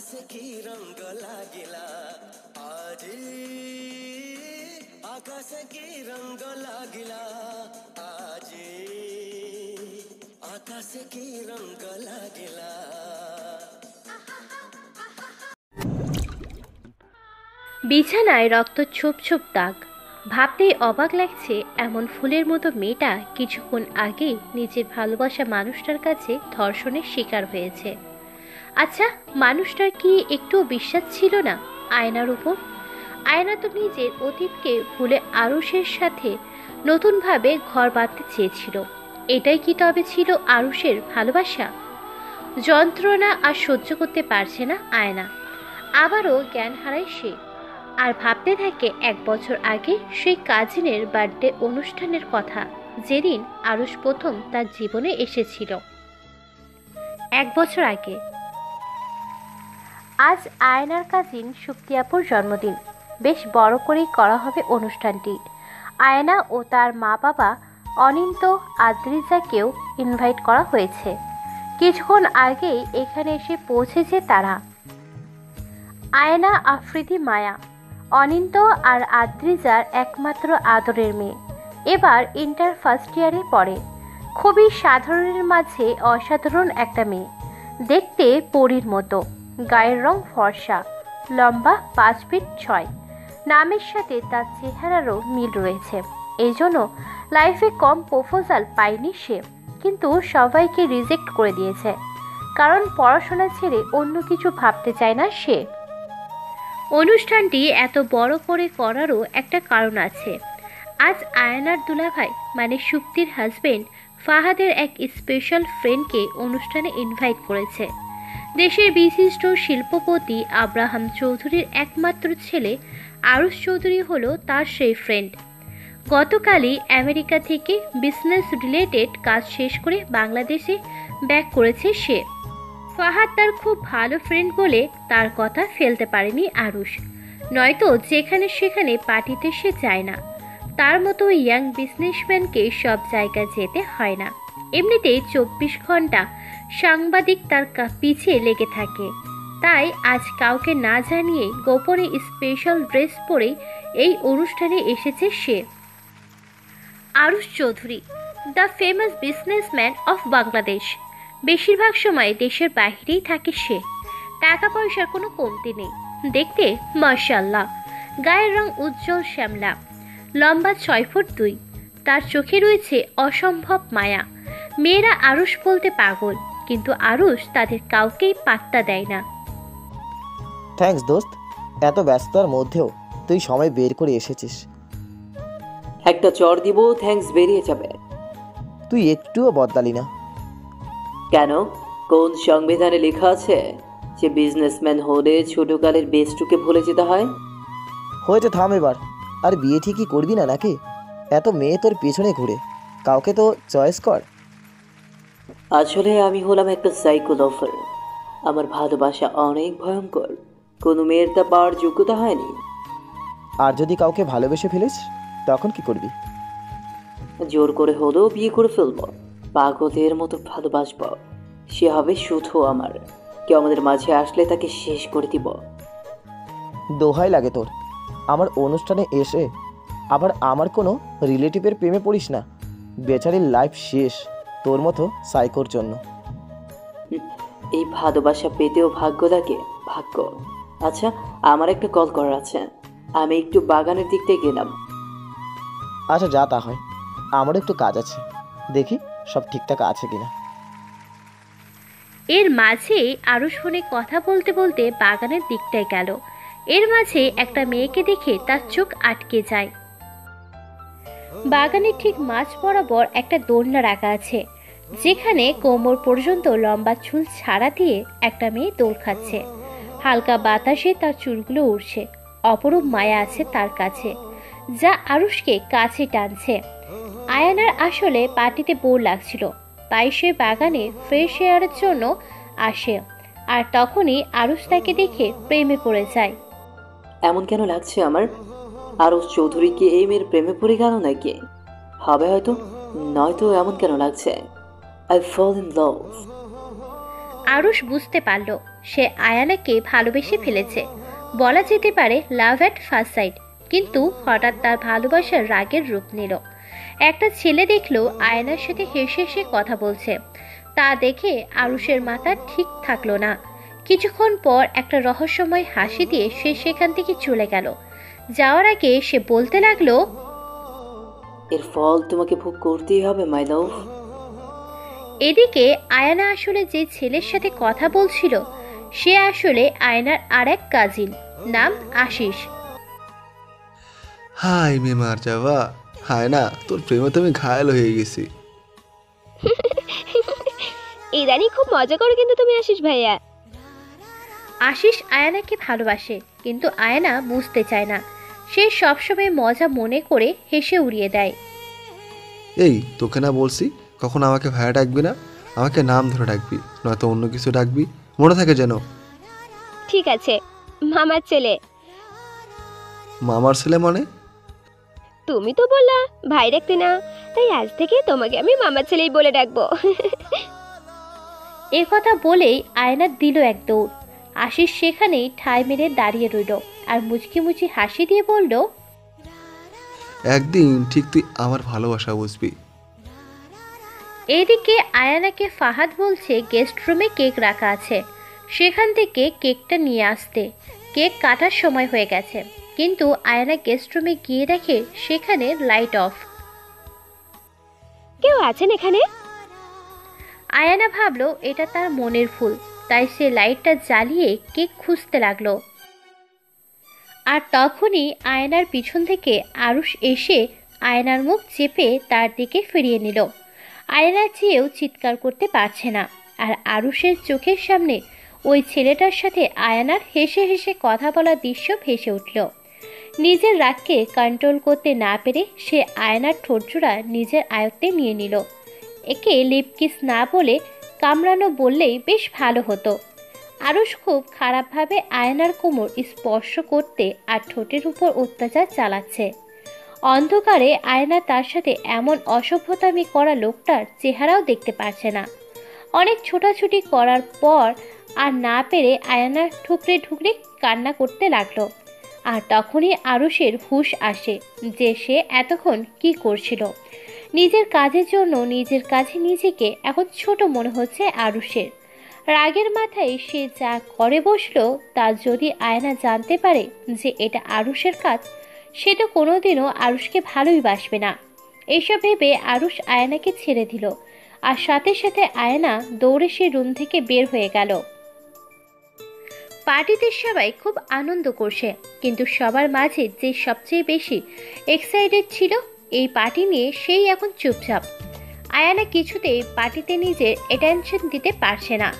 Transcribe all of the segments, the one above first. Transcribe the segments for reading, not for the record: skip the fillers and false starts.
आकाशे की रंग लागिला आजी आकाशे की रंग लागिला आजी आकाशे की रंग लागिला। বিছানায় রক্ত ছোপ ছোপ দাগ। ভাবতেই অবাক লাগছে, এমন ফুলের মতো মেয়েটা কিছুক্ষণ আগে নিজের ভালোবাসা মানুষটার কাছে ধর্ষণের শিকার হয়েছে। আচ্ছা, মানুষটার কি একটু বিশ্বাস ছিল না আয়নার উপর? আয়না তো নিজের অতীতকে ভুলে আরুষের সাথে নতুনভাবে ঘর বাঁধতে চেয়েছিল। এটাই কি তবে ছিল আরুষের ভালোবাসা? যন্ত্রণা আর সহ্য করতে পারছে না আয়না। আবারও জ্ঞান হারায় সে, আর ভাবতে থাকে 1 বছর আগে সেই কাজিনের বার্থডে অনুষ্ঠানের কথা, যেদিন আরুষ প্রথম তার জীবনে এসেছিল। 1 বছর আগে। আজ আয়নার কাজিন শুক্তিয়াপুর জন্মদিন। বেশ বড় করেই করা হবে অনুষ্ঠানটি। আয়না ও তার মা বাবা অনিন্ত আদ্রিজাকেও ইনভাইট করা হয়েছে। কিছুক্ষণ আগেই এখানে এসে পৌঁছেছে তারা। আয়না আফ্রিদি মায়া, অনিন্ত আর আদ্রিজার একমাত্র আদরের মেয়ে। এবার ইন্টার ফার্স্ট ইয়ারে পড়ে। খুবই সাধারণের মাঝে অসাধারণ একটা মেয়ে, দেখতে পরীর মতো। গায়ের রং ফর্সা, লম্বা 5 ফিট 6। নামের সাথে তার চেহারারও মিল রয়েছে। এই জন্য লাইফে কম প্রপোজাল পায়নি সে, কিন্তু সবাইকে রিজেক্ট করে দিয়েছে, কারণ পড়াশোনা ছেড়ে অন্য কিছু ভাবতে চায় না সে। অনুষ্ঠানটি এত বড় করে করারও একটা কারণ আছে। আজ আয়নার দুলাভাই মানে শুক্তির হাজবেন্ড ফাহাদের এক স্পেশাল ফ্রেন্ডকে অনুষ্ঠানে ইনভাইট করেছে। দেশের বিশিষ্ট শিল্পপতি আব্রাহাম চৌধুরীর একমাত্র ছেলে আরুষ চৌধুরী হলো তার সেই ফ্রেন্ড। গতকালই আমেরিকা থেকে বিজনেস রিলেটেড কাজ শেষ করে বাংলাদেশে ব্যাক করেছে সে। ফাহাদ তার খুব ভালো ফ্রেন্ড বলে তার কথা ফেলতে পারেনি আরুষ, নয়তো যেখানে সেখানে পার্টিতে সে যায় না। তার মতো ইয়াং বিজনেসম্যানকে সব জায়গায় যেতে হয় না। এমনিতেই 24 ঘন্টা সাংবাদিক তার পিছিয়ে লেগে থাকে। তাই আজ কাউকে না জানিয়ে গোপনে স্পেশাল ড্রেস পরে এই অনুষ্ঠানে এসেছে সে। Arush Chowdhury, the famous businessman of Bangladesh. বেশিরভাগ সময় দেশের বাইরেই থাকে সে। টাকা পয়সার কোনো কমতি নেই। দেখতে মাশাআল্লাহ। গায়ের রং উজ্জ্বল শ্যামলা, লম্বা 6 ফুট 2। তার চোখে রয়েছে অসম্ভব মায়া। মেয়েরা আরুষ বলতে পাগল, কিন্তু আরুষ তাদের কাউকেই পাত্তা দেয় না। থ্যাঙ্কস দোস্ত, এত ব্যস্ততার মধ্যেও তুই সময় বের করে এসেছিস। একটা চড় দিব, থ্যাঙ্কস বেরিয়ে যাবে। তুই একটুও বদলালি না। কেন? কোন সংবিধানে লেখা আছে যে বিজনেসম্যান হলে ছোটকালের বেস্টুকে ভুলে যেতে হয়? হয়েছে, থাম এবার। আর বিয়ে ঠিকই করবি না নাকি? এত মেয়ে তোর পেছনে ঘুরে, কাউকে তো চয়েস কর। আসলে আমি হলাম একটা সাইকো লাভার। আমার ভালোবাসা অনেক ভয়ঙ্কর। কোনো মেয়ের তা পাওয়ার যোগ্যতা হয়নি। আর যদি কাউকে ভালোবেসে ফেলিস তখন কি করবি? জোর করে হলেও বিয়ে করে ফেলবো। পাগলের মতো ভালোবাসবো। সে হবে শুধু আমার। কেউ আমাদের মাঝে আসলে তাকে শেষ করে দিব। দোহাই লাগে তোর, আমার অনুষ্ঠানে এসে আবার আমার কোনো রিলেটিভের প্রেমে পড়িস না। বেচারির লাইফ শেষ তোর মতো সাইকোর জন্য। এই ভালোবাসা পেতেও ভাগ্য লাগে। ভাগ্য। আচ্ছা, আমার একটা কল করার আছে। আমি একটু বাগানের দিক থেকে গেলাম। আচ্ছা যা, তা হয়। আমারও একটু কাজ আছে, দেখি সব ঠিকঠাক আছে কিনা। এর মাঝে আরুষ ফোনে কথা বলতে বলতে বাগানের দিকটায় গেল। এর মাঝে একটা মেয়েকে দেখে তার চোখ আটকে যায়। বাগানের ঠিক মাঝ বরাবর একটা দোলনা রাখা আছে, যেখানে কোমর পর্যন্ত লম্বা চুল ছাড়া দিয়ে একটা মেয়ে দৌড় খাচ্ছে। হালকা বাতাসে তার চুলগুলো উড়ছে। অপরূপ মায়া আছে তার কাছে, যা আরুষকে কাছে টানছে। আয়ানার আসলে পার্টিতে বোর লাগছিল, তাই সে বাগানে ফ্রেশ এয়ারের জন্য আসে। আর তখনই আরুষ তাকে দেখে প্রেমে পড়ে যায়। এমন কেন লাগছে আমার? আরুষ চৌধুরী কি এই মেয়ের প্রেমে পড়ে গেল নাকি? হবে হয়তো, নয়তো এমন কেন লাগছে? I fall in love. Arush বুঝতে পারল সে আয়ানাকে ভালোবেসে ফেলেছে, বলা যেতে পারে লাভ অ্যাট ফার্স্ট সাইট। কিন্তু হঠাৎ তার ভালোবাসার রাগের রূপ নিল। একটা ছেলে দেখলো আয়নার সাথে হেসে হেসে কথা বলছে, তা দেখে আরুষের মাথা ঠিক থাকলো না। কিছুক্ষণ পর একটা রহস্যময় হাসি দিয়ে সে সেখান থেকে চলে গেল। যাওয়ার আগে সে বলতে লাগলো, এর ফল তোমাকে ভোগ করতেই হবে মাই লাভ। এদিকে আয়না আসলে যে ছেলের সাথে কথা বলছিল সে আসলে আয়নার আরেক কাজিন, নাম আশিস। হাই মেমার যাওয়া, হায় না, তোর প্রেমে তো আমি ঘায়াল হয়ে গেছি। ইদানি খুব মজা করো কিন্তু তুমি আশিস ভাইয়া। আশিস আয়নাকে ভালোবাসে, কিন্তু আয়না বুঝতে চায় না। সে সবসময় মজা মনে করে হেসে উড়িয়ে দেয়। এই তোকে না বলছি কখন আমাকে ভাইয়া ডাকবি না, আমাকে নাম ধরে ডাকবি, নয়তো অন্য কিছু ডাকবি, মনে থাকে যেন। ঠিক আছে, মামার ছেলে। মামার ছেলে মানে? তুমি তো বললা ভাই ডাকতে না, তাই আজ থেকে তোমাকে আমি মামার ছেলেই বলে ডাকবো। এ কথা বলেই আয়না দিল এক দৌড়। আশিস সেখানেই ঠাই মেরে দাঁড়িয়ে রইল আর মুচকি মুচকি হাসি দিয়ে বলল, একদিন ঠিক তুই আমার ভালোবাসা বুঝবি। এইদিকে আয়ানাকে ফাহাদ বলছে গেস্ট রুমে কেক রাখা আছে, সেখান থেকে কেকটা নিয়ে আসতে। কেক কাটার সময় হয়ে গেছে, কিন্তু আয়ানা গেস্ট রুমে গিয়ে দেখে সেখানে লাইট অফ। কেউ আছেন এখানে? আয়ানা ভাবলো এটা তার মনের ভুল, তাই সে লাইটটা জ্বালিয়ে কেক খুঁজতে লাগলো। আর তখনই আয়নার পিছন থেকে আরুষ এসে আয়নার মুখ চেপে তার দিকে ফিরিয়ে নিল। আয়না চেয়েও চিৎকার করতে পারছে না। আর আরুষের চোখের সামনে ওই ছেলেটার সাথে আয়নার হেসে হেসে কথা বলার দৃশ্য ভেসে উঠল। নিজের রাগকে কন্ট্রোল করতে না পেরে সে আয়নার ঠোঁটজোড়া নিজের আয়ত্তে নিয়ে নিল। একে লিপ কিস না বলে কামড়ানো বললেই বেশ ভালো হতো। আরুষ খুব খারাপভাবে আয়নার কোমর স্পর্শ করতে আর ঠোঁটের উপর অত্যাচার চালাচ্ছে। অন্ধকারে আয়না তার সাথে এমন অসভ্যতামি করা লোকটার চেহারাও দেখতে পারছে না। অনেক ছোটাছুটি করার পর আর না পেরে আয়না ঠুকরে ঠুকরে কান্না করতে লাগলো। আর তখনই আরুষের হুঁশ আসে যে সে এতক্ষণ কি করছিল। নিজের কাজের জন্য নিজের কাছে নিজেকে এখন ছোট মনে হচ্ছে আরুষের। রাগের মাথায় সে যা করে বসলো তা যদি আয়না জানতে পারে যে এটা আরুষের কাজ, সে তো কোনোদিনও আরুষকে ভালোই বাসবে না। এইসব ভেবে আরুষ আয়নাকে ছেড়ে দিল, আর সাথে সাথে আয়না দৌড়ে সে রুম থেকে বের হয়ে গেল। পার্টিতে সবাই খুব আনন্দ করছে, কিন্তু সবার মাঝে যে সবচেয়ে বেশি এক্সাইটেড ছিল এই পার্টি নিয়ে সেই এখন চুপচাপ। আয়ানা কিছুতেই পার্টিতে নিজের অ্যাটেনশন দিতে পারছে না।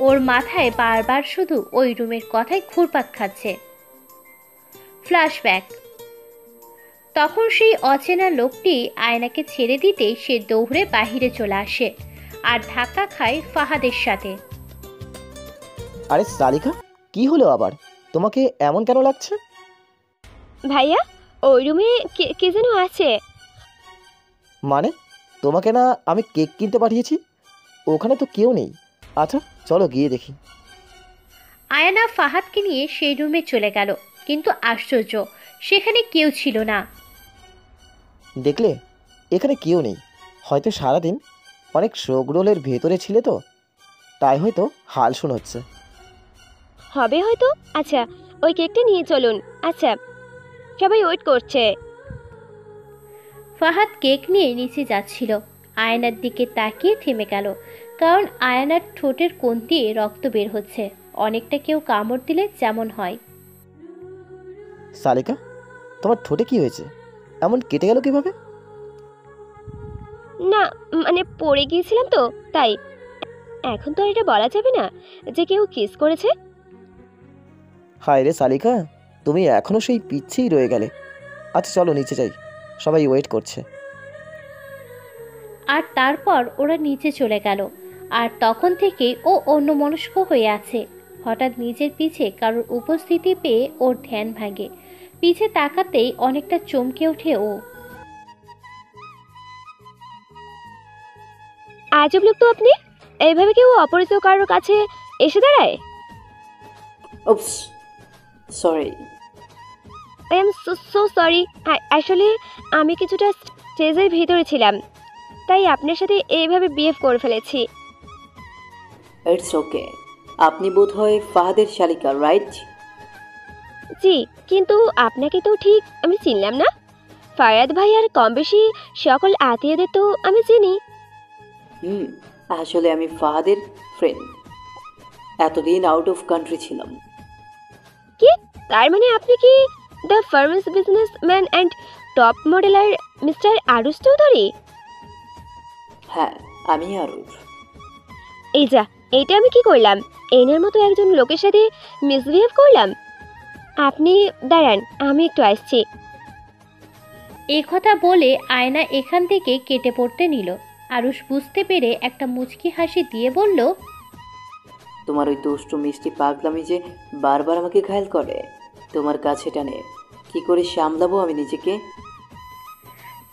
ওর মাথায় বারবার শুধু ওই রুমের কথাই ঘুরপাক খাচ্ছে। ফ্ল্যাশব্যাক। তখন সেই অচেনা লোকটি আয়নাকে ছেড়ে দিতে সে দৌড়ে বাহিরে চলে আসে আর ধাক্কা খায় ফাহাদের সাথে। আরে সালিকা, কি হলো আবার? তোমাকে এমন কেন লাগছে? ভাইয়া, ওই রুমে কে যেন আছে। মানে তোমাকে না আমি কেক কিনতে পাঠিয়েছি? ওখানে তো কেউ নেই। আচ্ছা চলো গিয়ে দেখি। আয়না ফাহাদকে নিয়ে সেই রুমে চলে গেল, কিন্তু আশ্চর্য, সেখানে কেউ ছিল না। দেখলে, এখানে কেউ নেই। হয়তো সারাদিন অনেক শোকরোলের ভেতরে ছিলে তো, তাই হয়তো হাল শোনাচ্ছে। হবে হয়তো। আচ্ছা, ওই কেকটা নিয়ে চলুন। আচ্ছা, সবাই ওয়েট করছে। ফাহাদ কেক নিয়ে নিচে যাচ্ছিল। আয়নার দিকে তাকিয়ে থেমে গেল, কারণ আয়নার ঠোঁটের কোণ দিয়ে রক্ত বের হচ্ছে, অনেকটা কেউ কামড় দিলে যেমন হয়। সালিকা, তোমার ঠোঁটে কি হয়েছে? এমন কেটে গেল কিভাবে? না, মানে পড়ে গিয়েছিলাম তো তাই। এখন তো আর এটা বলা যাবে না যে কেউ কিস করেছে। হায় রে সালিকা, তুমি এখনো সেই পিচ্ছেই রয়ে গেলে। আচ্ছা চলো নিচে যাই, সবাই ওয়েট করছে। আর তারপর ওরা নিচে চলে গেল। আর তখন থেকে ও অন্যমনস্ক হয়ে আছে। হঠাৎ নিজের পিছে কারোর উপস্থিতি পেয়ে ওর ধ্যান ভাঙে। পিছে তাকাতেই অনেকটা চমকে ওঠে ও। আজব লোক তো আপনি। এইভাবে কেউ অপরিচিত কারোর কাছে এসে দাঁড়ায়। ওপস, sorry. I am so sorry. আসলে আমি কিছুটা স্টেজের ভিতরে ছিলাম, তাই আপনার সাথে এইভাবে বিহেভ করে ফেলেছি। It's okay. আপনি বোধহয় ফাহাদের শালিকা, রাইট? জি, কিন্তু আপনাকে তো ঠিক আমি চিনলাম না। ফারাদ ভাই আর কম বেশি সকল আত্মীয়দের তো আমি চিনি। হুম, আসলে আমি ফাহাদের ফ্রেন্ড। এতদিন আউট অফ কান্ট্রি ছিলাম। কি? তার মানে আপনি কি the famous businessman and top modeller mister Arush Chowdhury? হ্যাঁ, আমি আরুষ। এই যা, এইটা আমি কি করলাম? এনার মতো একজন লোকের সাথে মিসবিহেভ করলাম। আপনি দাঁড়ান, আমি একটু আসছি। এ কথা বলে আয়না এখান থেকে কেটে পড়তে নিল। আরুষ বুঝতে পেরে একটা মুচকি হাসি দিয়ে বলল, তোমার ওই দুষ্টু মিষ্টি পাগলামি যে বারবার আমাকে ঘায়েল করে, তোমার কাছে টানে, কি করে সামলাবো আমি নিজেকে?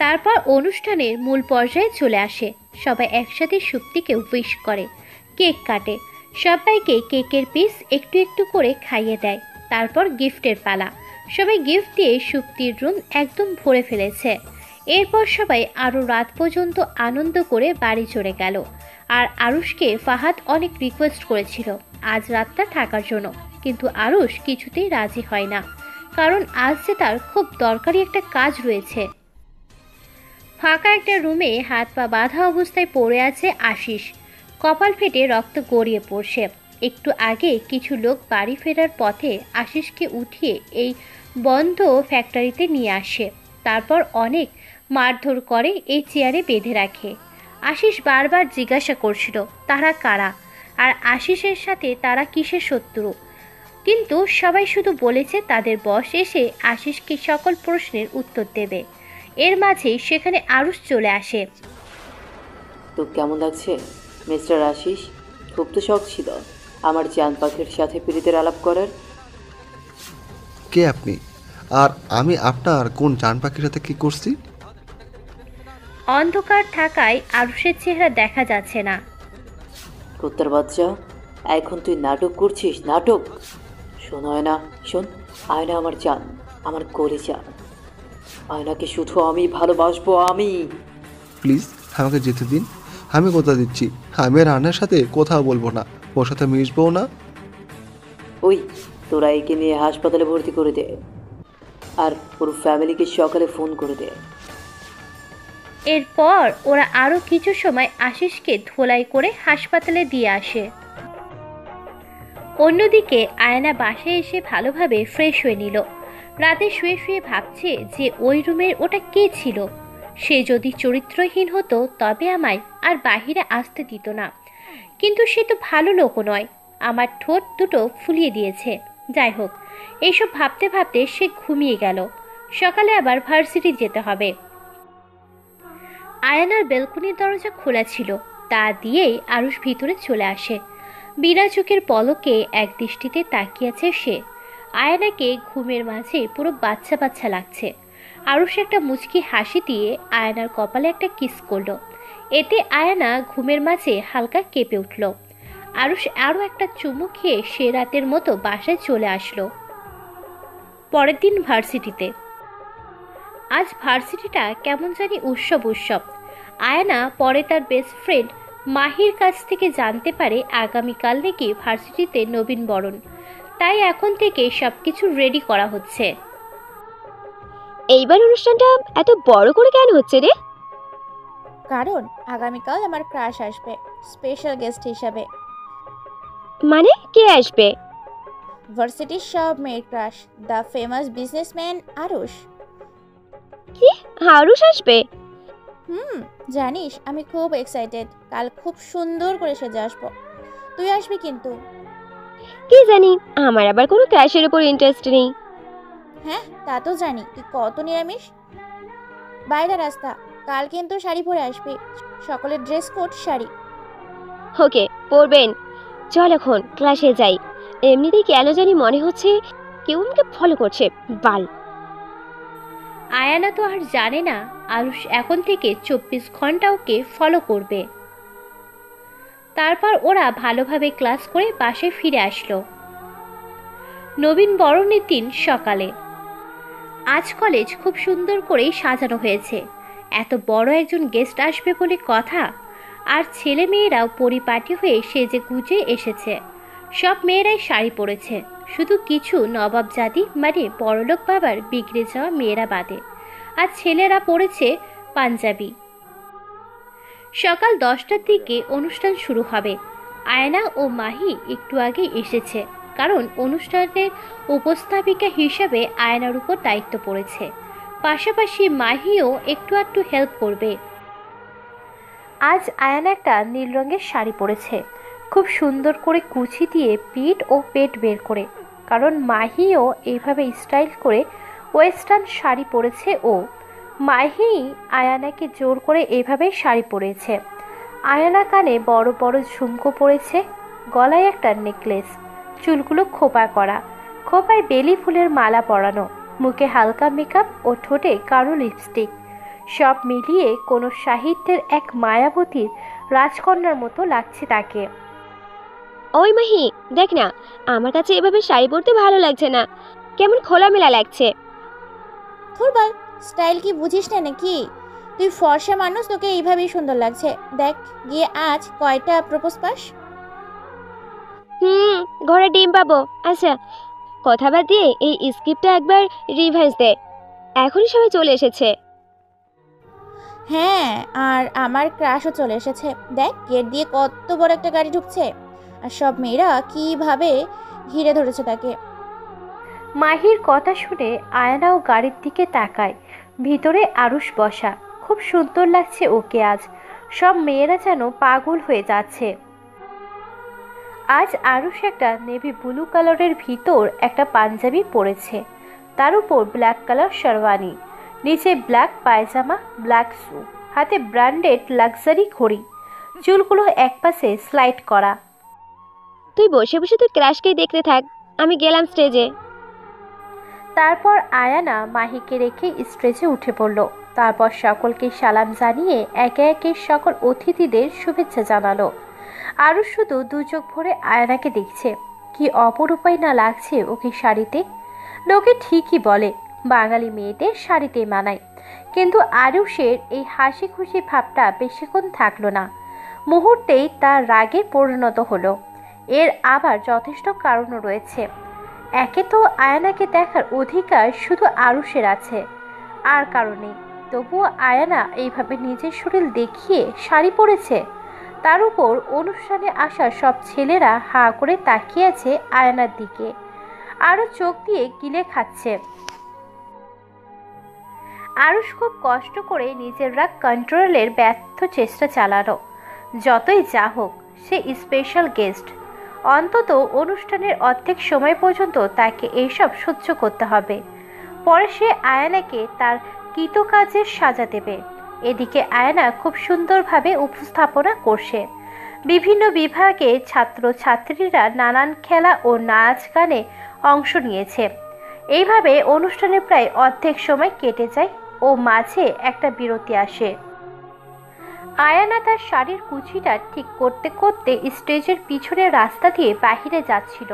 তারপর অনুষ্ঠানের মূল পর্যায়ে চলে আসে। সবাই একসাথে সুপ্তিকে উইশ করে, কেক কাটে, সবাইকে কেকের পিস একটু একটু করে খাইয়ে দেয়। তারপর গিফটের পালা। সবাই গিফট দিয়ে সুপ্তির রুম একদম ভরে ফেলেছে। এরপর সবাই আরও রাত পর্যন্ত আনন্দ করে বাড়ি চলে গেল। আর আরুষকে ফাহাদ অনেক রিকোয়েস্ট করেছিল আজ রাতটা থাকার জন্য, কিন্তু আরুষ কিছুতেই রাজি হয় না, কারণ আজ যে তার খুব দরকারি একটা কাজ রয়েছে। ফাঁকা একটা রুমে হাত পা বাঁধা অবস্থায় পড়ে আছে আশিস। কপাল ফেটে রক্ত গড়িয়ে পড়ছে। একটু আগে কিছু লোক বাড়ি ফেরার পথে আশিসকে উঠিয়ে এই বন্ধ ফ্যাক্টরিতে নিয়ে আসে। তারপর অনেক মারধর করে এই চেয়ারে বেঁধে রাখে। আশিস বারবার জিজ্ঞাসা করছিল তারা কারা, আর আশিসের সাথে তারা কিসের শত্রু, কিন্তু সবাই শুধু বলেছে তাদের বস এসে আশিসকে সকল প্রশ্নের উত্তর দেবে। এর মাঝেই সেখানে আরুষ চলে আসে। তো কেমন লাগছে মিস্টার আশিস? খুব তো শখ ছিল আমার জান পাখির সাথে প্রীতির আলাপ করার। কে আপনি? আর আমি আপনার কোন জান পাখির সাথে কি করছি? অন্ধকার থাকায় আরুষের চেহারা দেখা যাচ্ছে না। কুত্তার বাচ্চা, এখন তুই নাটক করছিস? নাটক? শোন আয়না, শোন। আয়না আমার জান, আমার কলিজা। আয়নাকে শুধু আমি ভালোবাসবো, আমি। প্লিজ আমাকে যেতে দিন। আমি কথা দিচ্ছি, আমি আর রান্নার সাথে কোথাও বলবো না, ওর সাথে মিশবও না। ওই, তোরা একে নিয়ে হাসপাতালে ভর্তি করে দে, আর ওর ফ্যামিলিকে সকালে ফোন করে দে। এরপর ওরা আরও কিছু সময় আশিসকে ধোলাই করে হাসপাতালে দিয়ে আসে। অন্যদিকে আয়না বাসায় এসে ভালোভাবে ফ্রেশ হয়ে নিল। রাতে শুয়ে শুয়ে ভাবছে যে ওই রুমের ওটা কে ছিল। সে যদি চরিত্রহীন হতো তবে আমায় আর বাহিরে আসতে দিত না, কিন্তু সে তো ভালো লোকও নয়, আমার ঠোঁট দুটো ফুলিয়ে দিয়েছে। যাই হোক, এইসব ভাবতে ভাবতে সে ঘুমিয়ে গেল। সকালে আবার ভার্সিটি যেতে হবে। আয়নার বেলকনির দরজা খোলা ছিল, তা দিয়েই আরুষ ভিতরে চলে আসে। বিনা চোখের পলকে এক দৃষ্টিতে তাকিয়েছে সে। আয়নাকে ঘুমের মাঝে পুরো বাচ্চা বাচ্চা লাগছে। আরুষ একটা মুচকি হাসি দিয়ে আয়নার কপালে একটা কিস করলো। এতে আয়না ঘুমের মাঝে হালকা কেঁপে উঠল। আরুষ আরও একটা চুমু খেয়ে সে রাতের মতো বাসায় চলে আসলো। পরের দিন ভার্সিটিতে। আজ ভার্সিটিটা কেমন জানি উৎসব উৎসব। আয়না পরে তার বেস্ট ফ্রেন্ড মাহির কাছ থেকে জানতে পারে আগামীকাল নাকি ভার্সিটিতে নবীনবরণ, তাই এখন থেকে সবকিছু রেডি করা হচ্ছে। এইবার অনুষ্ঠানটা এত বড় করে কেন হচ্ছে রে? কারণ আগামীকাল আমার ক্রাশ আসবে স্পেশাল গেস্ট হিসাবে। মানে কে আসবে? ভার্সিটির সব মেয়ের crush, the famous businessman Arush. কি, আরুষ আসবে? জানিস আমি খুব এক্সাইটেড। কাল খুব সুন্দর করে সেজে আসবো। তুই আসবি কিন্তু। কি জানি, আমার আবার কোনো ক্রাশের উপর ইন্টারেস্ট নেই। হ্যাঁ, তা তো জানি তুই কত নিরামিষ। বাইরে রাস্তা, কাল কিন্তু শাড়ি পরে আসবি। সকলের ড্রেস কোড শাড়ি। ওকে, পড়বেন। চল এখন ক্লাসে যাই। এমনিতেই কেন জানি মনে হচ্ছে কেউ আমাকে ফলো করছে। বাল। আয়ানা তো আর জানে না আরুষ এখন থেকে 24 ঘন্টা ওকে ফলো করবে। তারপর ওরা ভালোভাবে ক্লাস করে বাসায় ফিরে আসলো। নবীন বরণের দিন সকালে। আজ কলেজ খুব সুন্দর করেই সাজানো হয়েছে। এত বড় একজন গেস্ট আসবে বলে কথা, আর ছেলে মেয়েরাও পরিপাটি হয়ে সেজে গুজে এসেছে। সব মেয়েরাই শাড়ি পরেছে, শুধু কিছু নবাবজাদি মানে বড়লোক বাবার বিগড়ে যাওয়া মেয়েরা বাদে, আর ছেলেরা পরেছে পাঞ্জাবি। সকাল 10টার দিকে অনুষ্ঠান শুরু হবে। আয়না ও মাহি একটু আগে এসেছে, কারণ অনুষ্ঠানের উপস্থাপিকা হিসাবে আয়নার উপর দায়িত্ব পড়েছে। পাশাপাশি মাহিও একটু হেল্প করবে। আজ আয়না একটা নীল রঙের শাড়ি পরেছে, খুব সুন্দর করে কুচি দিয়ে পিঠ ও পেট বের করে, কারণ মাহিও এইভাবে স্টাইল করে ওয়েস্টার্ন শাড়ি পরেছে। মাহি আয়ানাকে জোর করে এইভাবে শাড়ি পরেছে। আয়ানা কানে বড় বড় ঝুমকো পরেছে, গলায় একটা নেকলেস, চুলগুলো খোপা করা, খোপায় বেলি ফুলের মালা পরানো, মুখে হালকা মেকআপ ও ঠোঁটে কারো লিপস্টিক। সব মিলিয়ে কোনো সাহিত্যের এক মায়াবতীর রাজকন্যার মতো লাগছে তাকে। ওই মাহি, দেখ না, আমার কাছে এভাবে শাড়ি পরতে ভালো লাগছে না, কেমন খোলামেলা লাগছে। থুরবাল, স্টাইল কি বুঝিস না নাকি? তুই ফর্সা মানুষ, তোকে এইভাবেই সুন্দর লাগছে। দেখ গিয়ে আজ কয়টা প্রপোজ পাস? ঘরে ডিম পাবো। আচ্ছা, কথা বাদ দিয়ে এই স্ক্রিপ্টটা একবার রিভাইজ দে, এখনই সবাই চলে এসেছে। হ্যাঁ, আর আমার ক্রাশও চলে এসেছে। দেখ গেট দিয়ে কত বড় একটা গাড়ি ঢুকছে, আর সব মেয়েরা কিভাবে ঘিরে ধরেছে তাকে। মাহির কথা শুনে আয়নাও গাড়ির দিকে তাকায়। ভিতরে আরুষ বসা, খুব সুন্দর লাগছে ওকে আজ। সব মেয়েরা যেন পাগল হয়ে যাচ্ছে। আজ আরুষ একটা নেভি ব্লু কালারের ভিতর একটা পাঞ্জাবি পরেছে, তার উপর ব্ল্যাক কালার শেরওয়ানি, নিচে ব্ল্যাক পায়জামা, ব্ল্যাক শু, হাতে ব্র্যান্ডেড লাক্সারি ঘড়ি, চুলগুলো একপাশে স্লাইড করা। তুই বসে বসে তুই ক্রাশকে দেখতে থাক, আমি গেলাম স্টেজে। তারপর আয়ানা মাহিকে রেখে স্টেজে উঠে পড়ল। তারপর সকলকে সালাম জানিয়ে একে একে সকল অতিথিদের শুভেচ্ছা জানালো। আরও শুধু দু চোখ ভরে আয়নাকে দেখছে, কি অপরূপাই না লাগছে ওকে শাড়িতে। লোকে ঠিকই বলে বাঙালি মেয়েদের শাড়িতে মানায়, কিন্তু আরুষের এই হাসি খুশি ভাবটা বেশিক্ষণ থাকলো না, মুহূর্তেই তার রাগে পরিণত হলো। এর আবার যথেষ্ট কারণও রয়েছে। একে তো আয়নাকে দেখার অধিকার শুধু আরুষের আছে, আর কারণে তবুও আয়না এইভাবে নিজের শরীর দেখিয়ে শাড়ি পরেছে। তার উপর অনুষ্ঠানে আসা সব ছেলেরা হাঁ করে তাকিয়ে আছে আয়নার দিকে, আরও চোখ দিয়ে গিলে খাচ্ছে। আরুষ খুব কষ্ট করে নিজের রাগ কন্ট্রোলের ব্যর্থ চেষ্টা চালানো। যতই যা হোক, সে স্পেশাল গেস্ট, অন্তত অনুষ্ঠানের অর্ধেক সময় পর্যন্ত তাকে এইসব সহ্য করতে হবে। পরে সে আয়নাকে তার কৃতকাজের সাজা দেবে। এদিকে আয়না খুব সুন্দরভাবে উপস্থাপনা করছে। বিভিন্ন বিভাগে ছাত্রছাত্রীরা নানান খেলা ও নাচ গানে অংশ নিয়েছে। এইভাবে অনুষ্ঠানের প্রায় অর্ধেক সময় কেটে যায় ও মাঝে একটা বিরতি আসে। আয়ানা তার শাড়ির কুচিটা ঠিক করতে করতে স্টেজের পিছনের রাস্তা দিয়ে বাহিরে যাচ্ছিল।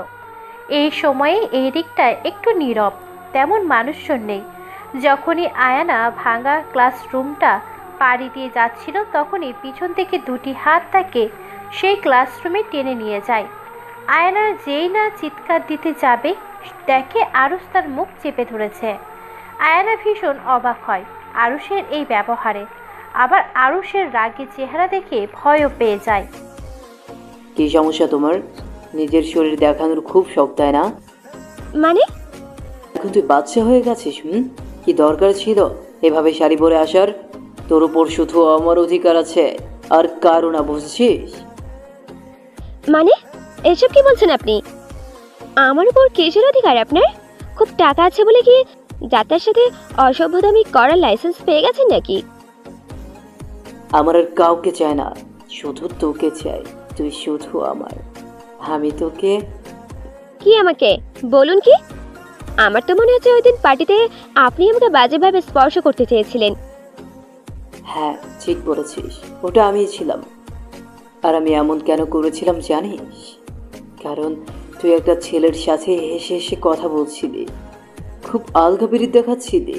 এই সময়ে এই দিকটায় একটু নীরব, তেমন মানুষজন নেই। যখনই আয়ানা ভাঙা ক্লাসরুমটা পাড়ি দিয়ে যাচ্ছিল, তখনই পিছন থেকে দুটি হাত তাকে সেই ক্লাসরুমে টেনে নিয়ে যায়। আয়ানা যেই না চিৎকার দিতে যাবে, দেখে আরুষ তার মুখ চেপে ধরেছে। আয়ানা ভীষণ অবাক হয় আরুষের এই ব্যবহারে, আবার আরুষের রাগে চেহারা দেখে ভয়ও পেয়ে যায়। কি সমস্যা তোমার? নিজের শরীর দেখানোর খুব শখ, তাই না? মানে? এখন তুই বাচ্চা হয়ে গেছিস। কি দরকার ছিল এভাবে শাড়ি পরে আসার? তোর উপর শুধু আমার অধিকার আছে, আর কারো না, বুঝছিস? মানে এসব কি বলছেন আপনি? আমার উপর কিসের অধিকার আপনার? খুব টাকা আছে বলে কি যাত্রার সাথে অসভ্যতামি করার লাইসেন্স পেয়ে গেছেন নাকি? আমার আর কাউকে চায় না, শুধু তোকে চাই। তুই শুধু আমার। আমি তোকে। কি আমাকে বলুন কি? আমার তো মনে হচ্ছে ওই দিন পার্টিতে আপনি আমাকে বাজেভাবে স্পর্শ করতে চেয়েছিলেন। হ্যাঁ, ঠিক বলেছিস, ওটা আমিই ছিলাম। আর আমি এমন কেন করেছিলাম জানিস? কারণ তুই একটা ছেলের সাথে হেসে হেসে কথা বলছিলি, খুব আলগাবেরি দেখাচ্ছিলি।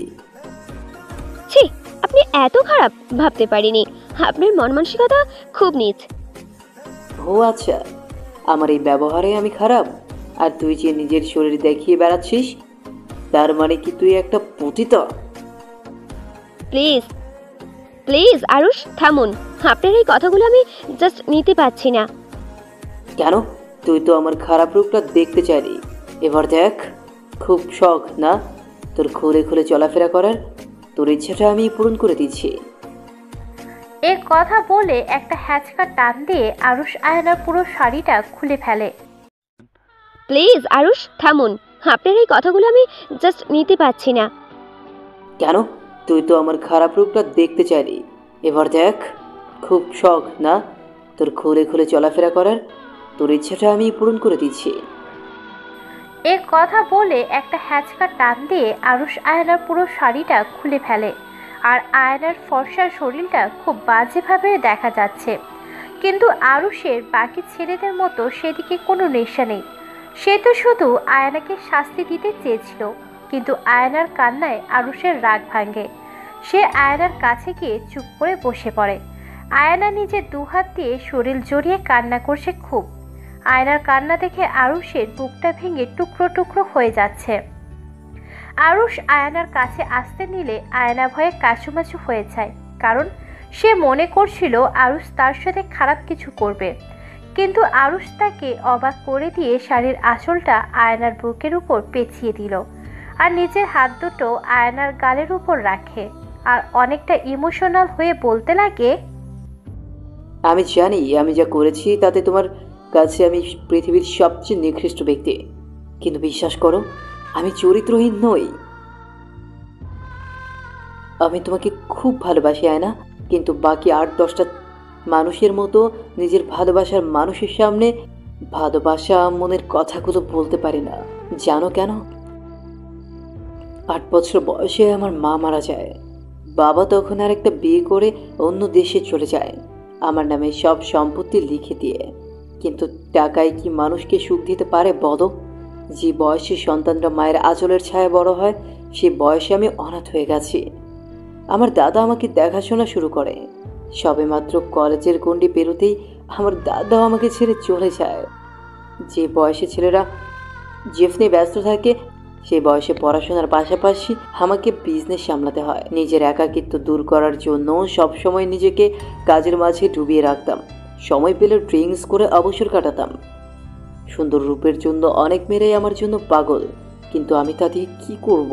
ছি, আপনি এত খারাপ ভাবতে পারিনি। আপনার মন মানসিকতা খুব নীচ। ও আচ্ছা, আমার এই ব্যবহারে আমি খারাপ? আর তুই যে নিজের শরীর দেখিয়ে বেড়াচ্ছিস, তার মানে কি তুই একটা পতিতা? প্লিজ প্লিজ আরুষ, থামুন। আপনার এই কথাগুলো আমি জাস্ট নিতে পারছি না। কেন? তুই তো আমার খারাপ রূপটা দেখতে চাইলি, এবার দেখ। খুব শখ না তোর খুলে খুলে চলাফেরা করার? তোর ইচ্ছাটা আমি পূরণ করে দিচ্ছি। এ কথা বলে একটা হ্যাচকা টান দিয়ে আরুষ আয়নার পুরো শাড়িটা খুলে ফেলে। প্লিজ আরুষ, থামুন। আপনার এই কথাগুলো আমি জাস্ট নিতে পারছি না। কেন? তুই তো আমার খারাপ রূপটা দেখতে চাইলি, এবার দেখ। খুব শখ না তোর খুলে খুলে চলাফেরা করার? তোর ইচ্ছাটা আমি পূরণ করে দিচ্ছি। এ কথা বলে একটা হ্যাচকা টান দিয়ে আরুষ আয়নার পুরো শাড়িটা খুলে ফেলে। আর আয়নার ফর্সা শরীরটা খুব বাজেভাবে দেখা যাচ্ছে। কিন্তু আরুষের বাকি ছেলেদের মতো সেদিকে কোনো নেশা নেই। সে তো শুধু আয়নাকে শাস্তি দিতে চেয়েছিল, কিন্তু আয়নার কান্নায় আরুষের রাগ ভাঙে। সে আয়নার কাছে গিয়ে চুপ করে বসে পড়ে। আয়না নিজের দুহাত দিয়ে শরীর জড়িয়ে কান্না করছে খুব। আয়নার কান্না দেখে আরুষের বুকটা ভেঙে টুকরো টুকরো হয়ে যাচ্ছে। আরুষ আয়নার কাছে আসতে নিলে আয়না ভয়ে কাচুমাচু হয়ে যায়, কারণ সে মনে করছিল আরুষ তার সাথে খারাপ কিছু করবে। কিন্তু আরুষ তাকে অবাক করে দিয়ে শাড়ির আঁচলটা আয়নার বুকের উপর পেঁচিয়ে দিল আর নিজের হাত দুটো আয়নার গালের উপর রাখে আর অনেকটা ইমোশনাল হয়ে বলতে লাগে, আমি জানি আমি যা করেছি তাতে তোমার কাছে আমি পৃথিবীর সবচেয়ে নিকৃষ্ট ব্যক্তি, কিন্তু বিশ্বাস করো আমি চরিত্রহীন নই। আমি তোমাকে খুব ভালোবাসি আয়না, কিন্তু বাকি 8-10টা মানুষের মতো নিজের ভালোবাসার মানুষের সামনে ভালোবাসা মনের কথাগুলো বলতে পারি না। জানো কেন? 8 বছর বয়সে আমার মা মারা যায়। বাবা তখন আর একটা বিয়ে করে অন্য দেশে চলে যায়, আমার নামে সব সম্পত্তি লিখে দিয়ে। কিন্তু টাকায় কি মানুষকে সুখ দিতে পারে বলো? যে বয়সে সন্তানরা মায়ের আঁচলের ছায়া বড় হয়, সে বয়সে আমি অনাথ হয়ে গেছি। আমার দাদা আমাকে দেখাশোনা শুরু করে। সবেমাত্র কলেজের গণ্ডি পেরোতেই আমার দাদাও আমাকে ছেড়ে চলে যায়। যে বয়সে ছেলেরা জেফ নিয়ে ব্যস্ত থাকে, সেই বয়সে পড়াশোনার পাশাপাশি আমাকে বিজনেস সামলাতে হয়। নিজের একাকিত্ব দূর করার জন্য সবসময় নিজেকে কাজের মাঝে ডুবিয়ে রাখতাম। সময় পেলে ড্রিঙ্কস করে অবসর কাটাতাম। সুন্দর রূপের জন্য অনেক মেয়েরাই আমার জন্য পাগল, কিন্তু আমি তা দিয়ে কী করব?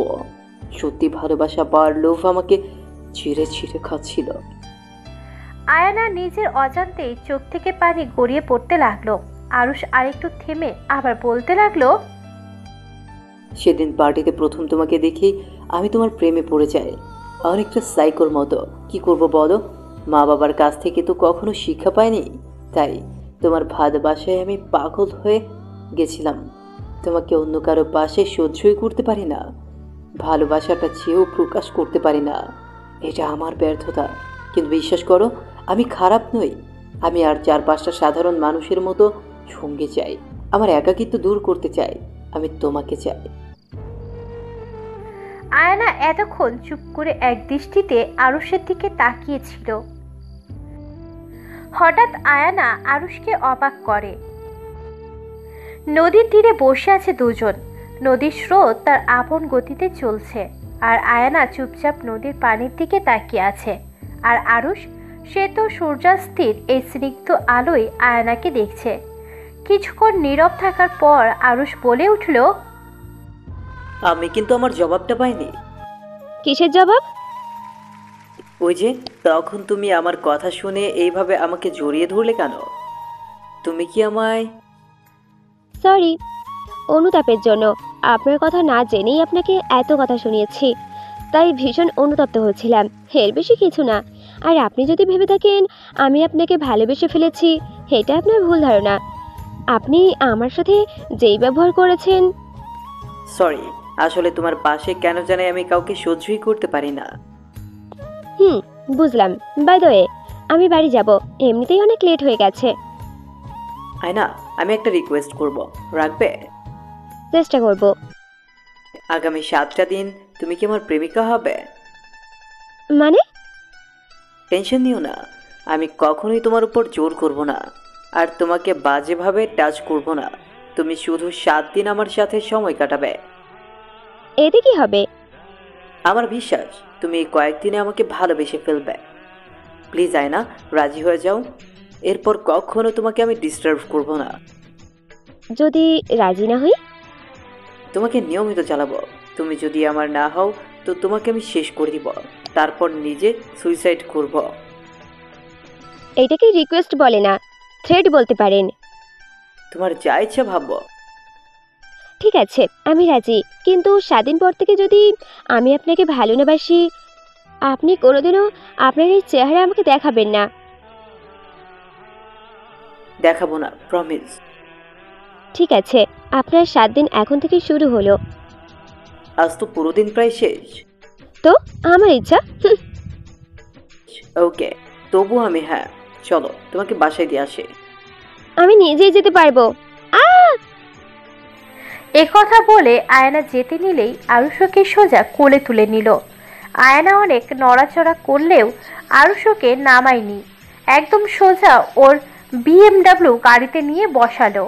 সত্যি ভালোবাসা পাওয়ার লোভ আমাকে ছিঁড়ে ছিঁড়ে খাচ্ছিল। আয়না নিজের অজান্তেই চোখ থেকে পানি গড়িয়ে পড়তে লাগলো। আরুষ আরেকটু থেমে আবার বলতে লাগলো, সেদিন পার্টিতে প্রথম তোমাকে দেখেই আমি তোমার প্রেমে পড়ে যাই, অনেকটা সাইকোর মতো। কি করব বলো? মা বাবার কাছ থেকে তো কখনো শিক্ষা পাইনি, তাই তোমার ভালোবাসায় আমি পাগল হয়ে গেছিলাম। তোমাকে অন্য কারো পাশে সহ্যই করতে পারি না, ভালোবাসাটা চেয়েও প্রকাশ করতে পারি না। এটা আমার ব্যর্থতা, কিন্তু বিশ্বাস করো আমি খারাপ নই। আমি আর 4-5টা সাধারণ মানুষের মতো সঙ্গে চাই, আমার একাকিত্ব দূর করতে চাই। আমি তোমাকে চাই। আয়না এতক্ষণ চুপ করে এক দৃষ্টিতে আরুষের দিকে তাকিয়েছিল। হঠাৎ আয়না আরুষকে অবাক করে। নদীর তীরে বসে আছে দুজন। নদীর স্রোত তার আপন গতিতে চলছে, আর আয়না চুপচাপ নদীর পানির দিকে তাকিয়ে আছে। আর আরুষ, সে তো সূর্যাস্তের এই স্নিগ্ধ আলোয় আয়নাকে দেখছে। কিছুক্ষণ নীরব থাকার পর আরুষ বলে উঠল, আমি কিন্তু আমার জবাবটা পাইনি। কিসের জবাব? ওই যে তখন তুমি আমার কথা শুনে এইভাবে আমাকে জড়িয়ে ধরলে কেন? তুমি কি আমায়... সরি, অনুতাপের জন্য। আপনার কথা না জেনেই আপনাকে এত কথা শুনিয়েছি, তাই ভীষণ অনুতপ্ত হচ্ছিলাম, এর বেশি কিছু না। আর আপনি যদি ভেবে থাকেন আমি আপনাকে ভালোবেসে ফেলেছি, এটা আপনার ভুল ধারণা। আপনি আমার সাথে যেই ব্যবহার করেছেন... সরি, আসলে তোমার পাশে কেন জানি আমি কাউকে সহ্যই করতে পারি না। বুঝলাম। বাই দ্য ওয়ে, আমি বাড়ি যাব, এমনিতেই অনেক লেট হয়ে গেছে। আয়না, আমি একটা রিকোয়েস্ট করব, রাখবে? চেষ্টা করব। আগামী 7টা দিন তুমি কি আমার প্রেমিকা হবে? মানে? টেনশন নিও না, আমি কখনোই তোমার উপর জোর করব না, আর তোমাকে বাজেভাবে টাচ করব না। তুমি শুধু 7 দিন আমার সাথে সময় কাটাবে। এতে কি হবে? আমার বিশ্বাস তুমি এই কয়েকদিনে আমাকে ভালোবেসে ফেলবে। প্লিজ আয়না, রাজি হয়ে যাও। এরপর কখনো তোমাকে আমি ডিস্টার্ব করব না। যদি রাজি না হই? তোমাকে নিয়মিত চালাবো। তুমি যদি আমার না হও তো তোমাকে আমি শেষ করে দিব, তারপর নিজে সুইসাইড করব। এইটাকে রিকোয়েস্ট বলে না, থ্রেড বলতে পারেন। তোমার যা ইচ্ছা ভাববো। ঠিক আছে, আমি রাজি, কিন্তু 7 দিন পর থেকে যদি আমি আপনাকে ভালো না বাসি, আপনি কোনোদিনও আপনার এই চেহারা আমাকে দেখাবেন না। দেখাবো না, প্রমিস। ঠিক আছে, আপনার 7 দিন এখন থেকে শুরু হলো। আজ তো পুরো দিন প্রায় শেষ। তো আমার ইচ্ছা। ওকে, তবু আমি, হ্যাঁ চলো তোমাকে বাসায় দিয়ে আসি। আমি নিজেই যেতে পারবো। কথা বলে আয়না যেতে নিলেই আরুষকে সোজা কোলে তুলে নিল। আয়না অনেক নড়াচড়া করলেও আরুষকে নামায়নি, একদম সোজা ওর BMW গাড়িতে নিয়ে বসালো।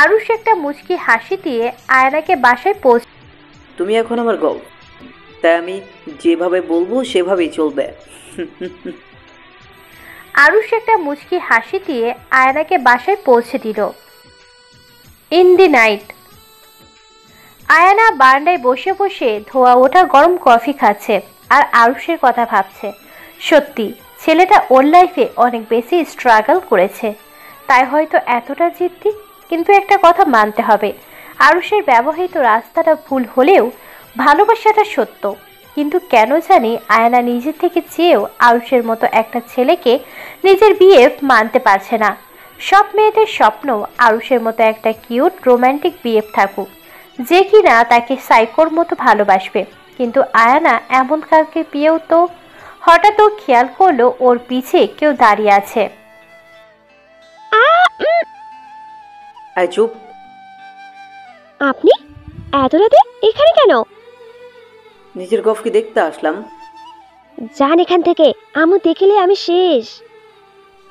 আরুষ একটা মুচকি হাসি দিয়ে আয়নাকে বাসায় তুমি এখন আমার গো, তাই আমি যেভাবে বলবো সেভাবেই চলবে। আরুষ একটা মুচকি হাসি দিয়ে আয়নাকে বাসায় পৌঁছে দিল। In the night. আয়না বারান্দায় বসে বসে ধোয়া ওঠা গরম কফি খাচ্ছে আর আরুষের কথা ভাবছে। সত্যি ছেলেটা ওর লাইফে অনেক বেশি স্ট্রাগল করেছে, তাই হয়তো এতটা জিদ্দি। কিন্তু একটা কথা মানতে হবে, আরুষের ব্যবহৃত রাস্তাটা ভুল হলেও ভালোবাসাটা সত্য। কিন্তু কেন জানি আয়না নিজের থেকে চেয়েও আরুষের মতো একটা ছেলেকে নিজের বিয়ে মানতে পারছে না। সব মেয়েদের স্বপ্ন আরুষের মতো একটা কিউট রোম্যান্টিক বিয়ে থাকুক, যে কিনা তাকে সাইকোর মতো ভালোবাসবে। কিন্তু আয়না এমন কাউকে পেয়েও তো হঠাৎ ও খেয়াল করলো ওর পিছে কেউ দাঁড়িয়ে আছে। আয় চুপ। আপনি এত রাতে এখানে কেন? নিজের গফকে দেখতে আসলাম। যান এখান থেকে, আমু দেখলে আমি শেষ।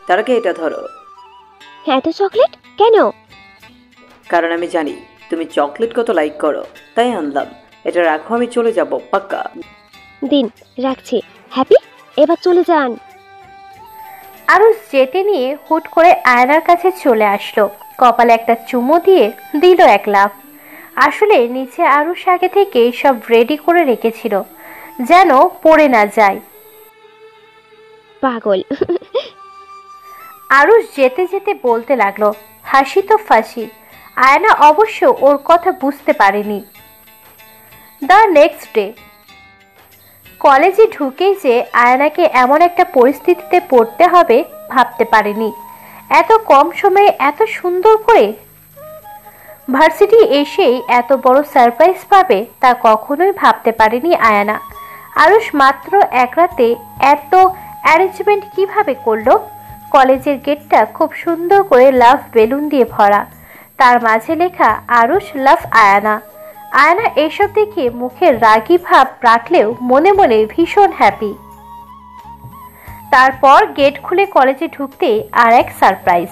তার আগে এটা ধরো। এত চকলেট কেন? কারণ আমি জানি তুমি চকলেট কত লাইক করো, তাই আনলাম। এটা রাখো, আমি চলে যাব পাক্কা। দিন, রাখছি। হ্যাপি, এবার চলে যান। আরুষ যেতে নিয়ে হুট করে আয়নার কাছে চলে আসলো, কপালে একটা চুমো দিয়ে দিল এক লাফ। আসলে নিচে আরুষ আগে থেকে সব রেডি করে রেখেছিল, যেন পড়ে না যায়। পাগল। আরুষ যেতে যেতে বলতে লাগলো, হাসি তো ফাঁসি। আয়না অবশ্য ওর কথা বুঝতে পারেনি। The next day. কলেজে ঢুকেই যে আয়নাকে এমন একটা পরিস্থিতিতে পড়তে হবে ভাবতে পারেনি। এত কম সময়ে এত সুন্দর করে ভার্সিটি এসেই এত বড় সারপ্রাইজ পাবে তা কখনোই ভাবতে পারেনি আয়না। আরুষ মাত্র এক রাতে এত অ্যারেঞ্জমেন্ট কিভাবে করলো? কলেজের গেটটা খুব সুন্দর করে লাভ বেলুন দিয়ে ভরা, তার মাঝে লেখা আরুষ লাভ আয়না। আয়না এসব দেখে মুখে রাগী ভাব রাখলেও মনে মনে ভীষণ হ্যাপি। তারপর গেট খুলে কলেজে ঢুকতেই আর এক সারপ্রাইজ।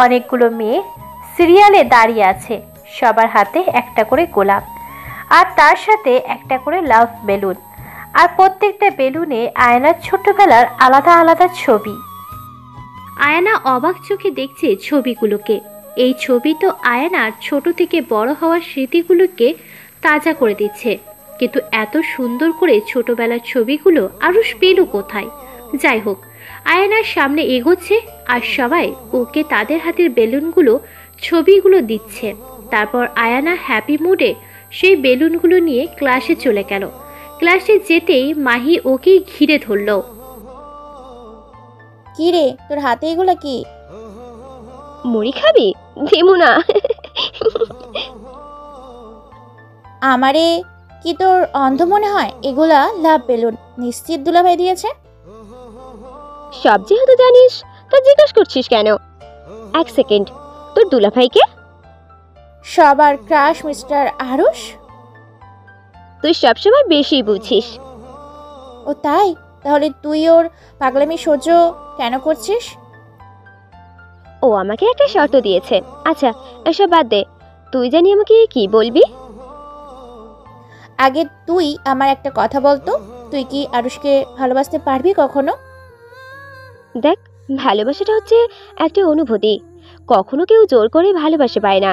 অনেকগুলো মেয়ে সিরিয়ালে দাঁড়িয়ে আছে, সবার হাতে একটা করে গোলাপ, আর তার সাথে একটা করে লাভ বেলুন, আর প্রত্যেকটা বেলুনে আয়নার ছোটবেলার আলাদা আলাদা ছবি। আয়না অবাক চোখে দেখছে ছবিগুলোকে। এই ছবি তো আয়নার ছোট থেকে বড় হওয়ার স্মৃতিগুলোকে তাজা করে দিচ্ছে, কিন্তু এত সুন্দর করে ছোটবেলার ছবিগুলো আরুষ পেল কোথায়? যাই হোক, আয়নার সামনে এগোচ্ছে আর সবাই ওকে তাদের হাতের বেলুনগুলো ছবিগুলো দিচ্ছে। তারপর আয়না হ্যাপি মুডে সেই বেলুনগুলো নিয়ে ক্লাসে চলে গেল। ক্লাসে যেতেই মাহি ওকে ঘিরে ধরল। কি রে, তোর হাতে এগুলো কি? মুড়ি খাবি? দিমু না। আমারে কি তোর অন্ধ মনে হয়? এগুলা লাভ বেলুন, নিশ্চিত দুলাভাই দিয়েছে। সব যেহেতু জানিস তা জিজ্ঞেস করছিস কেন? এক সেকেন্ড, তোর দুলাভাইকে? সবার ক্রাশ মিস্টার আরুষ। তুই সবসময় বেশি বুঝিস। ও তাই? তাহলে তুই ওর পাগলামি সহ্য কেন করছিস? ও আমাকে একটা শর্ত দিয়েছে। আচ্ছা এসব বাদ দে, তুই জানি আমাকে কি বলবি? আগে তুই আমার একটা কথা বলতো, তুই কি আরুষকে ভালোবাসতে পারবি কখনো? দেখ, ভালোবাসাটা হচ্ছে একটা অনুভূতি। কখনো কেউ জোর করে ভালোবাসে পায় না,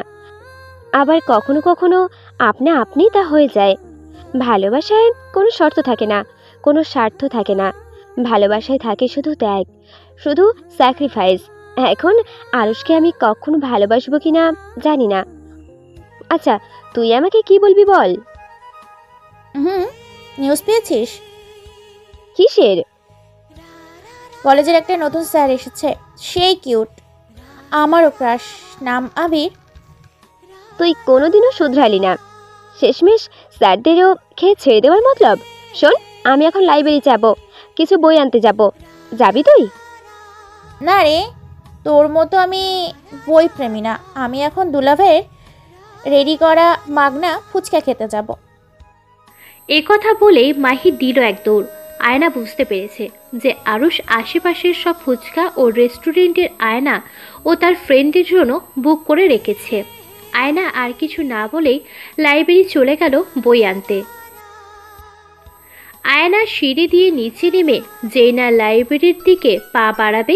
আবার কখনো কখনো আপনা আপনি তা হয়ে যায়। ভালোবাসায় কোনো শর্ত থাকে না, কোনো স্বার্থ থাকে না। ভালোবাসায় থাকে শুধু ত্যাগ, শুধু স্যাক্রিফাইস। এখন আরুষকে আমি কখনো ভালোবাসবো কিনা জানি না। আচ্ছা তুই আমাকে কি বলবি বল? নিউজ পেয়েছিস? কিসের? কলেজের একটা নতুন স্যার এসেছে, সেই কিউট, আমারও ক্রাশ, নাম আবির। তুই কোনোদিনও শুধরালি না, শেষমেশ স্যারদেরও খেয়ে ছেড়ে দেওয়ার মতলব। শোন, আমি এখন লাইব্রেরি যাব, কিছু বই আনতে যাব। যাবি তুই? না রে, তোর মতো আমি বই প্রেমী না। আমি এখন দুলাভের রেডি করা মাগনা ফুচকা খেতে যাব। এ কথা বলেই মাহি দিল এক দৌড়। আয়না বুঝতে পেরেছে যে আরুষ আশেপাশের সব ফুচকা ও রেস্টুরেন্টের আয়না ও তার ফ্রেন্ডদের জন্য বুক করে রেখেছে। আয়না আর কিছু না বলেই লাইব্রেরি চলে গেল বই আনতে। আয়না সিঁড়ি দিয়ে নিচে নেমে যেই না লাইব্রেরির দিকে পা বাড়াবে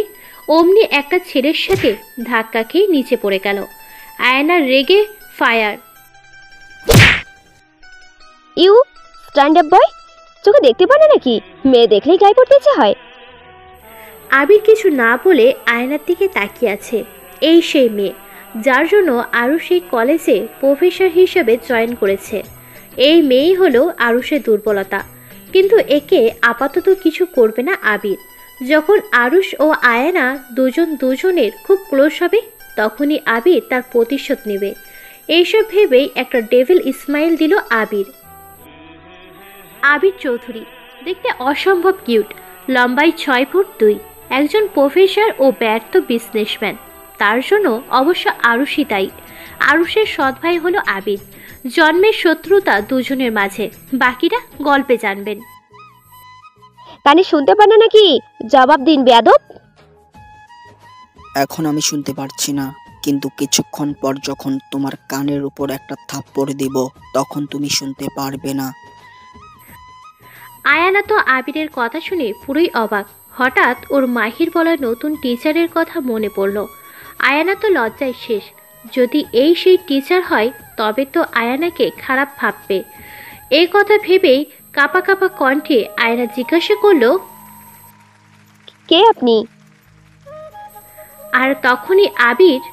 অমনি একটা ছেলের সাথে ধাক্কা খেয়ে নিচে পড়ে গেল। আয়না রেগে ফায়ার। ইউ স্ট্যান্ড আপ বয়, চোখে দেখতে পারে নাকি? মেয়ে দেখলেই গায়ে পড়তে ইচ্ছে হয়। আবির কিছু না বলে আয়নার দিকে তাকিয়ে আছে। এই সেই মেয়ে যার জন্য আরুষ এই কলেজে প্রফেসর হিসেবে জয়েন করেছে। এই মেয়েই হলো আরুষের দুর্বলতা, কিন্তু একে আপাতত কিছু করবে না আবির। যখন আরুষ ও আয়না দুজনের খুব ক্লোজ হবে তখনই আবির তার প্রতিশোধ নেবে। এইসব ভেবেই একটা ডেভিল স্মাইল দিল আবির। আবির চৌধুরী দেখতে অসম্ভব কিউট, লম্বায় 6 ফুট 2, একজন প্রফেসর ও ব্যর্থ বিজনেসম্যান। তার জন্য অবশ্য আরুষই তাই। আরুষের সৎ ভাই হলো আবির। জন্মের শত্রুতা দুজনের মাঝে, বাকিটা গল্পে জানবেন। কানে শুনতে পান না নাকি? জবাব দিন বেয়াদব। এখন আমি শুনতে পারছি না, কিন্তু কিছুক্ষণ পর যখন তোমার কানের উপর একটা থাপ্পড় দিব তখন তুমি শুনতে পারবে না। আয়ানা তো আবিরের কথা শুনে পুরোই অবাক। হঠাৎ ওর মাহির বলা নতুন টিচারের কথা মনে পড়ল। আয়ানা তো লজ্জায় শেষ। যদি এই সেই টিচার হয় তবে তো আয়ানাকে খারাপ ভাববে। এই কথা ভেবেই কাঁপা কাঁপা কণ্ঠে আয়না জিজ্ঞাসা করলো, কে আপনি? আর তখনই আবির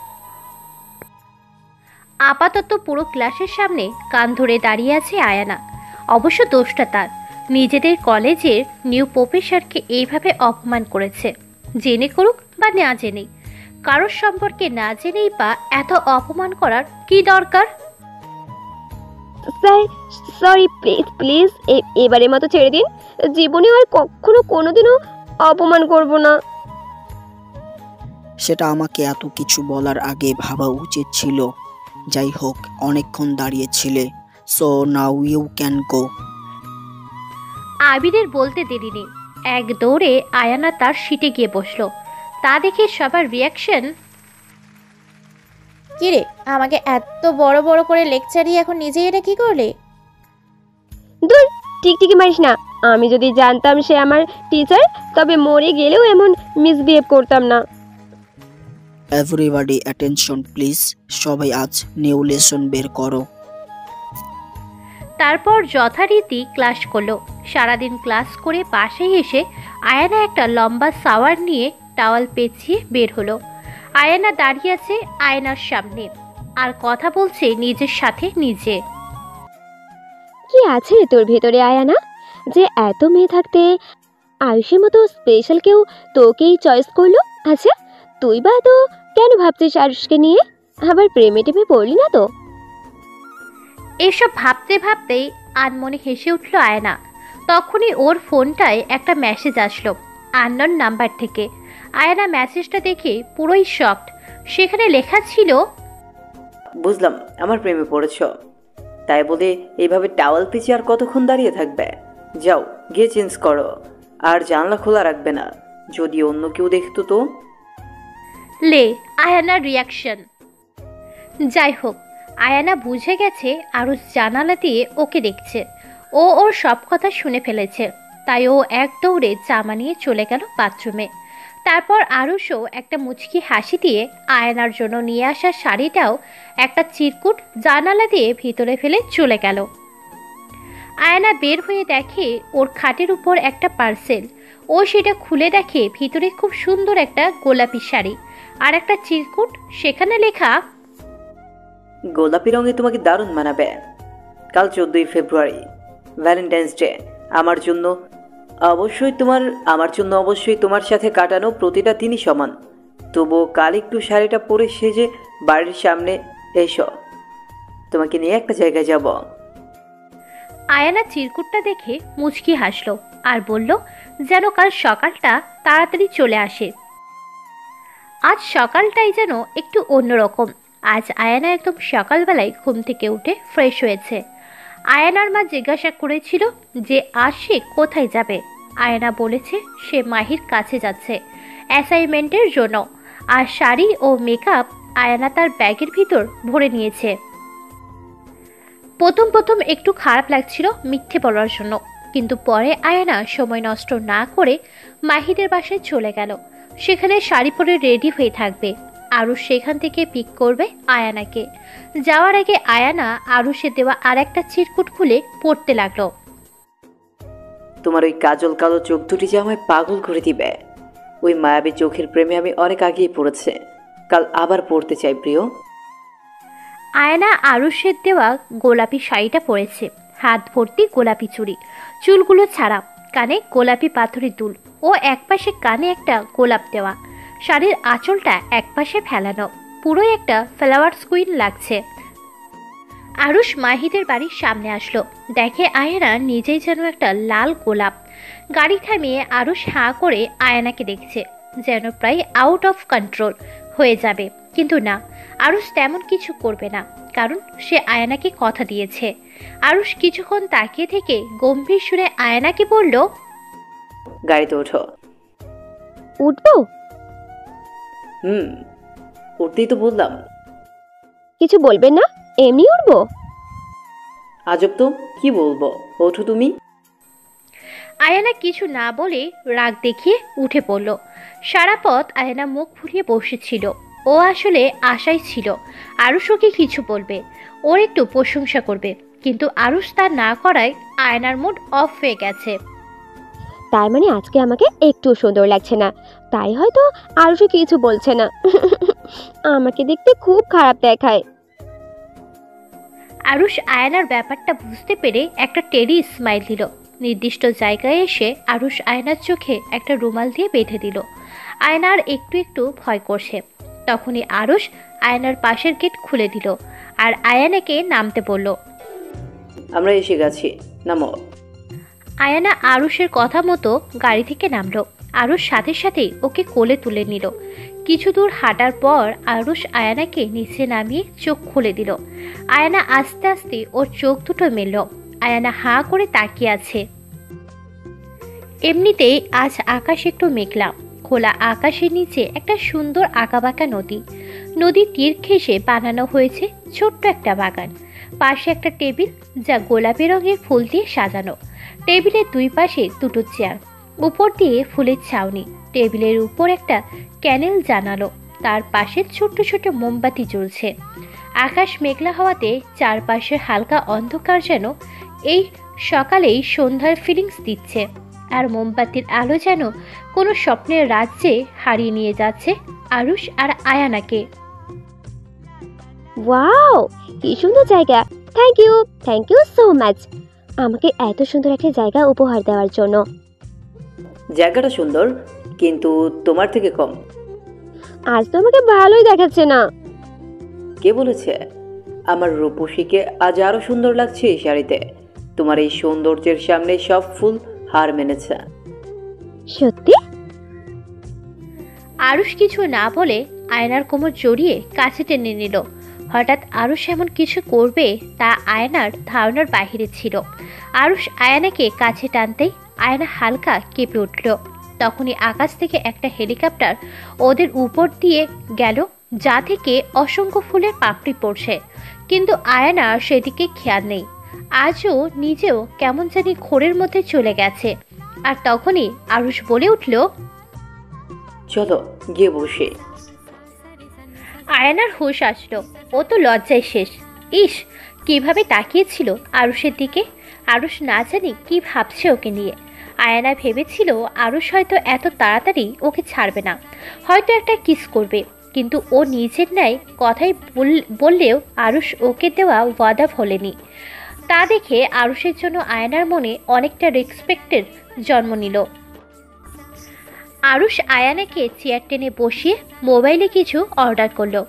আপাতত পুরো ক্লাসের সামনে কান ধরে দাঁড়িয়ে আছে আয়ানা। অবশ্য দোষটা তার, নিজেদের কলেজের নিউ প্রফেসরকে এইভাবে অপমান করেছে। জেনে করুক বা না জেনেই, কারোর সম্পর্কে না জেনেই বা এত অপমান করার কি দরকার? স্যার সরি, প্লিজ প্লিজ এবারের মতো ছেড়ে দিন। জীবনে আর কখনো কোনোদিনও অপমান করব না। সেটা আমাকে এত কিছু বলার আগে ভাবা উচিত ছিল। যাই হোক, অনেকক্ষণ দাঁড়িয়েছিলে, so now you can go. আবিরের বলতে দেরি নেই, এক দৌড়ে আয়ানা তার সিটে গিয়ে বসলো। তা দেখে সবার রিয়াকশন, কিরে, আমাকে এত বড় বড় করে লেকচার দিয়ে এখন নিজেই এটা কি করলে? দূর, টিকটিকি মারিস না। আমি যদি জানতাম সে আমার টিচার তবে মরে গেলেও এমন মিসবিহেভ করতাম না। এভরিবডি অ্যাটেনশন প্লিজ, সবাই আজ নিউ লেসন বের করো। তারপর যথারীতি ক্লাস করলো। সারাদিন ক্লাস করে বাসায় এসে আয়ানা একটা লম্বা শাওয়ার নিয়ে টাওয়াল পেঁচিয়ে বের হলো। আয়ানা দাঁড়িয়ে আছে আয়নার সামনে আর কথা বলছে নিজের সাথে নিজে। কি আছে তোর ভেতরে আয়ানা, যে এত মেয়ে থাকতে আয়ুষের মতো স্পেশাল কেউ তোকেই চয়েস করলো? আচ্ছা তুই বা তো কেন ভাবছিস আয়ুষকে নিয়ে? আবার প্রেমে টেমে পড়লি না তো? এসব ভাবতে ভাবতেই আনমনে হেসে উঠল আয়না। তখনই ওর ফোনটায় একটা মেসেজ আসলো। আননোন নাম্বার থেকে। আয়ানা মেসেজটা দেখে পুরোই শকড। সেখানে লেখা ছিল, বুঝলাম আমার প্রেমে পড়েছ, তাই বলে এইভাবে টাওয়াল পিছে আর কতক্ষণ দাঁড়িয়ে থাকবে? যাও গিয়ে চেঞ্জ করো, আর জানলা খোলা রাখবে না, যদি অন্য কেউ দেখতো তো। লে আয়ানার রিয়াকশন। যাই হোক, আয়ানা বুঝে গেছে আরুষ জানালা দিয়ে ওকে দেখছে। ও ওর সব কথা শুনে ফেলেছে, তাই ও এক দৌড়ে জামা নিয়ে চলে গেল বাথরুমে। তারপর আরুষও একটা মুচকি হাসি দিয়ে আয়নার জন্য নিয়ে আসা শাড়িটাও একটা চিরকুট জানালা দিয়ে ভিতরে ফেলে চলে গেল। আয়না বের হয়ে দেখে ওর খাটের উপর একটা পার্সেল। ও সেটা খুলে দেখে ভিতরে খুব সুন্দর একটা গোলাপি শাড়ি আর একটা চিরকুট। সেখানে লেখা, গোলাপি রঙে তোমাকে দারুণ মানাবে। কাল 14ই ফেব্রুয়ারি, ভ্যালেন্টাইন্স ডে। আমার জন্য অবশ্যই তোমার সাথে কাটানো প্রতিটা দিনই সমান। তবুও কাল একটু শাড়িটা পরে সেজে বাড়ির সামনে এসো, তোমাকে নিয়ে একটা জায়গায় যাব। আয়ানা চিরকুটটা দেখে মুচকি হাসলো আর বলল যেন কাল সকালটা তাড়াতাড়ি চলে আসে। আজ সকালটাই যেন একটু অন্যরকম। আজ আয়ানা একদম সকালবেলায় ঘুম থেকে উঠে ফ্রেশ হয়েছে। আয়ানার মা জিজ্ঞাসা করেছিল যে আজ সে কোথায় যাবে। আয়ানা বলেছে সে মাহির কাছে যাচ্ছে অ্যাসাইনমেন্টের জন্য। আর শাড়ি ও মেকআপ আয়ানা তার ব্যাগের ভিতর ভরে নিয়েছে। প্রথম একটু খারাপ লাগছিল মিথ্যে বলার জন্য, কিন্তু পরে আয়ানা সময় নষ্ট না করে মাহিদের বাসায় চলে গেল। সেখানে শাড়ি পরে রেডি হয়ে থাকবে। আরুষ সেখান থেকে পিক করবে আয়ানাকে। যাওয়ার আগে আয়ানা আরুষের দেওয়া আর একটা চিরকুট খুলে পড়তে লাগলো। তোমার ওই কাজল কালো চোখ দুটি যে আমায় পাগল করে দিবে। ওই মায়াবী চোখের প্রেমে আমি অনেক আগেই পড়েছে, কাল আবার পড়তে চাই প্রিয়। আয়না আরুষের দেওয়া গোলাপি শাড়িটা পরেছে, হাত ভর্তি গোলাপি চুড়ি, চুলগুলো ছাড়া, কানে গোলাপি পাথরের দুল ও একপাশে কানে একটা গোলাপ দেওয়া। শাড়ির আঁচলটা একপাশে ফেলানো, পুরোই একটা ফ্লাওয়ার কুইন লাগছে। আরুষ মাহিদের বাড়ির সামনে আসলো। দেখে আয়না নিজেই যেন একটা লাল গোলাপ। গাড়ি থামিয়ে আরুষ হাঁ করে আয়নাকে দেখছে, যেন প্রায় আউট অফ কন্ট্রোল হয়ে যাবে। কিন্তু না, আরুষ তেমন কিছু করবে না, কারণ সে আয়নাকে কথা দিয়েছে। আরুষ কিছুক্ষণ তাকিয়ে থেকে গম্ভীর সুরে আয়নাকে বলল, গাড়িতে ওঠো। উঠবো? উঠতেই তো বললাম। কিছু বলবেন না? এমনি উঠবো? আজব তো, কি বলবো, ওঠো তুমি। আয়না কিছু না বলে রাগ দেখিয়ে উঠে পড়ল। সারা পথ আয়না মুখ ফুলিয়ে বসেছিল। ও আসলে আশাই ছিল আরুষ ওকে কিছু বলবে, ওর একটু প্রশংসা করবে, কিন্তু আরুষ তা না করায় আয়নার মুড অফ হয়ে গেছে। তার মানে আজকে আমাকে একটু সুন্দর লাগছে না, তাই হয়তো আরুষও কিছু বলছে না। আমাকে দেখতে খুব খারাপ দেখায়। আরুষ আয়নার ব্যাপারটা বুঝতে পেরে একটা টেরি স্মাইল দিল। নির্দিষ্ট জায়গায় এসে আরুষ আয়নার চোখে একটা রুমাল দিয়ে বেঁধে দিল। আয়নার একটু ভয় করছে। তখনই আরুষ আয়নার পাশের গেট খুলে দিল আর আয়নাকে নামতে বলল। আমরা এসে গেছি, নামো। আয়না আরুষের কথা মতো গাড়ি থেকে নামলো। আরুষ সাথে সাথেই ওকে কোলে তুলে নিল। কিছু দূর হাঁটার পর আরুষ আয়নাকে নিচে নামিয়ে চোখ খুলে দিল। আয়না আস্তে আস্তে ওর চোখ দুটো মেলল। আয়না হাঁ করে তাকিয়ে আছে। এমনিতেই আজ আকাশ একটু মেঘলা। খোলা আকাশের নিচে একটা সুন্দর আঁকাবাঁকা নদী। নদীর তীর ঘেঁষে বানানো হয়েছে ছোট্ট একটা বাগান। পাশে একটা টেবিল, যা গোলাপি রঙের ফুল দিয়ে সাজানো। টেবিলের দুই পাশে দুটো চেয়ার, উপর দিয়ে ফুলের ছাউনি। টেবিলের উপর একটা ক্যানেল জানালো, তার পাশে ছোট্ট ছোট্ট মোমবাতি জ্বলছে। আকাশ মেঘলা হওয়াতে চারপাশে হালকা অন্ধকার যেন এই সকালেই সন্ধ্যার ফিলিংস দিচ্ছে। আর মোমবাতির আলো যেন কোনো স্বপ্নের রাজ্যে হারিয়ে নিয়ে যাচ্ছে আরুষ আর আয়ানাকে। ওয়াও, কি সুন্দর জায়গা! থ্যাংক ইউ সো মাচ আমাকে এত সুন্দর একটা জায়গা উপহার দেওয়ার জন্য। জায়গাটা সুন্দর, কিন্তু তোমার থেকে কম। আজ তো আমাকে ভালোই দেখাচ্ছে না। কে বলেছে? আমার রূপসীকে আজ আরো সুন্দর লাগছে এই শাড়িতে। তোমার এই সৌন্দর্যের সামনে সব ফুল হার মেনেছে। সত্যি? আরুষ কিছু না বলে আয়নার কোমর জড়িয়ে কাছে টেনে নিল। হঠাৎ আরুষ এমন কিছু করবে তা আয়নার ধারণার বাহিরে ছিল। আরুষ আয়নাকে কাছে টানতেই আয়না হালকা কেঁপে উঠল। তখনই আকাশ থেকে একটা হেলিকপ্টার ওদের উপর দিয়ে গেল, যা থেকে অসংখ্য ফুলের পাপড়ি পড়ছে, কিন্তু আয়নার সেদিকে খেয়াল নেই। আজও নিজেও কেমন জানি ঘোরের মধ্যে চলে গেছে। আর তখনই আরুষ বলে উঠল, চলো গিয়ে বসে। আয়নার হুঁশ আসলো। ও তো লজ্জায় শেষ। ইস, কিভাবে তাকিয়েছিল আরুষের দিকে। আরুষ না জানি কি ভাবছে ওকে নিয়ে। আয়না ভেবেছিল আরুষ হয়তো এত তাড়াতাড়ি ওকে ছাড়বে না, হয়তো একটা কিস করবে, কিন্তু ও নিজের ন্যায় কথাই বললেও আরুষ ওকে দেওয়া ওয়াদা ভোলেনি। তা দেখে আরুষের জন্য আয়নার মনে অনেকটা রেসপেক্টের জন্ম নিল। আরুষ আয়ানাকে চেয়ার টেনে বসিয়ে মোবাইলে কিছু অর্ডার করলো।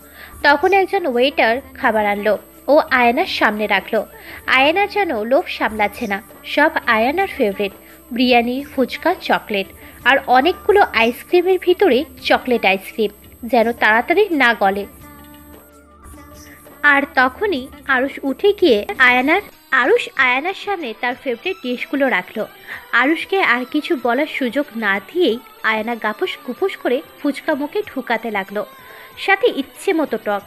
তখন একজন ওয়েটার খাবার আনলো ও আয়নার সামনে রাখলো। আয়না যেন লোভ সামলাচ্ছে না। সব আয়নার ফেভারিট, বিরিয়ানি, ফুচকা, চকলেট আর অনেকগুলো আইসক্রিমের ভিতরে চকলেট আইসক্রিম, যেন তাড়াতাড়ি না গলে। আর তখনই আরুষ উঠে গিয়ে আয়নার সামনে তার ফেভারিট ডিশগুলো রাখলো। আরুষকে আর কিছু বলার সুযোগ না দিয়েই আয়না গাপুস গুপুস করে ফুচকা মুখে ঢুকাতে লাগলো, সাথে ইচ্ছে মতো টক।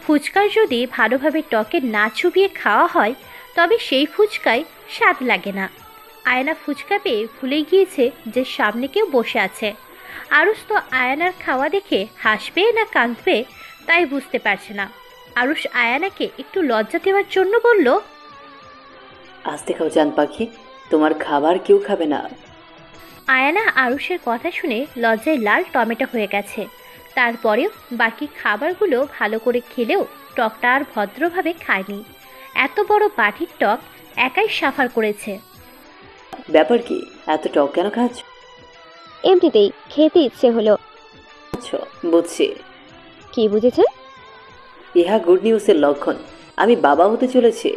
ফুচকার যদি ভালোভাবে টকে না চুবিয়ে খাওয়া হয় তবে সেই ফুচকায় স্বাদ লাগে না। আয়না ফুচকা পেয়ে ভুলে গিয়েছে যে সামনে কেউ বসে আছে। আরুষ তো আয়নার খাওয়া দেখে হাসবে না কাঁদবে তাই বুঝতে পারছে না। আরুষ আয়নাকে একটু লজ্জা দেওয়ার জন্য বলল, আস্তে খাও জান পাখি, তোমার খাবার কেউ খাবে না। আয়না আরুষের কথা শুনে লজ্জায় লাল টমেটো হয়ে গেছে। তারপরেও বাকি খাবারগুলো ভালো করে খেলেও টকটা আর ভদ্রভাবে খায়নি। এত বড় বাটির টক একাই সাফার করেছে। ব্যাপার কি, এত টক কেন খাচ্ছ? এমনিতেই খেতে ইচ্ছে হলো। বুঝছি। কি বুঝেছেন? ইহা গুড নিউজের লক্ষণ। আমি বাবা হতে চলেছি।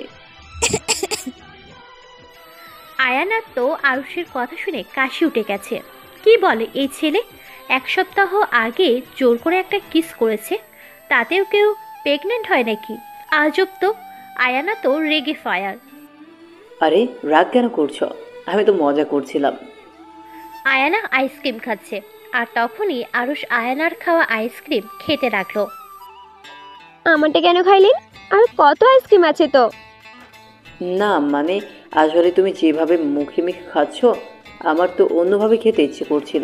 আয়ানার তো আরুষের কথা শুনে কাশি উঠে গেছে। কি বলে এই ছেলে? 1 সপ্তাহ আগে জোর করে একটা কিস করেছে, তাতেও কেউ প্রেগনেন্ট হয় নাকি? আজব তো। আয়ানা তো রেগে ফায়ার। আরে রাগ কেন করছো? আমি তো মজা করছিলাম। আয়ানা আইসক্রিম খাচ্ছে, আর তখনই আরুষ আয়ানার খাওয়া আইসক্রিম খেতে লাগলো। আমারটা কেন খাইলেন? আর কত আইসক্রিম আছে তো। না মানে আসলে তুমি যেভাবে মুখে মুখে খাচ্ছ আমার তো অন্যভাবে খেতে ইচ্ছে করছিল,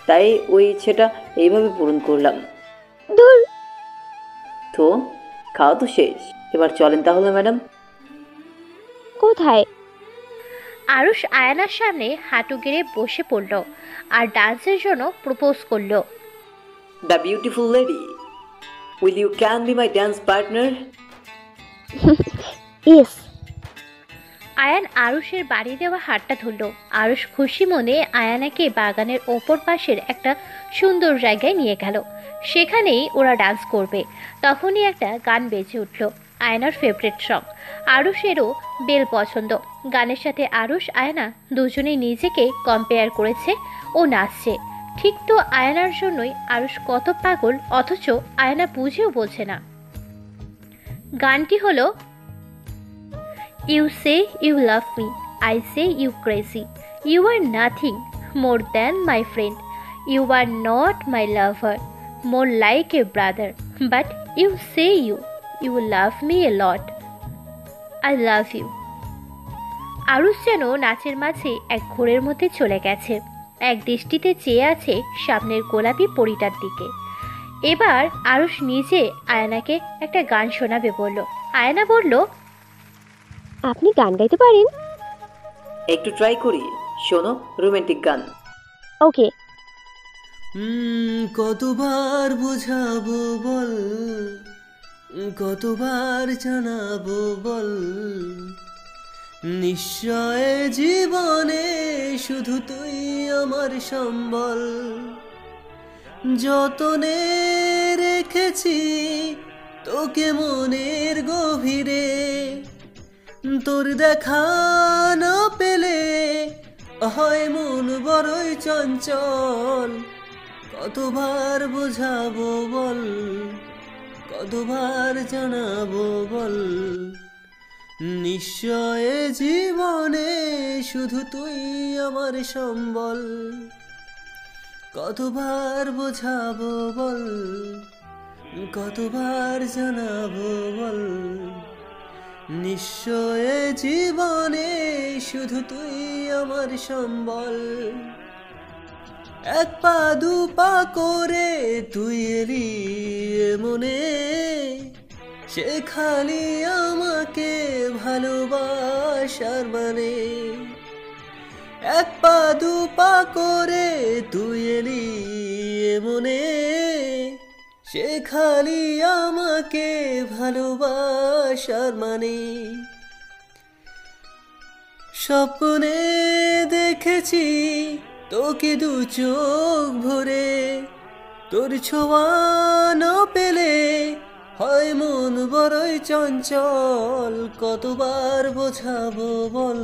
তাই ওই ইচ্ছেটা এইভাবে পূরণ করলাম। ধুর। তো খাওয়া তো শেষ, এবার চলেন তাহলে ম্যাডাম। কোথায়? আরুষ আয়ানার সামনে হাঁটু গেড়ে বসে পড়ল আর ডান্সের জন্য প্রপোজ করলো। The beautiful lady, will you can be my dance partner? Yes. Ayan আরুষের বাড়ি দেওয়া হাতটা ধরল। আরুষ খুশি মনে আয়ানাকে বাগানের ওপর পাশের একটা সুন্দর জায়গায় নিয়ে গেল। সেখানেই ওরা ডান্স করবে। তখনই একটা গান বেজে উঠল, আয়নার ফেভারিট সং। আরুষেরও বেল পছন্দ। গানের সাথে আরুষ আয়না দুজনেই নিজেকে কম্পেয়ার করেছে ও নাচছে। ঠিক তো আয়নার জন্যই আরুষ কত পাগল, অথচ আয়না বুঝেও বোঝে না। গানটি হলো, You say you love me, I say you crazy. You are nothing more than my friend. You are not my lover, more like a brother. But you say you love me a lot. I love you. Aarush যেন নাচের মাঝে এক ঘোরের মধ্যে চলে গেছে। এক দৃষ্টিতে চেয়ে আছে সামনের গোলাপি পরিটার দিকে। এবার আরুষ নিজে আয়নাকে একটা গান শোনাবে বলল। আয়না বলল, আপনি গান গাইতে পারেন? একটু ট্রাই করি, শোনো রোমান্টিক গান। ওকে। কতবার বোঝাবো বল, কতবার জানাবো বল, নিশ্চয় জীবনে শুধু তুই আমার সম্বল। যতনে রেখেছি তোকে মনের গভীরে, তোর দেখা না পেলে হয় মন বড়ই চঞ্চল। কতবার বোঝাবো বল, কতবার জানাবো বল, নিশ্চয় জীবনে শুধু তুই আমার সম্বল। কতবার বোঝাবো বল, কতবার জানাবো বল, নিশ্চয় জীবনে শুধু তুই আমার সম্বল। এক পা দু পা করে তুই এলি মনে, শেখালি আমাকে ভালোবাসার মানে। এক পা দু পা করে তুই এলি মনে, শেখালি আমাকে ভালোবাসার মানে। স্বপ্নে দেখেছি তোকে দু চোখ ভরে, তোর ছোঁয়া না পেলে হয় মন বড়ই চঞ্চল। কতবার বোঝাবো বল,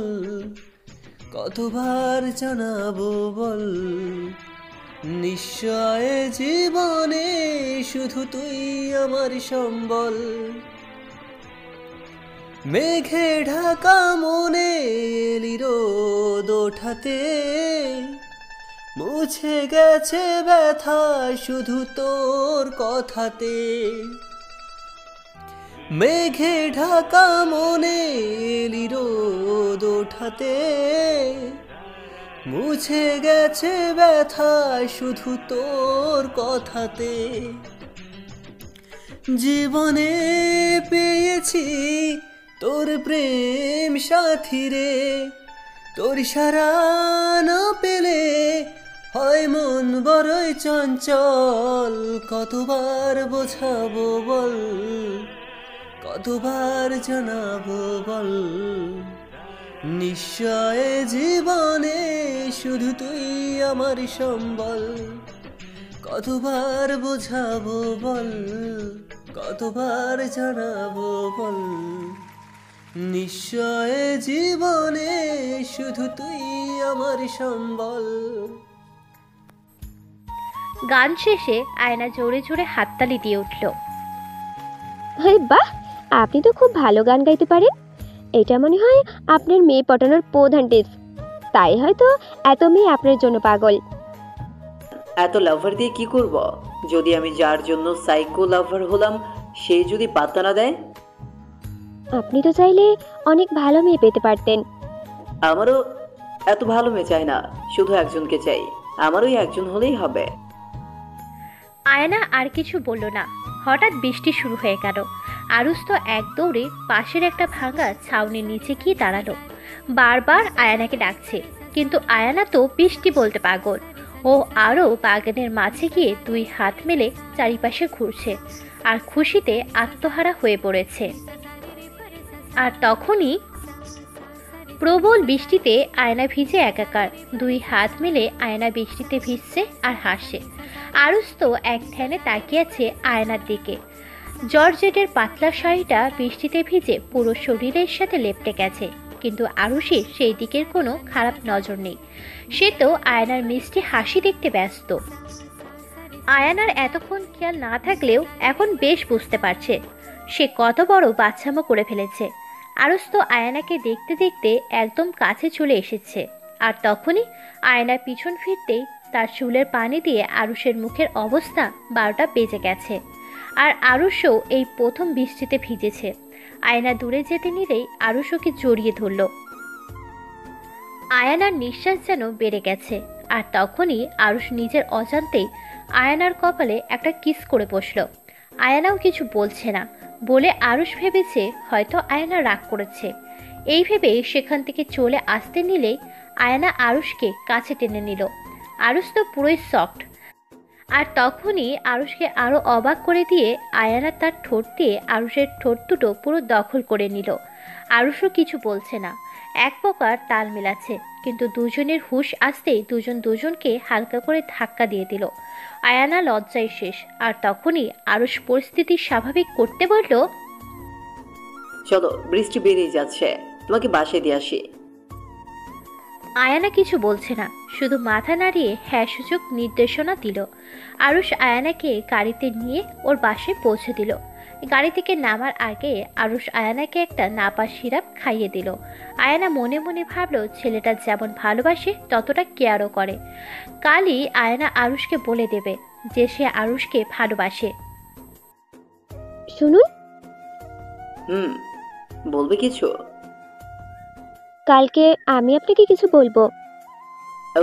কতবার জানাবো বল, নিশ্চয় জীবনে শুধু তুই আমার সম্বল। মেঘে ঢাকা মনে এলি রোদ ওঠাতে, মুছে গেছে ব্যথা শুধু তোর কথাতে। মেঘে ঢাকা মনে এলি রোদ ওঠাতে, মুছে গেছে ব্যথা শুধু তোর কথাতে। জীবনে পেয়েছি তোর প্রেম সাথী রে, তোর সারা না পেলে হয় মন বড়ই চঞ্চল। কতবার বোঝাবো বল, কতবার জানাবো বল, নিশ্চয় জীবনে শুধু তুই আমার সম্বল। কতবার বোঝাবো বল, কতবার জানাবো বল, নিশ্চয় জীবনে শুধু তুই আমার সম্বল। গান শেষে আয়না জোরে জোরে হাততালি দিয়ে উঠল। আরে বাহ, আপনি তো খুব ভালো গান গাইতে পারেন। এটা মনে হয় আপনার মেয়ে পটানোর প্রধান টিপস। তাই হয়তো এত মেয়ে আপনার জন্য পাগল। এত লাভার দিয়ে কি করব? যদি আমি যার জন্য সাইকো লাভার হলাম সে যদি পাত্তা না দেয়? আপনি তো চাইলে অনেক ভালো মেয়ে পেতে পারতেন। আমারও এত ভালো মেয়ে চাই না, শুধু একজনকে চাই। আমারও একজন হলেই হবে। আয়না আর কিছু বলল না। হঠাৎ বৃষ্টি শুরু হয়ে গেল। আরুষ তো এক দৌড়ে পাশের একটা ভাঙা ছাউনির নিচে গিয়ে দাঁড়ালো। বারবার আয়নাকে ডাকছে, কিন্তু আয়না তো বৃষ্টি বলতে পাগল। ও আরও বাগানের মাঝে গিয়ে দুই হাত মেলে চারিপাশে ঘুরছে আর খুশিতে আত্মহারা হয়ে পড়েছে। আর তখনই প্রবল বৃষ্টিতে আয়না ভিজে একাকার। দুই হাত মিলে আয়না বৃষ্টিতে ভিজছে আর হাসছে। আরুষ তো এক ধ্যানে তাকিয়ে আছে আয়নার দিকে। জর্জেটের পাতলা শাড়িটা বৃষ্টিতে ভিজে পুরো শরীরের সাথে লেপটে গেছে, কিন্তু আরুষের সেই দিকের কোনো খারাপ নজর নেই। সে তো আয়নার মিষ্টি হাসি দেখতে ব্যস্ত। আয়নার এতক্ষণ খেয়াল না থাকলেও এখন বেশ বুঝতে পারছে সে কত বড় বাচ্চামো করে ফেলেছে। আরুষ তো আয়নাকে দেখতে দেখতে একদম কাছে চলে এসেছে। আর তখনই আয়না পিছন ফিরতেই তার চুলের পানি দিয়ে আরুষের মুখের অবস্থা 12টা বেজে গেছে। আর আরুষও এই প্রথম বৃষ্টিতে ভিজেছে। আয়না দূরে যেতে নিলেই আরুষ ওকে জড়িয়ে ধরল। আয়নার নিঃশ্বাস যেন বেড়ে গেছে। আর তখনই আরুষ নিজের অজান্তেই আয়নার কপালে একটা কিস করে বসল। আয়নাও কিছু বলছে না বলে আরুষ ভেবেছে হয়তো আয়না রাগ করেছে। এই ভেবে সেখান থেকে চলে আসতে নিলে আয়না আরুষকে কাছে টেনে নিল। আরুষ তো পুরোই সফট। আর তখনই আরুষকে আরও অবাক করে দিয়ে আয়না তার ঠোঁট দিয়ে আরুষের ঠোঁট দুটো পুরো দখল করে নিল। আরুষও কিছু বলছে না, এক প্রকার তাল মেলাচ্ছে, কিন্তু দুজনের হুঁশ আসতেই দুজন দুজনকে হালকা করে ধাক্কা দিয়ে দিল। আয়না লজ্জায় শেষ। আর তখনই আরুষ পরিস্থিতি স্বাভাবিক করতে বলল, চলো, বৃষ্টি বেরিয়ে যাচ্ছে, তোমাকে বাসায় দিয়ে আসি। আয়ানা কিছু বলছে না, শুধু মাথা নাড়িয়ে হ্যাঁ সূচক নির্দেশনা দিল। আরুষ আয়ানাকে গাড়িতে নিয়ে ওর বাসায় পৌঁছে দিল। গাড়ি থেকে নামার আগে আরুষ আয়ানাকে একটা নাপা সিরাপ খাইয়ে দিল। আয়ানা মনে মনে ভাবলো ছেলেটা যেমন ভালোবাসে ততটা কেয়ারও করে। কালই আয়ানা আরুষকে বলে দেবে যে সে আরুষকে ভালোবাসে। শুনুন, বলবে কিছু? কালকে আমি আপনাকে কিছু বলবো।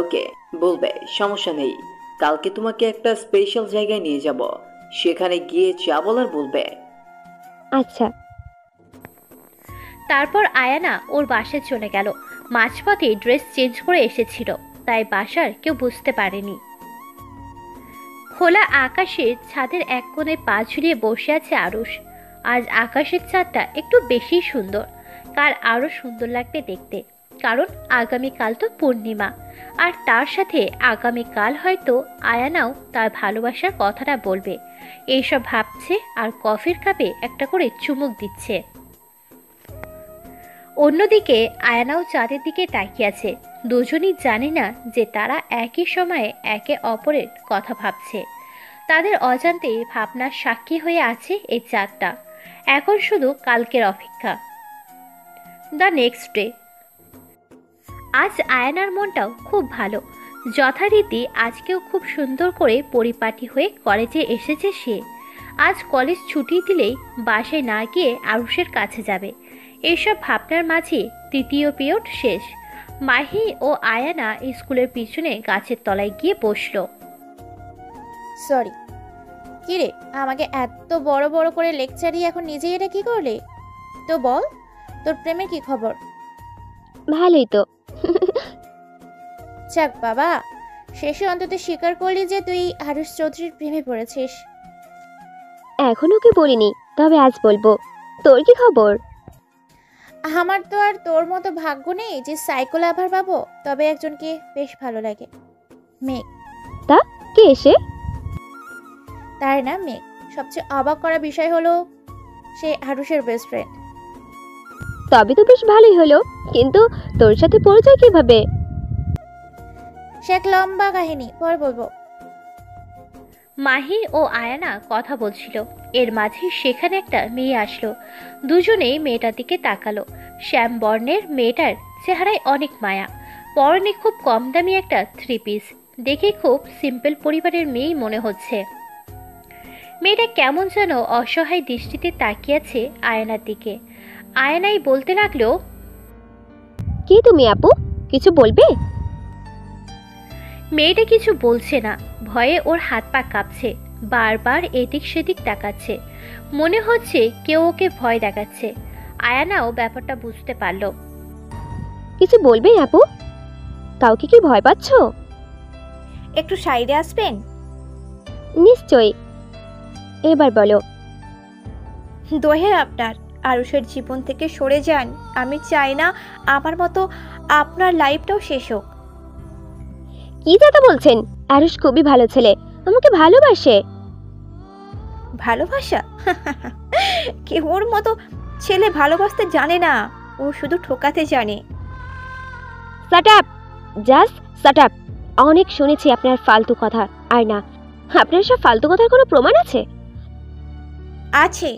ওকে, বলবে, সমস্যা নেই। কালকে তোমাকে একটা স্পেশাল জায়গায় নিয়ে যাব, সেখানে গিয়ে যা বলার বলবে। আচ্ছা। তারপর আয়ানা ওর বাসায় চলে গেল। মাঝপথে ড্রেস চেঞ্জ করে এসেছিল, তাই বাসার কেউ বুঝতে পারেনি। খোলা আকাশের ছাদের এক কোণে পা ঝুলিয়ে বসে আছে আরুষ। আজ আকাশের চাঁদটা একটু বেশি সুন্দর। কাল আরও সুন্দর লাগবে দেখতে, কারণ আগামীকাল তো পূর্ণিমা। আর তার সাথে আগামীকাল হয়তো আয়ানাও তার ভালোবাসার কথাটা বলবে। এইসব ভাবছে আর কফির কাপে একটা করে চুমুক দিচ্ছে। অন্যদিকে আয়ানাও চাঁদের দিকে তাকিয়ে আছে। দুজনই জানে না যে তারা একই সময়ে একে অপরের কথা ভাবছে। তাদের অজান্তে ভাবনার সাক্ষী হয়ে আছে এই চাঁদটা। এখন শুধু কালকের অপেক্ষা। The next day. আজ আয়ানার মনটাও খুব ভালো। যথারীতি আজকেও খুব সুন্দর করে পরিপাটি হয়ে কলেজে এসেছে সে। আজ কলেজ ছুটি দিলেই বাসায় না গিয়ে আরুষের কাছে যাবে। এইসব ভাবনার মাঝে তৃতীয় পিরিয়ড শেষ। মাহি ও আয়ানা স্কুলের পিছনে গাছের তলায় গিয়ে বসল। সরি। কিরে, আমাকে এত বড় বড় করে লেকচার দিয়ে এখন নিজেই এটা কি করলে? তো বল, তোর প্রেমের কি খবর? ভালোই তো। যাক বাবা, শেষে অন্তত স্বীকার করলি যে তুই আরুষ চৌধুরীর প্রেমে পড়েছিস। এখন ওকে বলিনি, তবে আজ বলবো। তোর কি খবর? আমার তো আর তোর মতো ভাগ্য নেই যে সাইকো লাভার পাবো, তবে একজনকে বেশ ভালো লাগে। মেঘ। তা কে এসে? তার নাম মেঘ। সবচেয়ে অবাক করা বিষয় হলো সে আরুষের বেস্ট ফ্রেন্ড। তবে তো বেশ ভালোই হলো, কিন্তু তোর সাথে পরিচয় কিভাবে? সে এক লম্বা কাহিনী, পরে বলবো। মাহি ও আয়ানা কথা বলছিল, এর মাঝে সেখানে একটা মেয়ে আসলো। দুজনেই মেয়েটার দিকে তাকালো। শ্যাম বর্ণের মেয়েটার চেহারায় অনেক মায়া। পরনে খুব কম দামি একটা 3 পিস, দেখে খুব সিম্পল পরিবারের মেয়েই মনে হচ্ছে। মেয়েটা কেমন যেন অসহায় দৃষ্টিতে তাকিয়ে আছে আয়নার দিকে। আয়নাই বলতে লাগলো, কে তুমি আপু, কিছু বলবে? মেয়েটা কিছু বলছে না। ভয়ে ওর হাত পা কাঁপছে, বারবার এদিক সেদিক তাকাচ্ছে। মনে হচ্ছে কেউ ওকে ভয় দেখাচ্ছে। আয়ানাও ব্যাপারটা বুঝতে পারল। কিছু বলবে আপু? কাউকে কি ভয় পাচ্ছ? একটু সাইডে আসবেন? নিশ্চয়ই। এবার বলো। দোহে আপনার, আরুষের জীবন থেকে সরে যান। আমি চাই না আমার মতো আপনার লাইফটাও শেষ হোক। কি দাদা বলছেন? আরুষ খুবই ভালো ছেলে, আমাকে ভালোবাসে। ভালোবাসা? কে ওর মতো ছেলে ভালোবাসতে জানে না, ও শুধু ঠকাতে জানে। Shut up, just shut up. অনেক শুনেছি আপনার ফালতু কথা। আর না, আপনার সব ফালতু কথার কোনো প্রমাণ আছে? আছে,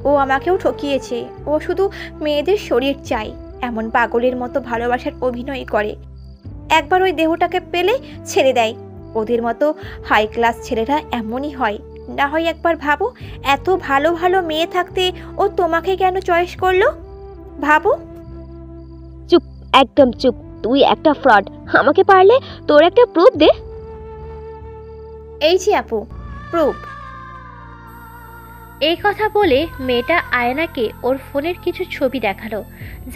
ও আমাকেও ঠকিয়েছে। ও শুধু মেয়েদের শরীর চাই, এমন পাগলের মতো ভালোবাসার অভিনয় করে। একবার ওই দেহটাকে পেলে ছেড়ে দেয়। ওদের মতো হাই ক্লাস ছেলেরা এমনই হয়। না হয় একবার ভাবো, এত ভালো ভালো মেয়ে থাকতে ও তোমাকে কেন চয়েস করলো? ভাবো। চুপ, একদম চুপ। তুই একটা ফ্রড। আমাকে পারলে তোর একটা প্রুফ দে। এই যে আপু, প্রুফ। এই কথা বলে মেয়েটা আয়নাকে ওর ফোনের কিছু ছবি দেখালো,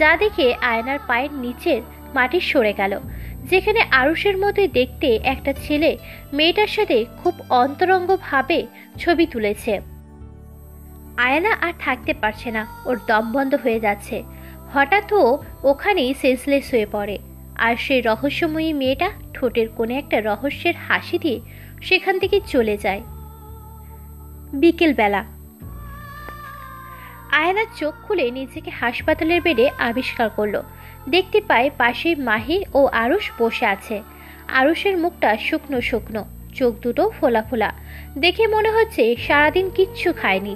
যা দেখে আয়নার পায়ের নিচের মাটি সরে গেল। যেখানে আরুষের মধ্যে দেখতে একটা ছেলে মেয়েটার সাথে খুব অন্তরঙ্গভাবে ছবি তুলেছে। আয়না আর থাকতে পারছে না, ওর দম বন্ধ হয়ে যাচ্ছে। হঠাৎ ও ওখানেই সেন্সলেস হয়ে পড়ে। আর সেই রহস্যময়ী মেয়েটা ঠোঁটের কোণে একটা রহস্যের হাসি দিয়ে সেখান থেকে চলে যায়। বিকেলবেলা আয়না চোখ খুলে নিজেকে হাসপাতালের বেডে আবিষ্কার করলো। দেখতে পায় পাশে মাহি ও আরুষ বসে আছে। আরুষের মুখটা শুকনো শুকনো, চোখ দুটো ফোলা ফোলা, দেখে মনে হচ্ছে সারাদিন কিচ্ছু খায়নি।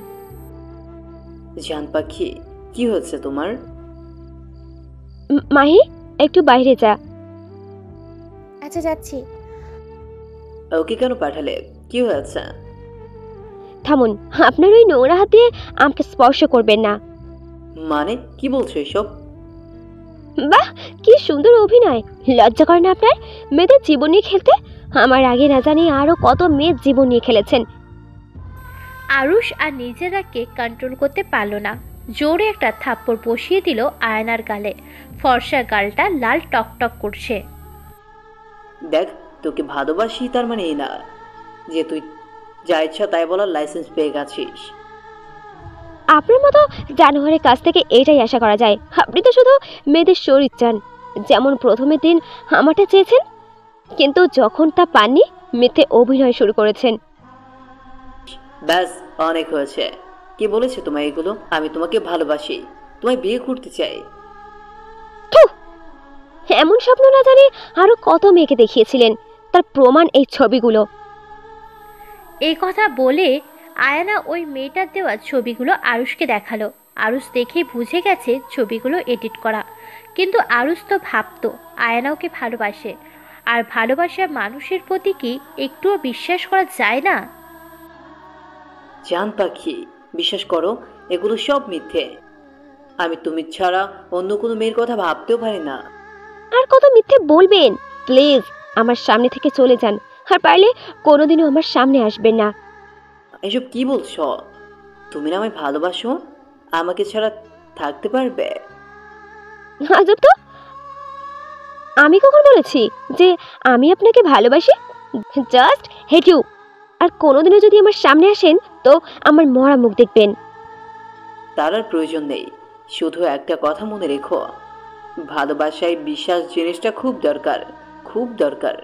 জান পাখি, কি হচ্ছে তোমার? মাহি, একটু বাইরে যা। আচ্ছা যাচ্ছি। ওকে কেন পাঠালে? কি হয়েছে? থামুন, আপনার ওই নোংরা হাত দিয়ে আমাকে স্পর্শ করবেন না। মানে কি বলছো এসব? বাহ, কি সুন্দর অভিনয়! লজ্জা করে না আপনার মেয়েদের জীবন নিয়ে খেলতে? আমার আগে না জানি আরো কত মেয়ের জীবন নিয়ে খেলেছেন। আরুষ আর নিজেরাকে কন্ট্রোল করতে পারল না, জোরে একটা থাপ্পড় বসিয়ে দিল আয়নার গালে। ফর্সা গালটা লাল টকটক করছে। দেখ, তোকে ভালোবাসি তার মানে এই না যে তুই যা ইচ্ছা তাই বলার লাইসেন্স পেয়ে গেছিস। আপনার মতো জানোয়ারের কাছ থেকে এটাই আশা করা যায়। আপনি তো শুধু মেয়েদের শরীর চান, যেমন প্রথমের দিন আমারটা চেয়েছেন, কিন্তু যখন তা পাননি মিথ্যে অভিনয় শুরু করেছেন। ব্যাস, অনেক হয়েছে। কি বলেছে তোমায় এগুলো? আমি তোমাকে ভালোবাসি, তোমায় বিয়ে করতে চাই। এমন স্বপ্ন না জানি আরো কত মেয়েকে দেখিয়েছিলেন, তার প্রমাণ এই ছবিগুলো। এই কথা বলে আয়ানা ওই মেয়েটার দেওয়া ছবিগুলো আরুষকে দেখালো। আরুষ দেখে বুঝে গেছে ছবিগুলো এডিট করা, কিন্তু আরুষ তো ভাবতো আয়ানা ওকে ভালোবাসে, আর ভালোবাসার মানুষের প্রতি কি একটুও বিশ্বাস করা যায় না? জান পাখি, বিশ্বাস করো, এগুলো সব মিথ্যে। আমি তুমি ছাড়া অন্য কোনো মেয়ের কথা ভাবতেও পারি না। আর কত মিথ্যে বলবেন? প্লিজ আমার সামনে থেকে চলে যান, আর পারলে কোনোদিনও আমার সামনে আসবেন না। এসব কি বলছো? তুমি না আমায় ভালোবাসো, আমাকে ছাড়া থাকতে পারবে? আজব তো, আমি কখন বলেছি যে আমি আপনাকে ভালোবাসি? Just hate you. আর কোনোদিনও যদি আমার সামনে আসেন তো আমার মরা মুখ দেখবেন। তার আর প্রয়োজন নেই। শুধু একটা কথা মনে রেখো, ভালোবাসায় বিশ্বাস জিনিসটা খুব দরকার, খুব দরকার।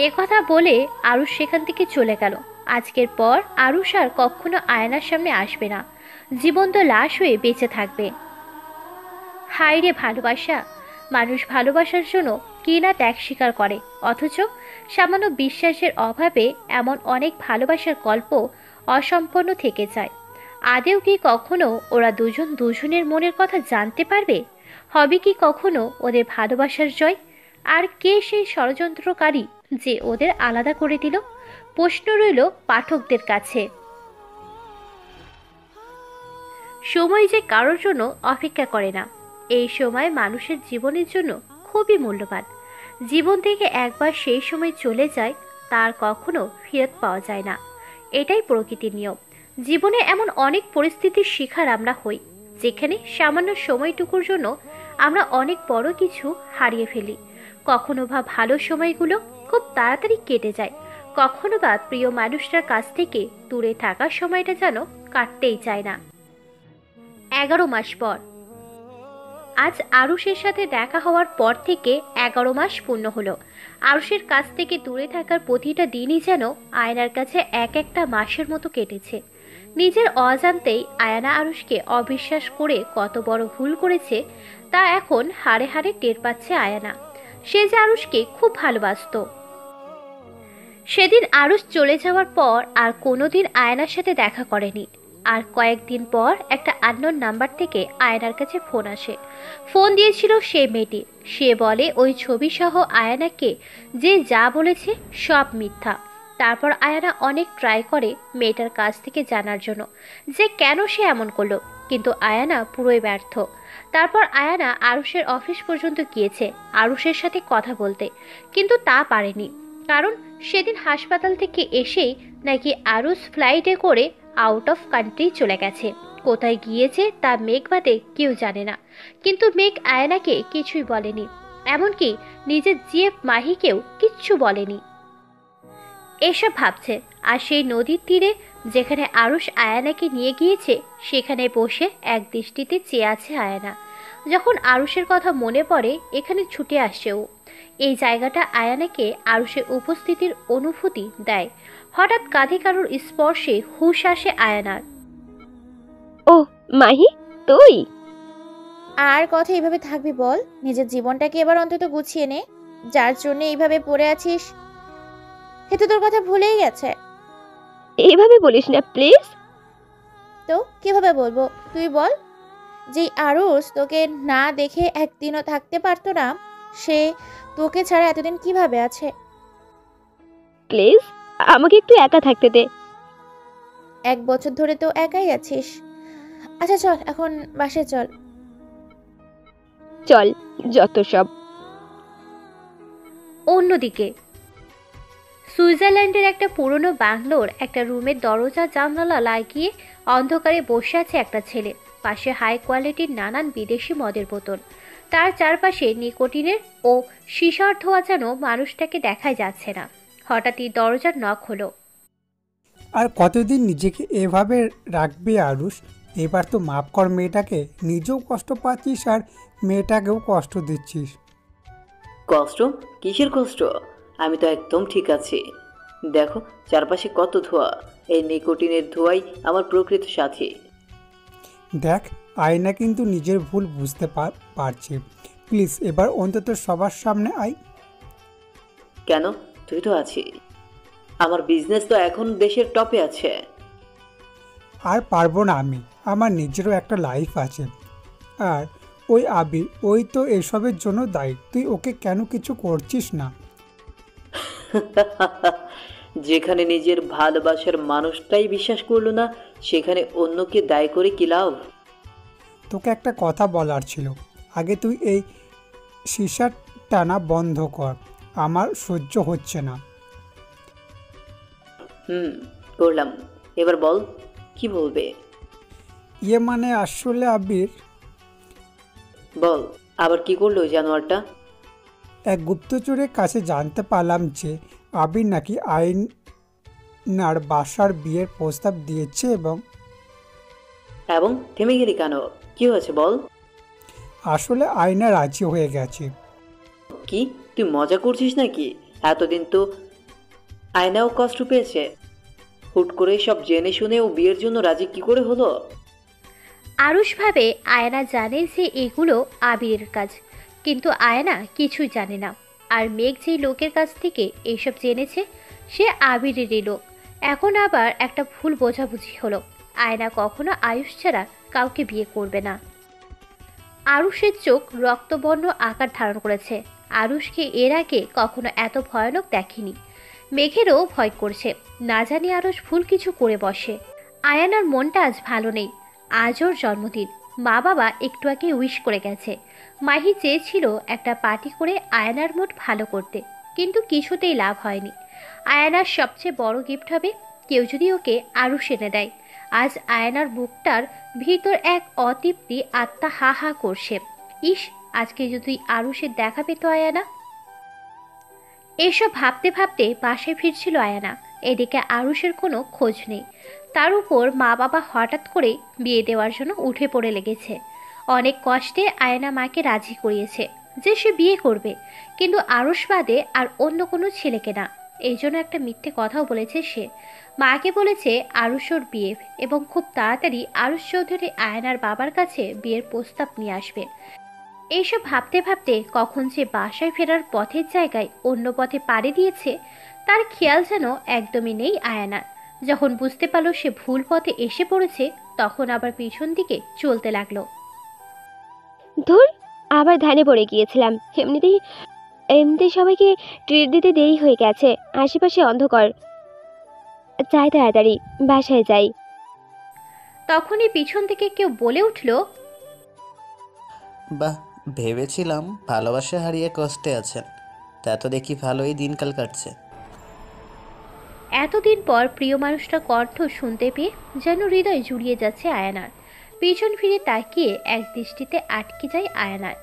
এ কথা বলে আরুষ সেখান থেকে চলে গেল। আজকের পর আরুষ আর কখনো আয়নার সামনে আসবে না, জীবন্ত লাশ হয়ে বেঁচে থাকবে। হায় রে ভালোবাসা! মানুষ ভালোবাসার জন্য কি না ত্যাগ স্বীকার করে, অথচ সামান্য বিশ্বাসের অভাবে এমন অনেক ভালোবাসার গল্প অসম্পন্ন থেকে যায়। আদেও কি কখনো ওরা দুজন দুজনের মনের কথা জানতে পারবে? হবে কি কখনো ওদের ভালোবাসার জয়? আর কে সেই ষড়যন্ত্রকারী যে ওদের আলাদা করে দিল? প্রশ্ন রইল পাঠকদের কাছে। সময় যে কারোর জন্য অপেক্ষা করে না, এই সময় মানুষের জীবনের জন্য খুবই মূল্যবান। জীবন থেকে একবার সেই সময় চলে যায়, তার কখনো ফেরত পাওয়া যায় না। এটাই প্রকৃতির নিয়ম। জীবনে এমন অনেক পরিস্থিতির শিকার আমরা হই, যেখানে সামান্য সময়টুকুর জন্য আমরা অনেক বড় কিছু হারিয়ে ফেলি। কখনো বা ভালো সময়গুলো খুব তাড়াতাড়ি কেটে যায়, কখনো বা প্রিয় মানুষটার কাছ থেকে দূরে থাকার সময়টা যেন কাটতেই চায় না। 11 মাস পর, আজ আরুষের সাথে দেখা হওয়ার পর থেকে 11 মাস পূর্ণ হলো। আরুষের কাছ থেকে দূরে থাকার প্রতিটা দিনই যেন আয়নার কাছে এক একটা মাসের মতো কেটেছে। নিজের অজান্তেই আয়না আরুষকে অবিশ্বাস করে কত বড় ভুল করেছে তা এখন হাড়ে হাড়ে টের পাচ্ছে আয়না। সে যে আরুষকে খুব ভালোবাসতো। সেদিন আরুষ চলে যাওয়ার পর আর কোনোদিন আয়নার সাথে দেখা করেনি। আর কয়েকদিন পর একটা আননোন নাম্বার থেকে আয়নার কাছে ফোন আসে। ফোন দিয়েছিল সেই মেয়েটি। সে বলে ওই ছবি সহ আয়নাকে যে যা বলেছে সব মিথ্যা। তারপর আয়না অনেক ট্রাই করে মেয়েটার কাছ থেকে জানার জন্য যে কেন সে এমন করলো, কিন্তু আয়না পুরোই ব্যর্থ। তারপর আয়না আরুষের অফিস পর্যন্ত গিয়েছে আরুষের সাথে কথা বলতে, কিন্তু তা পারেনি। কারণ সেদিন হাসপাতাল থেকে এসেই নাকি আরুষ ফ্লাইটে করে আউট অফ কান্ট্রি চলে গেছে। কোথায় গিয়েছে তা মেঘ বাদে কেউ জানে না। কিন্তু মেঘ আয়নাকে কিছুই বলেনি, এমনকি নিজের জিএফ মাহিকেও কিচ্ছু বলেনি। এসব ভাবছে, আর সেই নদীর তীরে যেখানে আরুষ আয়নাকে নিয়ে গিয়েছে সেখানে বসে এক দৃষ্টিতে চেয়ে আছে আয়না। যখন আরুষের কথা মনে পড়ে এখানে ছুটে আসছে ও। এই জায়গাটা আয়নাকে আরুষের উপস্থিতির অনুভূতি দেয়। হঠাৎ কাঁধে কারোর স্পর্শে হুঁশ আসে আয়নার। ও মাহি, তুই? আর কথা এইভাবে থাকবি বল? নিজের জীবনটাকে এবার অন্তত গুছিয়ে নে। যার জন্য এইভাবে পড়ে আছিস সে তো তোর কথা ভুলেই গেছে। এইভাবে বলিস না প্লিজ। তো কিভাবে বলবো তুই বল? যেই আরুষ তোকে না দেখে একদিনও থাকতে পারতো না, সে তোকে ছাড়া এতদিন কিভাবে আছে? প্লিজ আমাকে একটু একা থাকতে দে। 1 বছর ধরে তো একাই আছিস। আচ্ছা চল এখন বাসায় চল। চল, যত সব। অন্যদিকে সুইজারল্যান্ডের একটা পুরনো বাংলোর একটা রুমের দরজা জানালা লাগিয়ে অন্ধকারে বসে আছে একটা ছেলে। পাশে হাই কোয়ালিটির নানান বিদেশি মদের বোতল। তার চারপাশে নিকোটিনের ও সীসার ধোয়া যেন মানুষটাকে দেখাই যাচ্ছে না। হঠাৎই দরজার নক হলো। আর কতদিন নিজেকে এভাবে রাখবে আরুষ? এবার তো মাফ কর মেয়েটাকে। নিজেও কষ্ট পাচ্ছিস আর মেয়েটাকেও কষ্ট দিচ্ছিস। কষ্ট? কিসের কষ্ট? আমি তো একদম ঠিক আছি। দেখো চারপাশে কত ধোঁয়া। এই নিকোটিনের ধোঁয়াই আমার প্রকৃত সাথী। দেখ, আয়না কিন্তু নিজের ভুল বুঝতে পারছে। প্লিজ এবার অন্তত সবার সামনে আয়। কেন? তুই তো আছিস। আমার বিজনেস তো এখন দেশের টপে আছে। আর পারবো না আমি। আমার নিজেরও একটা লাইফ আছে। আর ওই আবির, ওই তো এসবের জন্য দায়ী। তুই ওকে কেন কিছু করছিস না? যেখানে নিজের ভালোবাসার মানুষটাই বিশ্বাস করলো না, সেখানে অন্যকে দায়ী করে কি লাভ? তোকে একটা কথা বলার ছিল। আগে তুই এই সিসার টানা বন্ধ কর। আমার সহ্য হচ্ছে না। করলাম। এবার বল কি বলবে? মানে আসলে আবির। বল আবার কি করলো ওই জানোয়ারটা? এক গুপ্তচরের কাছে জানতে পারলাম যে আবির নাকি আয়নার বাসার বিয়ের প্রস্তাব দিয়েছে এবং থেমে গেলি কেন? কি হয়েছে বল? আসলে আয়না রাজি হয়ে গেছে। কি তুই মজা করছিস নাকি? এতদিন তো আয়নাও কষ্ট পেয়েছে। হুট করে সব জেনে শুনে ও বিয়ের জন্য রাজি কি করে হলো? আরুষ ভাবে আয়না জানে যে এগুলো আবিরের কাজ, কিন্তু আয়না কিছুই জানে না। আর মেঘ যেই লোকের কাছ থেকে এইসব জেনেছে সে আবিরেরই লোক। এখন আবার একটা ভুল বোঝাবুঝি হলো। আয়না কখনো আয়ুষ ছাড়া কাউকে বিয়ে করবে না। আরুষের চোখ রক্তবর্ণ আকার ধারণ করেছে। আরুষকে এর আগে কখনো এত ভয়ানক দেখেনি। মেঘেরও ভয় করছে, না জানি আরুষ ভুল কিছু করে বসে। আয়ানার মনটা আজ ভালো নেই। আজ ওর জন্মদিন। মা বাবা একটু আগে উইশ করে গেছে। মাহি চেয়েছিল একটা পার্টি করে আয়ানার মুড ভালো করতে, কিন্তু কিছুতেই লাভ হয়নি। আয়ানার সবচেয়ে বড় গিফট হবে কেউ যদি ওকে আরুষ এনে দেয়। আজ আয়নার বুকটার ভিতর এক অতৃপ্তি আত্মা হা হা করছে। ইস, আজকে যদি আরুষের দেখা পেত আয়ানা। এসব ভাবতে ভাবতে বাসায় ফিরছিল আয়ানা। এদিকে আরুষের কোনো খোঁজ নেই। তার উপর মা বাবা হঠাৎ করে বিয়ে দেওয়ার জন্য উঠে পড়ে লেগেছে। অনেক কষ্টে আয়না মাকে রাজি করিয়েছে যে সে বিয়ে করবে, কিন্তু আরুষ বাদে আর অন্য কোনো ছেলেকে না। এই জন্য একটা মিথ্যে কথাও বলেছে সে। মাকে বলেছে আরুষ ওর বিয়ে, এবং খুব তাড়াতাড়ি আরুষ চৌধুরী আয়নার বাবার কাছে বিয়ের প্রস্তাব নিয়ে আসবে। এইসব ভাবতে ভাবতে কখন যে বাসায় ফেরার পথের জায়গায় অন্য পথে পাড়ি দিয়েছে তার খেয়াল যেন একদমই নেই আয়ানার। যখন বুঝতে পারলো সে ভুল পথে এসে পড়েছে, তখন আবার পিছন দিকে চলতে লাগলো। ধুর, আবার ধ্যানে পড়ে গিয়েছিলাম। এমনিতেই সবাইকে ট্রিট দিতে দেরি হয়ে গেছে। আশেপাশে অন্ধকার। যাই তাড়াতাড়ি, বাসায় যাই। তখনই পিছন থেকে কেউ বলে উঠল, বাহ, ভেবেছিলাম ভালোবাসা হারিয়ে কষ্টে আছেন, তা তো দেখি ভালোই দিনকাল কাটছে। এতদিন পর প্রিয় মানুষটা কণ্ঠ শুনতে পেয়ে যেন হৃদয় জুড়িয়ে যাচ্ছে আয়ানার। পিছন ফিরে তাকিয়ে এক দৃষ্টিতে আটকে যায় আয়ানার।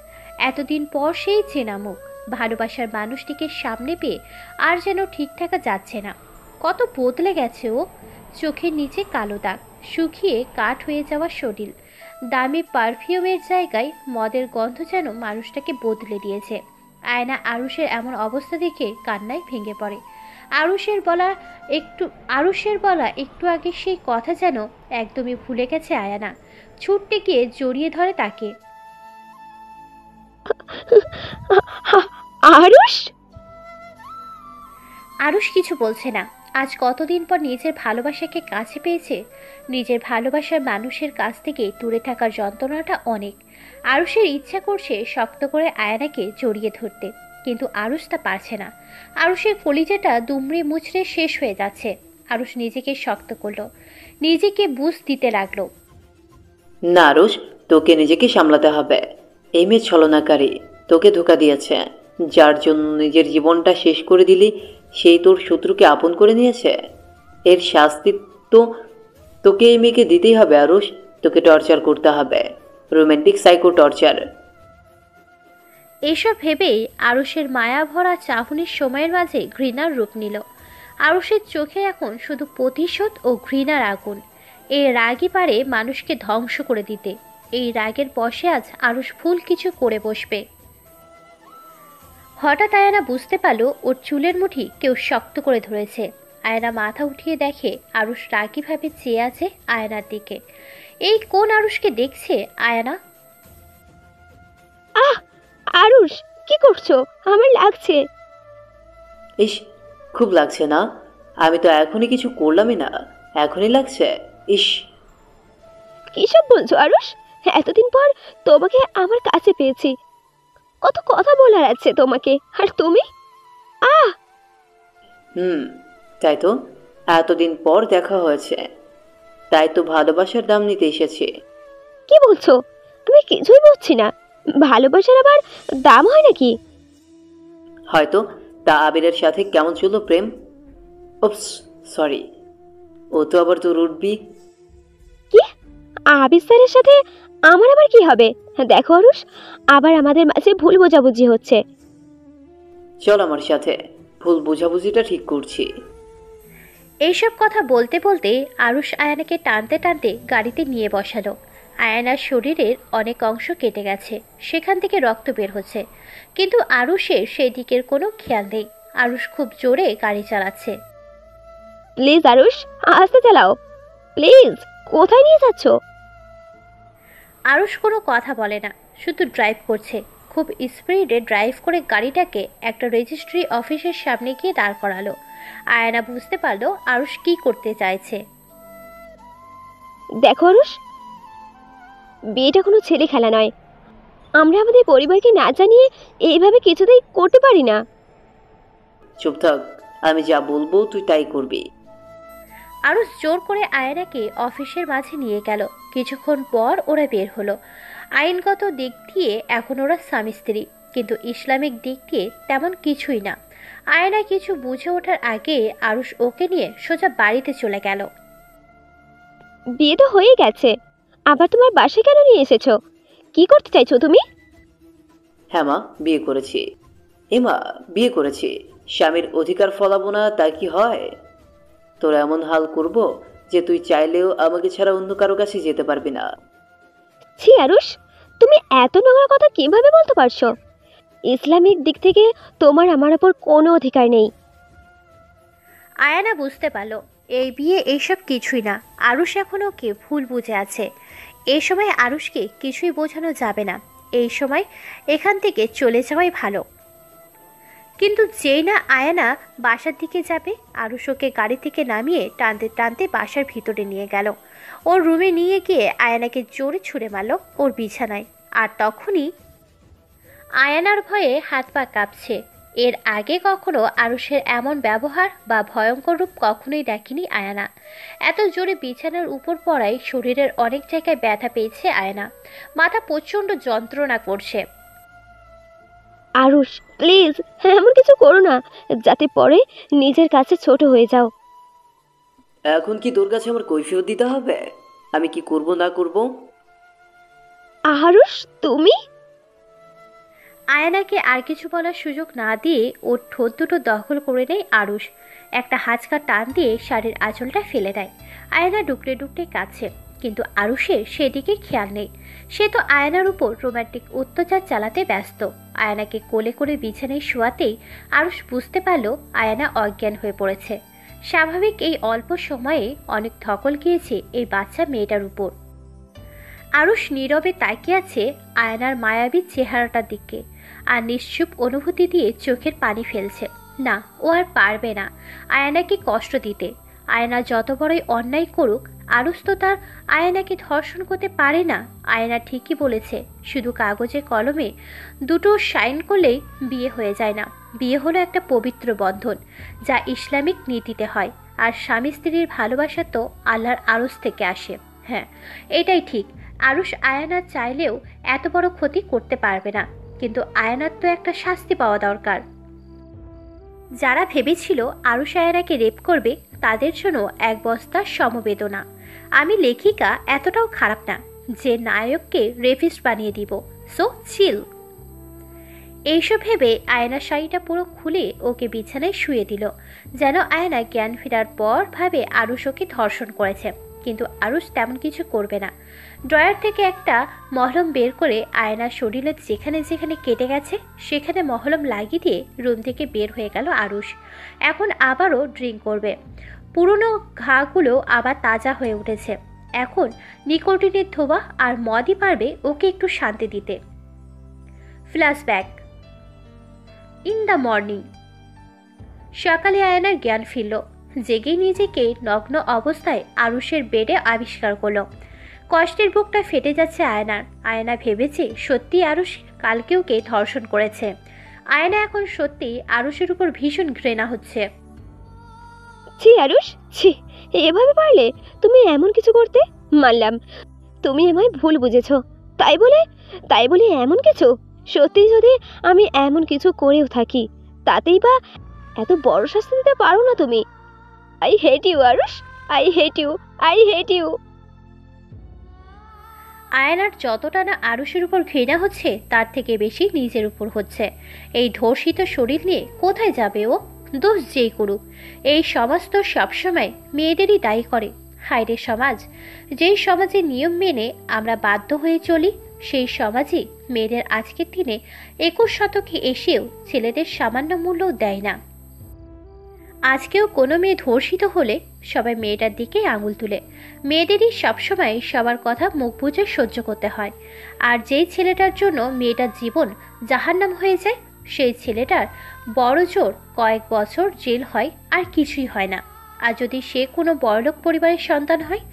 এতদিন পর সেই চেনা মুখ, ভালোবাসার মানুষটিকে সামনে পেয়ে আর যেন ঠিক থাকা যাচ্ছে না। কত বদলে গেছে ও। চোখের নিচে কালো দাগ, শুকিয়ে কাঠ হয়ে যাওয়া শরীর, দামি পারফিউমের জায়গায় মদের গন্ধ যেন মানুষটাকে বদলে দিয়েছে। আয়না আরুষের এমন অবস্থা দেখে কান্নায় ভেঙে পড়ে। আরুষের বলা একটু আগে সেই কথা যেন একদমই ভুলে গেছে আয়ানা। ছুটতে গিয়ে জড়িয়ে ধরে তাকে। আরুষ, আরুষ কিছু বলছে না। আজ কতদিন পর নিজের ভালোবাসাকে কাছে পেয়েছে। নিজের ভালোবাসার মানুষের কাছ থেকে দূরে থাকার যন্ত্রণাটা অনেক। আরুষের ইচ্ছা করছে শক্ত করে আয়নাকে জড়িয়ে ধরতে, কিন্তু আরুষ তা পারছে না। আরুষের কলিজাটা দুমড়ে মুচড়ে শেষ হয়ে যাচ্ছে। আরুষ নিজেকে শক্ত করলো, নিজেকে বুঝ দিতে লাগলো। না আরুষ, তোকে নিজেকে সামলাতে হবে। এই মেয়ে ছলনাকারী, তোকে ধোঁকা দিয়েছে। যার জন্য নিজের জীবনটা শেষ করে দিলি, সেই তোর শত্রুকে আপন করে নিয়েছে। এর শাস্তি তো তোকে এই মেয়েকে দিতেই হবে আরুষ। তোকে টর্চার করতে হবে, রোমান্টিক সাইকো টর্চার। এইসব ভেবেই আরুষের মায়া ভরা চাহনির সময়ের মাঝে ঘৃণার রূপ নিল। আরুষের চোখে এখন শুধু প্রতিশোধ ও ঘৃণার আগুন। এই রাগই পারে মানুষকে ধ্বংস করে দিতে। এই রাগের বশে আজ আরুষ ভুল কিছু করে বসবে। হঠাৎ আয়না বুঝতে পারল ওর চুলের মুঠি কেউ শক্ত করে ধরেছে। আয়না মাথা উঠিয়ে দেখে আরুষ রাগীভাবে চেয়ে আছে আয়নার দিকে। এই কোন আরুষকে দেখছে আয়না? আহ আরুষ, কি করছো? আমার লাগছে। ইস, খুব লাগছে না? আমি তো এখনই কিছু করলামই না, এখনই লাগছে। ইস, কিসব বলছো আরুষ? এতদিন পর তোমাকে আমার কাছে পেয়েছি, কত কথা বলার আছে তোমাকে, আর তুমি? আহ তাই তো, এতদিন পর দেখা হয়েছে, তাই তো ভালোবাসার দাম নিতে এসেছি। কি বলছো? আমি কিছুই বুঝছি না। ভালোবাসার আবার দাম হয় নাকি? হয়তো। তা আবিরের সাথে কেমন ছিল প্রেম? ওপস, সরি, ও তো আবার তোর উঠবি। কি? আবির স্যারের সাথে আমার আবার কি হবে? দেখো আরুষ, আবার আমাদের মাঝে ভুল বোঝাবুঝি হচ্ছে। চল আমার সাথে, ভুল বোঝাবুঝিটা ঠিক করছি। এইসব কথা বলতে বলতে আরুষ আয়নাকে টানতে টানতে গাড়িতে নিয়ে বসালো। আয়নার শরীরের অনেক অংশ কেটে গেছে, সেখান থেকে রক্ত বের হচ্ছে, কিন্তু আরুষের সেই দিকের কোনো খেয়াল নেই। আরুষ খুব জোরে গাড়ি চালাচ্ছে। প্লিজ আরুষ, আস্তে চালাও প্লিজ। কোথায় নিয়ে যাচ্ছ? আরুষ কোনো কথা বলে না, শুধু ড্রাইভ করছে। খুব স্পিডে ড্রাইভ করে গাড়িটাকে একটা রেজিস্ট্রি অফিসের সামনে গিয়ে দাঁড় করালো। আয়না বুঝতে পারলো আরুষ কি করতে চাইছে। দেখো আরুষ, বিয়েটা কোনো ছেলে খেলা নয়। আমরা আমাদের পরিবারকে না জানিয়ে এইভাবে কিছুতেই করতে পারি না। চুপ থাক, আমি যা বলবো তুই তাই করবি। আরুষ জোর করে আয়নাকে অফিসের মাঝে নিয়ে গেল। কিছুক্ষণ পর ওরা বের হলো। আইনগত দিক দিয়ে এখন ওরা স্বামী স্ত্রী, কিন্তু ইসলামিক দিক দিয়ে তেমন কিছুই না। আয়না কিছু বুঝে ওঠার আগে আরুষ ওকে নিয়ে সোজা বাড়িতে চলে গেল। বিয়ে তো হয়ে গেছে, আবার তোমার বাসায় কেন নিয়ে এসেছো? কি করতে চাইছো তুমি? হ্যাঁ মা, বিয়ে করেছি। এমা, বিয়ে করেছি, স্বামীর অধিকার ফলাবো না তা কি হয়? তোর এমন হাল করব যে তুই চাইলেও আমাকে ছাড়া অন্য কারো কাছে যেতে পারবি না। ছি আরুষ, তুমি এত নোংরা কথা কিভাবে বলতে পারছো? ইসলামিক দিক থেকে তোমার আমার ওপর কোনো অধিকার নেই। আয়না বুঝতে পারলো এই বিয়ে এইসব কিছুই না। আরুষ এখন ওকে ভুল বুঝে আছে। এই সময় আরুষকে কিছুই বোঝানো যাবে না। এই সময় এখান থেকে চলে যাওয়াই ভালো। কিন্তু যেই না আয়না বাসার দিকে যাবে, আরুষ ওকে গাড়ি থেকে নামিয়ে টানতে টানতে বাসার ভিতরে নিয়ে গেল। ওর রুমে নিয়ে গিয়ে আয়নাকে জোরে ছুঁড়ে মারল ওর বিছানায়। আর তখনই আয়নার ভয়ে হাত পা কাঁপছে। এর আগে কখনো আরুষের এমন ব্যবহার বা ভয়ঙ্কর রূপ কখনোই দেখেনি আয়না। এত জোরে বিছানার উপর পড়ায় শরীরের অনেক জায়গায় ব্যথা পেয়েছে আয়না। মাথা প্রচণ্ড যন্ত্রণা করছে। আরুষ প্লিজ, এমন কিছু করো না যাতে পরে নিজের কাছে ছোট হয়ে যাও। এখন কি তোর কাছে আমার কৈফিয়ত দিতে হবে আমি কি করব না করব? আরুষ তুমি? আয়নাকে আর কিছু বলার সুযোগ না দিয়ে ওর ঠোঁট দুটো দখল করে নেয় আরুষ। একটা হাঁচকা টান দিয়ে শাড়ির আঁচলটা ফেলে দেয়। আয়না ডুকরে ডুকরে কাছে, কিন্তু আরুষের সেদিকে খেয়াল নেই। সে তো আয়নার উপর রোমান্টিক অত্যাচার চালাতে ব্যস্ত। আয়নাকে কোলে করে বিছানায় শোয়াতেই আরুষ বুঝতে পারল আয়না অজ্ঞান হয়ে পড়েছে। স্বাভাবিক এই অল্প সময়ে অনেক ধকল গিয়েছে এই বাচ্চা মেয়েটার উপর। আরুষ নীরবে তাকিয়ে আছে আয়নার মায়াবী চেহারাটার দিকে। আর নিশ্চুপ অনুভূতি দিয়ে চোখের পানি ফেলছে। না, ও আর পারবে না আয়ানাকে কষ্ট দিতে। আয়না যত বড়ই অন্যায় করুক, আরুষ তো তার আয়নাকে ধর্ষণ করতে পারে না। আয়না ঠিকই বলেছে, শুধু কাগজে কলমে দুটো সাইন করলেই বিয়ে হয়ে যায় না। বিয়ে হলো একটা পবিত্র বন্ধন, যা ইসলামিক নীতিতে হয়। আর স্বামী স্ত্রীর ভালোবাসা তো আল্লাহর আরশ থেকে আসে। হ্যাঁ, এটাই ঠিক। আরুষ আয়ানা চাইলেও এত বড় ক্ষতি করতে পারবে না, কিন্তু আয়ানার তো একটা শাস্তি পাওয়া দরকার। যারা ভেবেছিল আরুষ আয়ানাকে রেপ করবে, তাদের জন্য এক বস্তা সমবেদনা। আমি লেখিকা এতটাও খারাপ না যে নায়ককে রেপিস্ট বানিয়ে দিব। সো চিল। এইসব ভেবে আয়না শাড়িটা পুরো খুলে ওকে বিছানায় শুয়ে দিল, যেন আয়না জ্ঞান ফেরার পর ভাবে আরুষ ওকে ধর্ষণ করেছে। কিন্তু আরুষ তেমন কিছু করবে না। ড্রয়ার থেকে একটা মহলম বের করে আয়নার শরীরে যেখানে যেখানে কেটে গেছে সেখানে মহলম লাগিয়ে দিয়ে রুম থেকে বের হয়ে গেল আরুষ। এখন আবারও ড্রিঙ্ক করবে। পুরনো ঘাগুলো আবার তাজা হয়ে উঠেছে। এখন নিকোটিনের ধোঁয়া আর মদই পারবে ওকে একটু শান্তি দিতে। ফ্ল্যাশব্যাক। In the morning. সকালে আয়নার জ্ঞান ফিরল। জেগে নিজেকে নগ্ন অবস্থায় আরুষের বেডে আবিষ্কার করলো। কষ্টের বুকটা ফেটে যাচ্ছে আয়নার। আয়না ভেবেছে সত্যি আরুষ কালকে ওকে ধর্ষণ করেছে। আয়না এখন সত্যি আরুষের উপর ভীষণ ঘৃণা হচ্ছে। ছি আরুষ, ছি, এভাবে পারলে তুমি এমন কিছু করতে? মানলাম তুমি আমায় ভুল বুঝেছো, তাই বলে এমন কিছু। সত্যি যদি আমি এমন কিছু করেও থাকি, তাতেই বা এত বড় শাস্তি দিতে পারো না তুমি। I hate you Arush, I hate you, I hate you. আয়নার যতটা না আরুষের উপর ঘৃণা হচ্ছে, তার থেকে বেশি নিজের উপর হচ্ছে। এই ধর্ষিত শরীর নিয়ে কোথায় যাবে ও? দোষ যেই করুক, এই সমাজ তো সবসময় মেয়েদেরই দায়ী করে। হায়রে সমাজ! যেই সমাজের নিয়ম মেনে আমরা বাধ্য হয়ে চলি, সেই সমাজই মেয়েদের আজকের দিনে 21 শতকে এসেও ছেলেদের সামান্য মূল্যও দেয় না। আজকেও কোনো মেয়ে ধর্ষিত হলে সবাই মেয়েটার দিকে আঙুল তুলে। মেয়েদেরই সবসময় সবার কথা মুখ বুজে সহ্য করতে হয়। আর যেই ছেলেটার জন্য মেয়েটার জীবন জাহান্নাম হয়ে যায়, সেই ছেলেটার বড় জোর কয়েক বছর জেল হয়, আর কিছুই হয় না। আর যদি সে কোনো বড়লোক পরিবারের সন্তান হয়,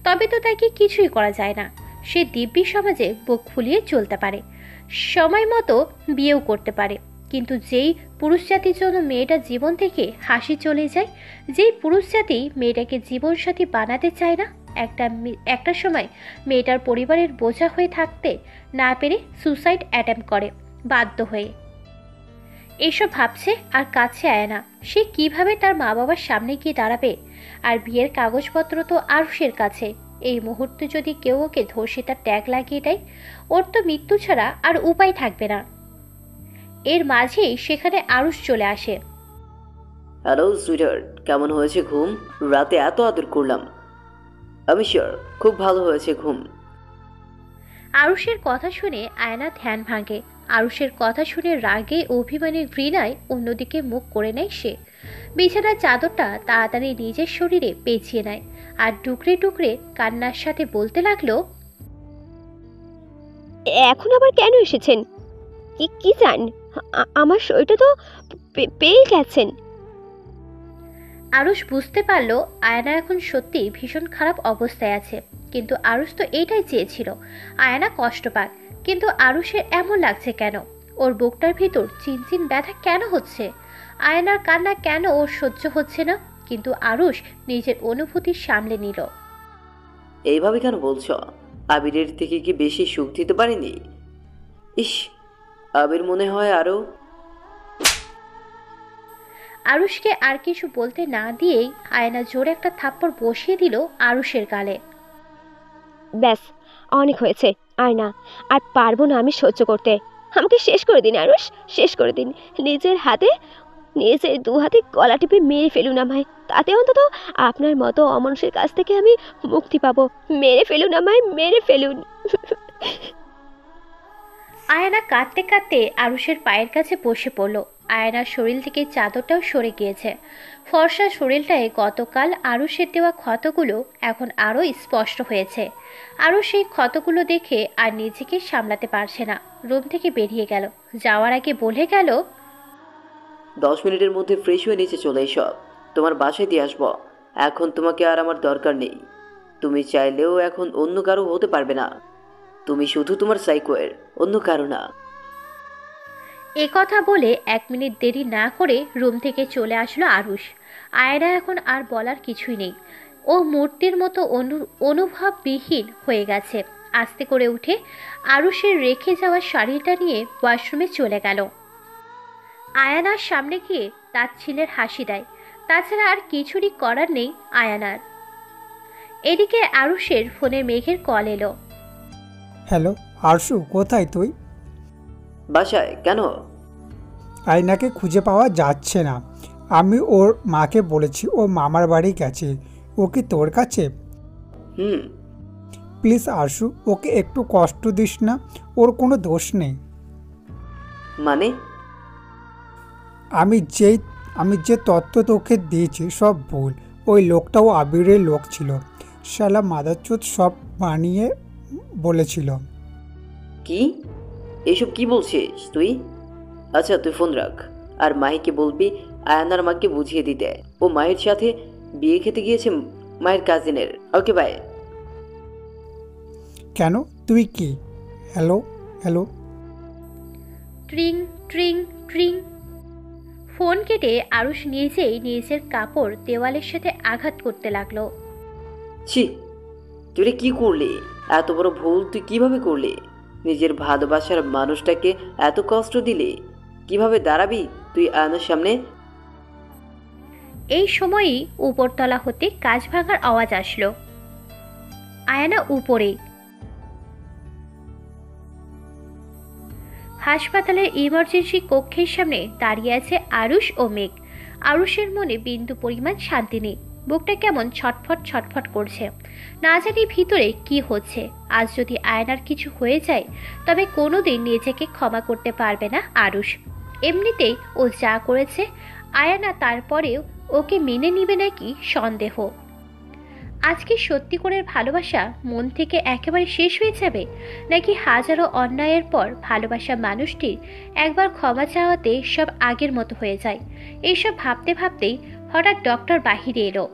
তবে তো তাকে কিছুই করা যায় না। সে দিব্যি সমাজে বুক ফুলিয়ে চলতে পারে, সময় মতো বিয়েও করতে পারে। কিন্তু যেই পুরুষ জাতির জন্য মেয়েটার জীবন থেকে হাসি চলে যায়, যেই পুরুষ জাতি মেয়েটাকে জীবনসাথী বানাতে চায় না, একটা সময় মেয়েটার পরিবারের বোঝা হয়ে থাকতে না পেরে সুসাইড অ্যাটেম্প করে বাধ্য হয়ে। এইসব ভাবছে আর কাছে আয়না। সে কিভাবে তার মা বাবার সামনে গিয়ে দাঁড়াবে? আর বিয়ের কাগজপত্র তো আরুষের কাছে। এই মুহূর্তে যদি কেউ ওকে ধর্ষিতার ট্যাগ লাগিয়ে দেয়, ওর তো মৃত্যু ছাড়া আর উপায় থাকবে না। এর মাঝেই সেখানে আরুষ চলে আসে। হ্যালো সুইটার্ট, কেমন হয়েছে ঘুম? রাতে এত আদর করলাম। আমি শিওর খুব ভালো হয়েছে ঘুম। আরুষের কথা শুনে আয়না ধ্যান ভাঙে। আরুষের কথা শুনে রাগে অভিমানের ঘৃণায় অন্যদিকে মুখ করে নেয় সে। বিছানার চাদরটা তাড়াতাড়ি নিজের শরীরে পেঁচিয়ে নেয় আর টুকরে টুকরে কান্নার সাথে বলতে লাগলো, এখন আবার কেন এসেছেন? কি চান? আমার শরীরটা তো পেয়ে গেছেন। আরুষ বুঝতে পারলো আয়না এখন সত্যি ভীষণ খারাপ অবস্থায় আছে। কিন্তু আরুষ তো এটাই চেয়েছিল, আয়না কষ্ট পাক। কিন্তু আরুষের এমন লাগছে কেন? ওর বুকটার ভিতর চিনচিন ব্যথা কেন হচ্ছে? আয়নার কান্না কেন ওর সহ্য হচ্ছে না? কিন্তু আরুষ নিজের অনুভূতি সামলে নিল। এইভাবে কেন বলছো? আবিরের থেকে কি বেশি সুখ দিতে পারিনি? ইস, আবির মনে হয় আরো। আরুষকে আর কিছু বলতে না দিয়েই আয়না জোরে একটা থাপ্পড় বসিয়ে দিল আরুষের গালে। ব্যাস, অনেক হয়েছে। আর পারবো না আমি সহ্য করতে। আমাকে শেষ করে দিন আরুষ, শেষ করে দিন। নিজের দু হাতে গলা টিপে মেরে ফেলুন আমায়, তাতে অন্তত আপনার মতো অমানুষের কাছ থেকে আমি মুক্তি পাবো। মেরে ফেলুন আমায়, মেরে ফেলুন। আয়না কাঁদতে কাঁদতে আরুষের পায়ের কাছে বসে পড়ল। আয়নার শরীর থেকে চাদরটাও সরে গিয়েছে। ফর্সা শরীরটায় গতকাল আরুষের দেওয়া ক্ষতগুলো এখন আরও স্পষ্ট হয়েছে। আরও সেই ক্ষতগুলো দেখে আর নিজেকে সামলাতে পারছে না, রুম থেকে বেরিয়ে গেল। যাওয়ার আগে বলে গেল, 10 মিনিটের মধ্যে ফ্রেশ হয়ে নিচে চলে এসো, তোমার বাসায় দিয়ে আসবো। এখন তোমাকে আর আমার দরকার নেই। তুমি চাইলেও এখন অন্য কারো হতে পারবে না। তুমি শুধু তোমার সাইকোয়ের, অন্য কারো না। এ কথা বলে 1 মিনিট দেরি না করে রুম থেকে চলে আসলো আরুষ। আয়রা এখন আর বলার কিছুই নেই, ও মূর্তির মতো অনুভববিহীন হয়ে গেছে। আস্তে করে উঠে আরুষের রেখে যাওয়া শাড়িটা নিয়ে ওয়াশরুমে চলে গেল। আয়ানার সামনে গিয়ে তার ছেলের হাসি দেয়, তাছাড়া আর কিছুরই করার নেই আয়ানার। এদিকে আরুষের ফোনে মেঘের কল এলো। হ্যালো আরশু, কোথায় তুই? বাসায়। কেন? আয়নাকে খুঁজে পাওয়া যাচ্ছে না। আমি ওর মাকে বলেছি ও মামার বাড়ি গেছে। ও কি তোর কাছে? হুম। প্লিজ আরশু, ওকে একটু কষ্ট দিস না, ওর কোনো দোষ নেই। মানে? আমি যে তত্ত্ব তোকে দিয়েছি সব ভুল। ওই লোকটাও আবিরের লোক ছিল। শালা মাদারচোদ সব বানিয়ে বলেছিল। কি? এইসব কি বলছিস তুই? আচ্ছা তুই ফোন রাখ, আর মাহিকে বলবি আয়ানার মাকে বুঝিয়ে দিতে। ও মায়ের সাথে বিয়ে খেতে গিয়েছে মায়ের কাজিনের। Okay bye. কেন? তুই কি? Hello hello. ট্রিং ট্রিং ট্রিং। ফোন কেটে আরুষ নিজেই নিজের কাপড় দেওয়ালের সাথে আঘাত করতে লাগলো। ছি, তুই কি করলি? এত বড় ভুল তুই কিভাবে করলি? নিজের ভালোবাসার মানুষটাকে এত কষ্ট দিলি? কিভাবে দাঁড়াবি তুই আয়নার সামনে? এই সময়ই উপরতলা হতে কাঁচ ভাঙার আওয়াজ আসলো। আয়না উপরে। হাসপাতালের ইমার্জেন্সি কক্ষের সামনে দাঁড়িয়ে আছে আরুষ ও মেঘ। আরুষের মনে বিন্দু পরিমাণ শান্তি নেই, বুকটা কেমন ছটফট ছটফট করছে। না জানি ভিতরে কি হচ্ছে। আজ যদি আয়নার কিছু হয়ে যায় তবে কোনোদিন নিজেকে ক্ষমা করতে পারবে না আরুষ। এমনিতেই ও যা করেছে, আয়না তারপরেও ওকে মেনে নিবে নাকি সন্দেহ। আজকে সত্যি করে ভালোবাসা মন থেকে একেবারে শেষ হয়ে যাবে, নাকি হাজারো অন্যায়ের পর ভালোবাসা মানুষটির একবার ক্ষমা চাওয়াতে সব আগের মতো হয়ে যায়। এইসব ভাবতে ভাবতেই হঠাৎ ডক্টর বাহিরে এলো।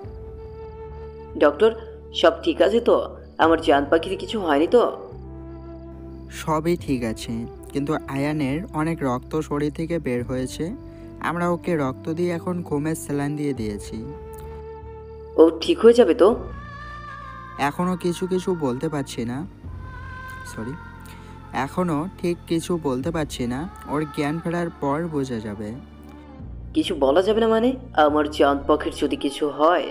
ডক্টর, সব ঠিক আছে তো? আমার জান পাখির কিছু হয়নি তো? সবই ঠিক আছে, কিন্তু আয়ানের অনেক রক্ত শরীর থেকে বের হয়েছে। আমরা ওকে রক্ত দিয়ে এখন ঘুমের স্যালাইন দিয়ে দিয়েছি। ও ঠিক হয়ে যাবে তো? এখনও কিছু বলতে পারছি না, এখনও ঠিক কিছু বলতে পারছি না। ওর জ্ঞান ফেরার পর বোঝা যাবে। কিছু বলা যাবে না মানে? আমার জান পাখির যদি কিছু হয়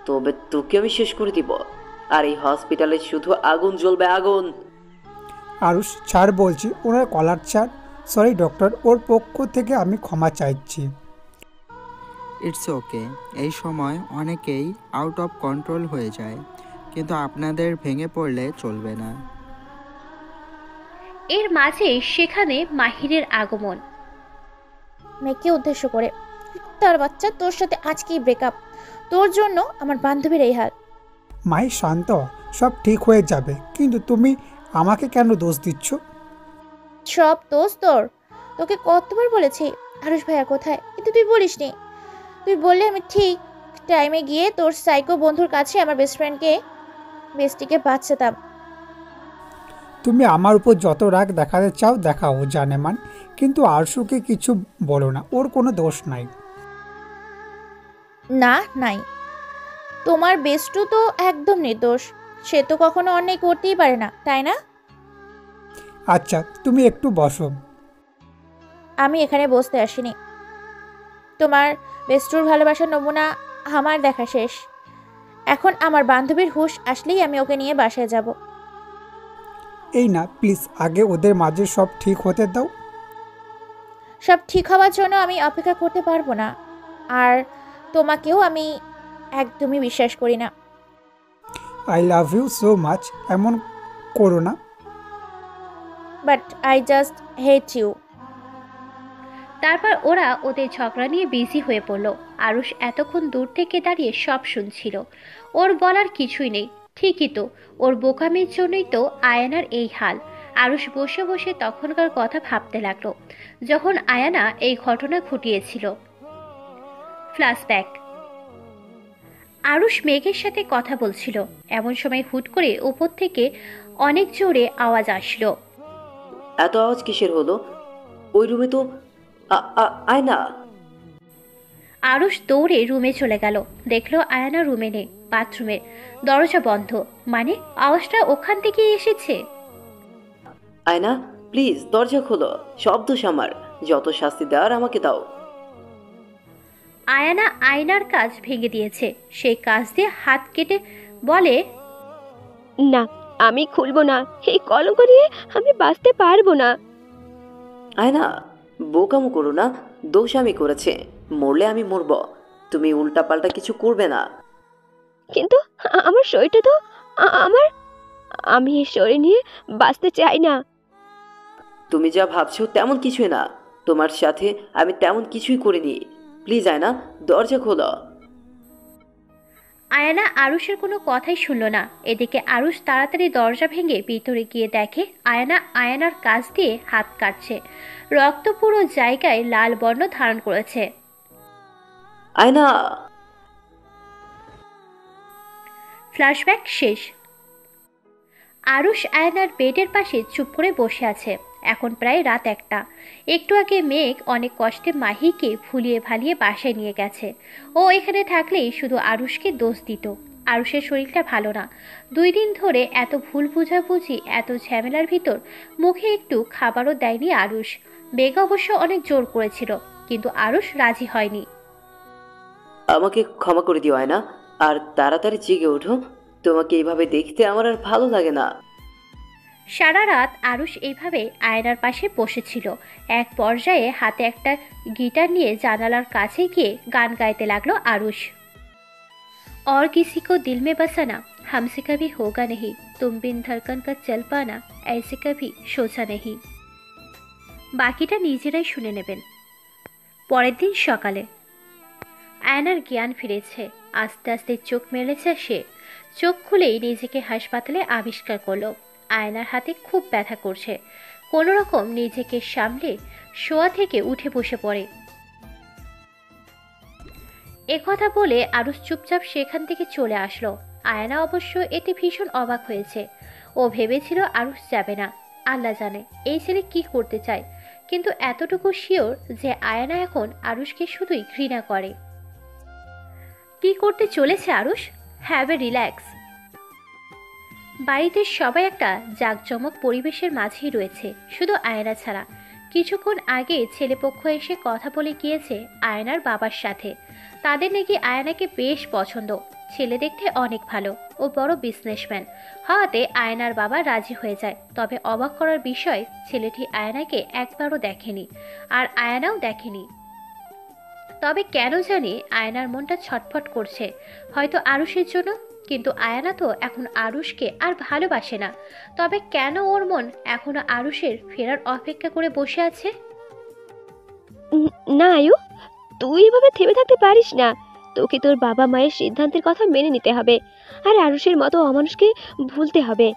তবে তোকে আমি শেষ করে দিব। আর এই হসপিটালে শুধু আগুন জ্বলবে, আগুন। আরুষ ছাড় বলছি, ওনার কলার ছাড়। সরি ডক্টর, ওর পক্ষ থেকে আমি ক্ষমা চাইছি। It's okay. এই সময় অনেকেই আউট অফ কন্ট্রোল হয়ে যায়, কিন্তু আপনাদের ভেঙে পড়লে চলবে না। এর মাঝে সেখানে মাহিরের আগমন। মেয়েকে উদ্দেশ্য করে, তার বাচ্চা, তোর সাথে আজকেই ব্রেকআপ। তোর জন্য আমার বান্ধবীর এই হাল। মাই শান্ত, সব ঠিক হয়ে যাবে। কিন্তু তুমি আমাকে কেন দোষ দিচ্ছ? সব দোষ তোর। তোকে কতবার বলেছি আরুষ ভাইয়া কোথায়, কিন্তু তুই বলিসনি। তুই বললে আমি ঠিক টাইমে গিয়ে তোর সাইকো বন্ধুর কাছে আমার বেস্টিকে বাঁচাতাম। তুমি আমার উপর যত রাগ দেখাতে চাও দেখাও, জানে মান। কিন্তু আরশুকে কিছু বলো না, ওর কোনো দোষ নাই। না, নাই। তোমার বেস্টু তো একদম নির্দোষ। সে তো কখনো অন্যায় করতেই পারে না, তাই না? আচ্ছা তুমি একটু বসো। আমি এখানে বসতে আসিনি। তোমার বেস্টুর ভালোবাসার নমুনা আমার দেখা শেষ। এখন আমার বান্ধবীর হুঁশ আসলেই আমি ওকে নিয়ে বাসায় যাব। এই না প্লিজ, আগে ওদের মাঝে সব ঠিক হতে দাও। সব ঠিক হওয়ার জন্য আমি অপেক্ষা করতে পারবো না। আর তোমাকেও আমি একদমই বিশ্বাস করি না। I love you so much, এমন করো না। But I just hate you. তারপর ওরা ওদের ঝগড়া নিয়ে বিজি হয়ে পড়ল। আরুষ এতক্ষণ দূর থেকে দাঁড়িয়ে সব শুনছিল। ওর বলার কিছুই নেই। ঠিকই তো, ওর বোকামির জন্যই তো আয়ানার এই হাল। আরুষ বসে বসে তখনকার কথা ভাবতে লাগলো, যখন আয়ানা এই ঘটনা ঘটিয়েছিল। ফ্ল্যাশব্যাক। আরুষ মেঘের সাথে কথা বলছিল, এমন সময় হুট করে উপর থেকে অনেক জোরে আওয়াজ আসলো। এত আওয়াজ কিসের হলো? ওই রুমে তো আয়না। আরুষ দৌড়ে রুমে চলে গেল, দেখলো আয়ানা রুমে নেই, বাথরুমের দরজা বন্ধ। মানে আওয়াজটা ওখান থেকে এসেছে। আয়না, প্লিজ দরজা খোলো। সব দোষ আমার, যত শাস্তি দেওয়ার আমাকে দাও। আয়ানা আয়নার কাজ ভেঙে দিয়েছে, সেই কাজ দিয়ে হাত কেটে বলে, না, আমি খুলবো না। এই কলঙ্ক নিয়ে আমি বাঁচতে পারবো না। আয়না, বোকামো করো না। দোষ আমি করেছে, মরলে আমি মরব, তুমি উল্টাপাল্টা কিছু করবে না। কিন্তু আমার শরীরটা তো আমি এই শরীর নিয়ে বাঁচতে চাই না। তুমি যা ভাবছো তেমন কিছুই না, তোমার সাথে আমি তেমন কিছুই করিনি। প্লিজ আয়না, দরজা খোলো। আয়ানা আরুষের কোনো কথাই শুনল না। এদিকে আরুষ তাড়াতাড়ি দরজা ভেঙে ভিতরে গিয়ে দেখে আয়ানা আয়ানার কাছ দিয়ে হাত কাটছে। রক্ত পুরো জায়গায় লাল বর্ণ ধারণ করেছে। আয়না। ফ্ল্যাশব্যাক শেষ। আরুষ আয়নার বেডের পাশে চুপ করে বসে আছে। এখন প্রায় রাত 1টা। একটু আগে মেঘ অনেক কষ্টে মাহিকে ভুলিয়ে ভালিয়ে বাসায় নিয়ে গেছে। ও এখানে থাকলেই শুধু আরুষকে দোষ দিত। আরুষের শরীরটা ভালো না। 2 দিন ধরে এত ভুল বুঝাবুঝি, এত ঝামেলার ভিতর মুখে একটু খাবারও দেয়নি আরুষ। মেঘ অবশ্য অনেক জোর করেছিল, কিন্তু আরুষ রাজি হয়নি। আমাকে ক্ষমা করে দিও আয়না, আর তাড়াতাড়ি জেগে ওঠো। তোমাকে এইভাবে দেখতে আমার আর ভালো লাগে না। সারা রাত আরুষ এইভাবে আয়নার পাশে বসেছিল। এক পর্যায়ে হাতে একটা গিটার নিয়ে জানালার কাছে গিয়ে গান গাইতে লাগলো আরুষ। और किसी को दिल में बसाना हमसे कभी होगा नहीं, तुम बिन धड़कन का चल पाना ऐसे कभी सोचा नहीं। বাকিটা নিজেরাই শুনে নেবেন। পরের দিন সকালে আয়নার জ্ঞান ফিরেছে। আস্তে আস্তে চোখ মেলেছে সে। চোখ খুলেই নিজেকে হাসপাতালে আবিষ্কার করলো। আয়নার হাতে খুব ব্যথা করছে। কোনো রকম নিজেকে সামলে শোয়া থেকে উঠে বসে পড়ে। একথা বলে আরুষ চুপচাপ সেখান থেকে চলে আসলো। আয়না অবশ্য এতে ভীষণ অবাক হয়েছে। ও ভেবেছিল আরুষ যাবে না। আল্লাহ জানে এই ছেলে কি করতে চায়, কিন্তু এতটুকু শিওর যে আয়না এখন আরুষকে শুধুই ঘৃণা করে। কি করতে চলেছে আরুষ? Have a relax. বাড়িতে সবাই একটা জাঁকজমক পরিবেশের মাঝেই রয়েছে, শুধু আয়না ছাড়া। কিছুক্ষণ আগে ছেলেপক্ষ এসে কথা বলে গিয়েছে আয়নার বাবার সাথে। তাদের নাকি আয়নাকে বেশ পছন্দ। ছেলে দেখতে অনেক ভালো ও বড় বিজনেসম্যান হওয়াতে আয়নার বাবা রাজি হয়ে যায়। তবে অবাক করার বিষয়, ছেলেটি আয়নাকে একবারও দেখেনি, আর আয়নাও দেখেনি। তবে কেন জানি আয়নার মনটা ছটফট করছে, হয়তো আরুষের জন্য। কিন্তু আয়না তো এখন আরুষকে আর ভালোবাসে না। তবে কেন ওর মন এখনো আরুষের ফেরার অপেক্ষা করে বসে আছে? না আয়ু, তুই এভাবে থেমে থাকতে পারিস না। তোকে তোর বাবা মায়ের সিদ্ধান্তের কথা মেনে নিতে হবে, আর আরুষের মতো অমানুষকে ভুলতে হবে।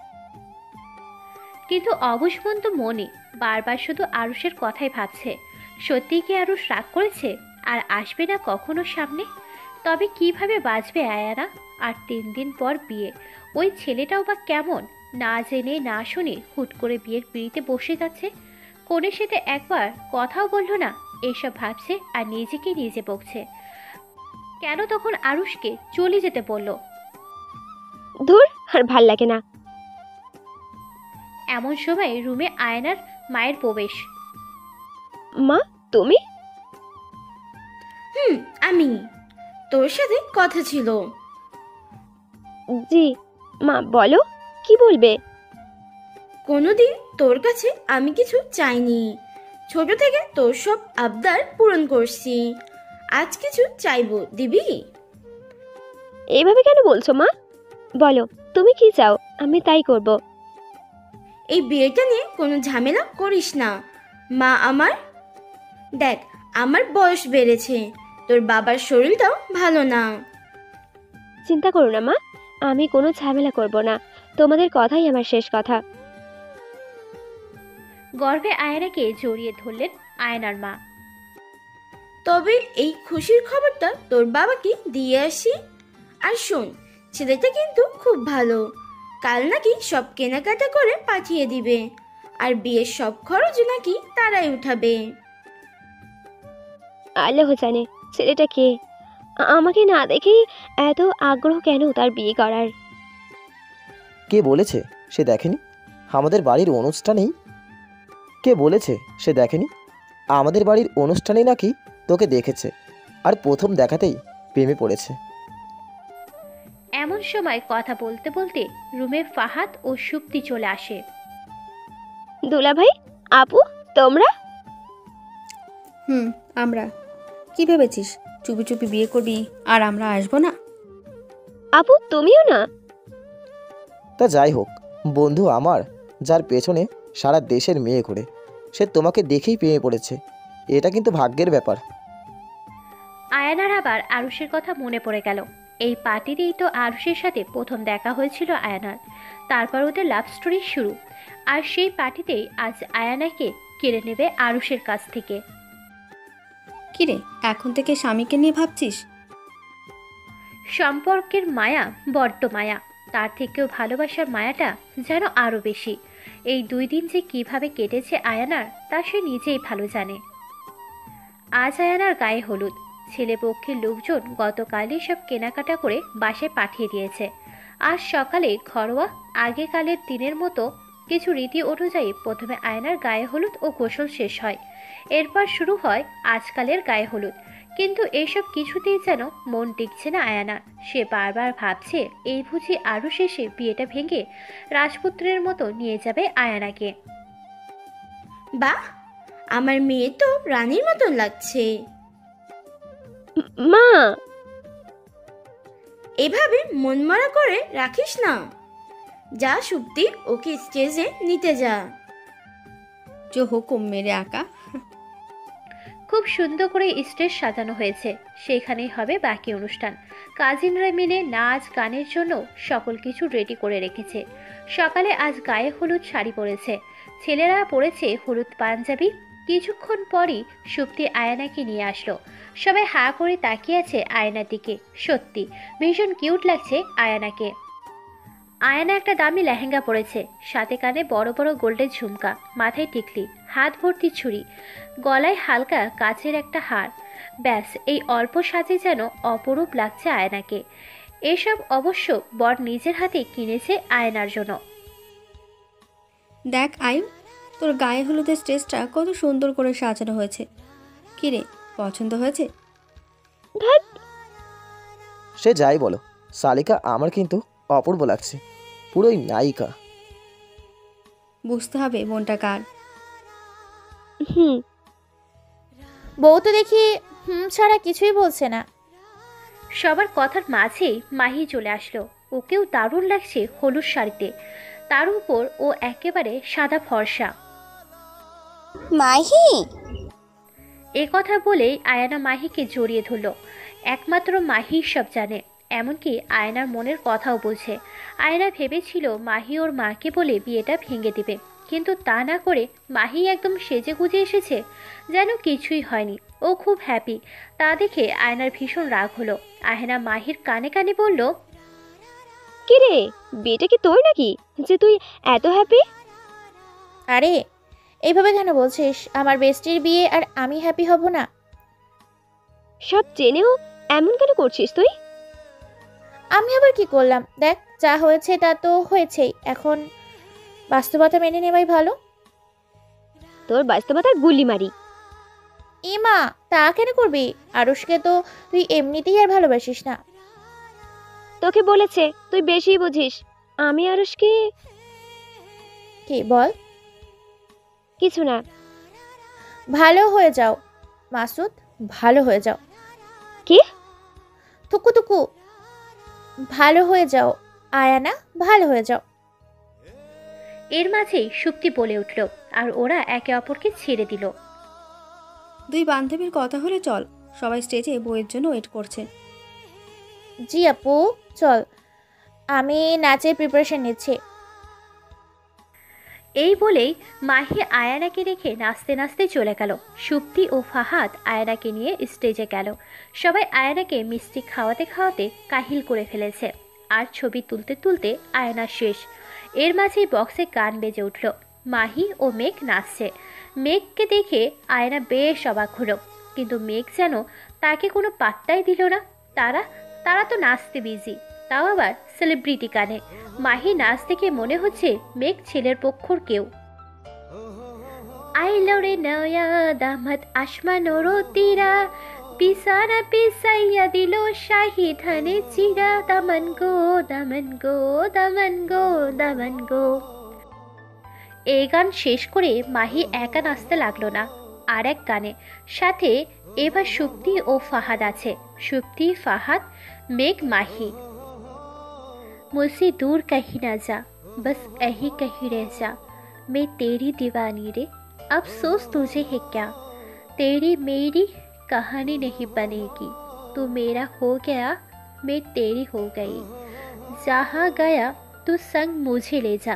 কিন্তু অবুঝমন্ত মনে বারবার শুধু আরুষের কথাই ভাবছে। সত্যি কি আরুষ রাগ করেছে আর আসবে না কখনো সামনে? তবে কিভাবে বাঁচবে আয়ানা? আর 3 দিন পর বিয়ে। ওই ছেলেটাও বা কেমন? না জেনে না শুনে হুট করে বিয়ের পিঁড়িতে বসে যাচ্ছে। কোনের সাথে একবার কথাও বললো না। এসব ভাবছে আর নিজেকে নিজে বকছে। কেন তখন আরুষকে চলে যেতে বলল? ধুর, আর ভাল লাগে না। এমন সময় রুমে আয়নার মায়ের প্রবেশ। মা, তুমি? আমি, তোর সাথে কথা ছিল। জি মা, বলো কি বলবে? কোনোদিন তোর কাছে আমি কিছু চাইনি। ছোট থেকে তোর সব আবদার পূরণ করছি। আজ কিছু চাইবো, দিবি? এইভাবে কেন বলছো মা? বলো তুমি কি চাও, আমি তাই করব। এই বিয়েটা নিয়ে কোনো ঝামেলা করিস না মা আমার। দেখ, আমার বয়স বেড়েছে, তোর বাবার শরীরটাও ভালো না। চিন্তা করো না মা, আমি কোনো ঝামেলা করব না। তোমাদের কথাই আমার শেষ কথা। গর্বে আয়নাকে জড়িয়ে ধরলেন আয়নার মা। তবে এই খুশির খবরটা তোর বাবাকে দিয়ে আসি। আর শোন, ছেলেটা কিন্তু খুব ভালো, কাল নাকি সব কেনাকাটা করে পাঠিয়ে দিবে, আর বিয়ের সব খরচ নাকি তারাই উঠাবে। আল্লাহ জানে ছেলেটা কে, আমাকে না দেখেই এত আগ্রহ কেন তার বিয়ে করার। কে বলেছে সে দেখেনি আমাদের বাড়ির অনুষ্ঠানেই? কে বলেছে সে দেখেনি আমাদের বাড়ির অনুষ্ঠানেই নাকি তোকে দেখেছে, আর প্রথম দেখাতেই প্রেমে পড়েছে। এমন সময় কথা বলতে বলতে রুমে ফাহাদ ও সুপ্তি চলে আসে। দুলা ভাই, আপু, তোমরা? আমরা। কি ভেবেছিস চুপি চুপি বিয়ে করবি আর আমরা আসবো না? আপু তুমিও না? তা যাই হোক, বন্ধু আমার যার পেছনে সারা দেশের মেয়ে ঘুরে, সে তোমাকে দেখেই প্রেমে পড়েছে, এটা কিন্তু ভাগ্যের ব্যাপার। আয়ানার আবার আরুষের কথা মনে পড়ে গেল। এই পার্টিতেই তো আরুষের সাথে প্রথম দেখা হয়েছিল আয়ানার, তারপর ওদের লাভ স্টোরি শুরু। আর সেই পার্টিতেই আজ আয়ানাকে কেড়ে নেবে আরুষের কাছ থেকে। কিরে, এখন থেকে স্বামীকে নিয়ে ভাবছিস? সম্পর্কের মায়া বড্ড মায়া, তার থেকেও ভালোবাসার মায়াটা যেন আরও বেশি। এই 2 দিন যে কিভাবে কেটেছে আয়ানার, তা সে নিজেই ভালো জানে। আজ আয়ানার গায়ে হলুদ। ছেলে পক্ষের লোকজন গতকালই সব কেনাকাটা করে বাসায় পাঠিয়ে দিয়েছে। আজ সকালে ঘরোয়া আগেকালের দিনের মতো কিছু রীতি অনুযায়ী প্রথমে আয়নার গায়ে হলুদ ও গোসল শেষ হয়, এরপর শুরু হয় আজকালের গায়ে হলুদ। কিন্তু এইসব কিছুতেই যেন মন টিকছে না আয়ানার। সে বারবার ভাবছে এই বুঝি আরও শেষে বিয়েটা ভেঙে রাজপুত্রের মতো নিয়ে যাবে আয়ানাকে। বাহ, আমার মেয়ে তো রানীর মতন লাগছে। মা, এভাবে মনমরা করে রাখিস না। যা সুপ্তি, ওকে স্টেজে নিতে যা। যে হুকুম মেরে আঁকা। খুব সুন্দর করে স্টেজ সাজানো হয়েছে, সেখানেই হবে বাকি অনুষ্ঠান। কাজিনরা মিলে নাচ গানের জন্য সকল কিছু রেডি করে রেখেছে। সকালে আজ গায়ে হলুদ শাড়ি পরেছে, ছেলেরা পরেছে হলুদ পাঞ্জাবি। কিছুক্ষণ পরই সুপ্তি আয়নাকে নিয়ে আসলো। সবাই হা করে তাকিয়ে আছে আয়নার দিকে। সত্যি ভীষণ কিউট লাগছে আয়নাকে। আয়না একটা দামি লেহেঙ্গা পরেছে, সাথে কানে বড় বড় গোল্ডের ঝুমকা, মাথায় টিকলি, হাত ভর্তি ছুরি, গলায় হালকা কাচের একটা হার। ব্যাস, এই অল্প সাজে যেন অপরূপ লাগছে আয়নাকে। এসব অবশ্য বর নিজের হাতে কিনেছে আয়নার জন্য। দেখ আয়ু, তোর গায়ে হলুদের স্টেজটা কত সুন্দর করে সাজানো হয়েছে। কিরে, পছন্দ হয়েছে? সে যাই বলো, শালিকা আমার কিন্তু অপূর্ব লাগছে, পুরোই নায়িকা। বুঝতে হবে মনটা কার। বউ তো দেখি ছাড়া কিছুই বলছে না। সবার কথার মাঝেই মাহি চলে আসলো। ওকেও দারুণ লাগছে হলুদ শাড়িতে, তার উপর ও একেবারে সাদা ফর্সা। মাহি, এ কথা বলেই আয়না মাহিকে জড়িয়ে ধরল। একমাত্র মাহি সব জানে, এমনকি আয়নার মনের কথাও বোঝে। আয়না ভেবেছিল মাহি ওর মাকে বলে বিয়েটা ভেঙে দিবে, কিন্তু তা না করে মাহি একদম সেজে গুজে এসেছে যেন কিছুই হয়নি। ও খুব হ্যাপি, তা দেখে আয়নার ভীষণ রাগ হলো। আয়না মাহির কানে কানে বলল, কিরে, বিয়েটা কি তোর নাকি যে তুই এত হ্যাপি? আরে এইভাবে কেন বলছিস? আমার বেস্টির বিয়ে আর আমি হ্যাপি হব না? সব জেনেও এমন কেন করছিস তুই? আমি আবার কি করলাম? দেখ, যা হয়েছে তা তো হয়েছেই, এখন বাস্তবতা মেনে নেওয়াই ভালো। তোর বাস্তবতার গুলি মারি। ইমা, তা কেন করবি? আরুষকে তো তুই এমনিতেই আর ভালোবাসিস না। তোকে বলেছে তুই বেশি বুঝিস। আমি আরুষকে... কি বল? কিছু না। ভালো হয়ে যাও মাসুদ, ভালো হয়ে যাও। কি? টুকু টুকু ভালো হয়ে যাও আয়ানা, ভালো হয়ে যাও। এর মাঝেই সুপ্তি বলে উঠল, আর ওরা একে অপরকে ছেড়ে দিল। দুই বান্ধবীর কথা হলে চল, সবাই স্টেজে বইয়ের জন্য ওয়েট করছে। জি আপু, চল, আমি নাচের প্রিপারেশন নিচ্ছি। এই বলেই মাহি আয়ানাকে রেখে নাচতে নাচতে চলে গেল। সুপ্তি ও ফাহাদ আয়ানাকে নিয়ে স্টেজে গেল। সবাই আয়ানাকে মিষ্টি খাওয়াতে খাওয়াতে কাহিল করে ফেলেছে। আর ছবি তুলতে তুলতে আয়ানা শেষ। এর মাঝেই বক্সে গান বেজে উঠল। মাহি ও মেঘ নাচছে। মেঘকে দেখে আয়না বেশ অবাক হলো, কিন্তু মেঘ যেন তাকে কোনো পাত্তাই দিল না। তারা তো নাচতে বিজি, তাও আবার সেলিব্রিটি গানে। মাহি নাচ দেখে মনে হচ্ছে মেঘ ছেলের পক্ষর কেউ। আইলো রে নয়া দামাত আসমানোরো তীরা, পিসারা পিসাইয়া দিল শাহি ধানে চিরা, দামান গো দামান গো দামান গো দামান গো। এই গান শেষ করে মাহি একা নাচতে লাগলো না, আর এক গানে সাথে এবার সুপ্তি ও ফাহাদ আছে। সুপ্তি, ফাহাদ, মেঘ, মাহি। मुझसे दूर कहीं ना जा, बस यही कहीं रह जा, मैं तेरी दीवानी रे, अफसोस तुझे है क्या, तेरी मेरी कहानी नहीं बनेगी, तू मेरा हो गया मैं तेरी हो गई, जहाँ गया तू संग मुझे ले जा,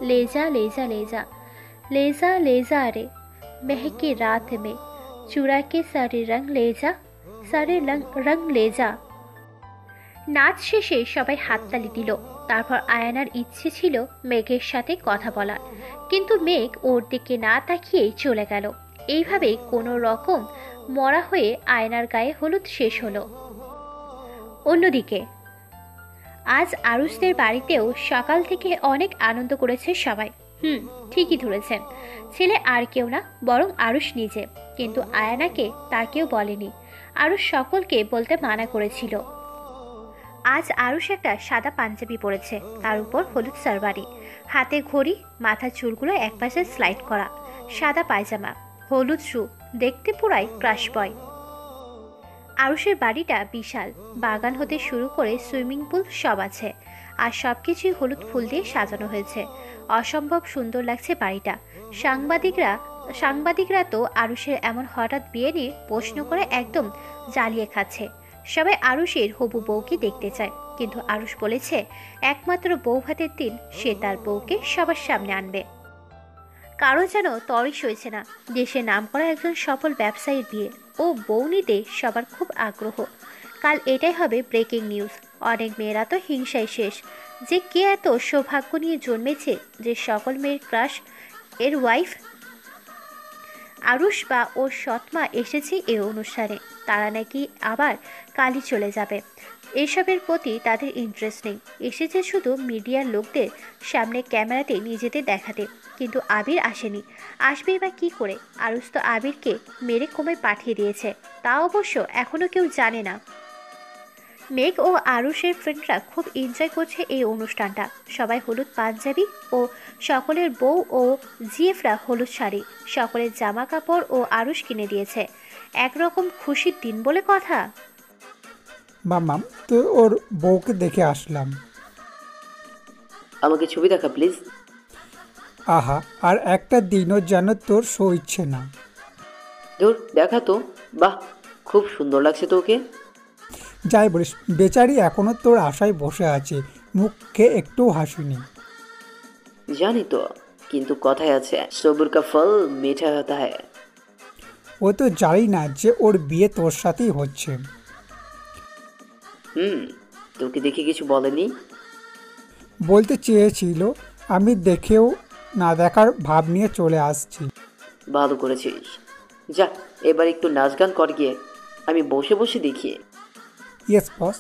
ले जा ले जा ले जा, ले जा ले जा रे, महकी रात में चुरा के सारे रंग ले जा, सारे रंग ले जा। নাচ শেষে সবাই হাততালি দিল। তারপর আয়ানার ইচ্ছে ছিল মেঘের সাথে কথা বলার, কিন্তু মেঘ ওর দিকে না তাকিয়ে চলে গেল। এইভাবে কোনো রকম মরা হয়ে আয়নার গায়ে হলুদ শেষ হলো। অন্যদিকে আজ আরুষদের বাড়িতেও সকাল থেকে অনেক আনন্দ করেছে সবাই। ঠিকই ধরেছেন, ছেলে আর কেউ না, বরং আরুষ নিজে। কিন্তু আয়ানাকে তা কেউ বলেনি। আরুষ সকলকে বলতে মানা করেছিল। আজ আরুষ একটা সাদা পাঞ্জাবি পরেছে, তার উপর হলুদ সালওয়ারি, হাতে ঘড়ি, মাথার চুলগুলো একপাশে স্লাইড করা, সাদা পায়জামা, হলুদ শু, দেখতে পুরাই ক্রাশ বয়। আরুষের বাড়িটা বিশাল, বাগান হতে শুরু করে সুইমিং পুল সব আছে, আর সবকিছুই হলুদ ফুল দিয়ে সাজানো হয়েছে। অসম্ভব সুন্দর লাগছে বাড়িটা। সাংবাদিকরা তো আরুষের এমন হঠাৎ বিয়ে নিয়ে প্রশ্ন করে একদম জ্বালিয়ে খাচ্ছে। সবাই আরুষের হবু বউকে দেখতে চায়, কিন্তু আরুষ বলেছে একমাত্র বউ ভাতের দিন সে তার বউকে সবার সামনে আনবে। কারো যেন তরই সইছে না দেশে নামকরা একজন সফল ব্যবসায়ীর বিয়ে ও বউ নিতে সবার খুব আগ্রহ। কাল এটাই হবে ব্রেকিং নিউজ। অনেক মেয়েরা তো হিংসায় শেষ যে কে এত সৌভাগ্য নিয়ে জন্মেছে যে সকল মেয়ের ক্রাশ এর ওয়াইফ। আরুষ বা ওর সৎমা এসেছে এই অনুষ্ঠানে। তারা নাকি আবার কালই চলে যাবে। এসবের প্রতি তাদের ইন্টারেস্ট নেই, এসেছে শুধু মিডিয়ার লোকদের সামনে ক্যামেরাতে নিজেদের দেখাতে। কিন্তু আবির আসেনি, আসবেই বা কী করে? আরুষ তো আবিরকে মেরে কোমায় পাঠিয়ে দিয়েছে, তা অবশ্য এখনও কেউ জানে না। মেঘ ও আরুষের ফ্রেন্ডরা খুব এনজয় করছে এই অনুষ্ঠানটা। সবাই হলুদ পাঞ্জাবি ও সকলের বউ ও জিএফরা হলুদ শাড়ি, সকলের জামা কাপড় ও আরুষ কিনে দিয়েছে। একরকম খুশির দিন বলে কথা। মামাম, তো ওর বউকে দেখে আসলাম। আমাকে ছবি দেখা প্লিজ। আহা, আর একটা দিনও যেন তোর সইছে না। ধুর, দেখা তো। বাহ, খুব সুন্দর লাগছে তোকে। যাই বলিস, বেচারি এখনো তোর আশায় বসে আছে, মুখে একটু হাসিনি। জানি তো, কিন্তু কথায় আছে সবুর কা ফল মিঠা হতা হ্যায়। ও তো জানি না যে ওর বিয়ে তোর সাথেই হচ্ছে। তোকে দেখে কিছু বলেনি? বলতে চেয়েছিল, আমি দেখেও না দেখার ভাব নিয়ে চলে আসছি। ভালো করেছিস। যা, এবার একটু নাচ গান কর গিয়ে, আমি বসে বসে দেখি। Yes boss.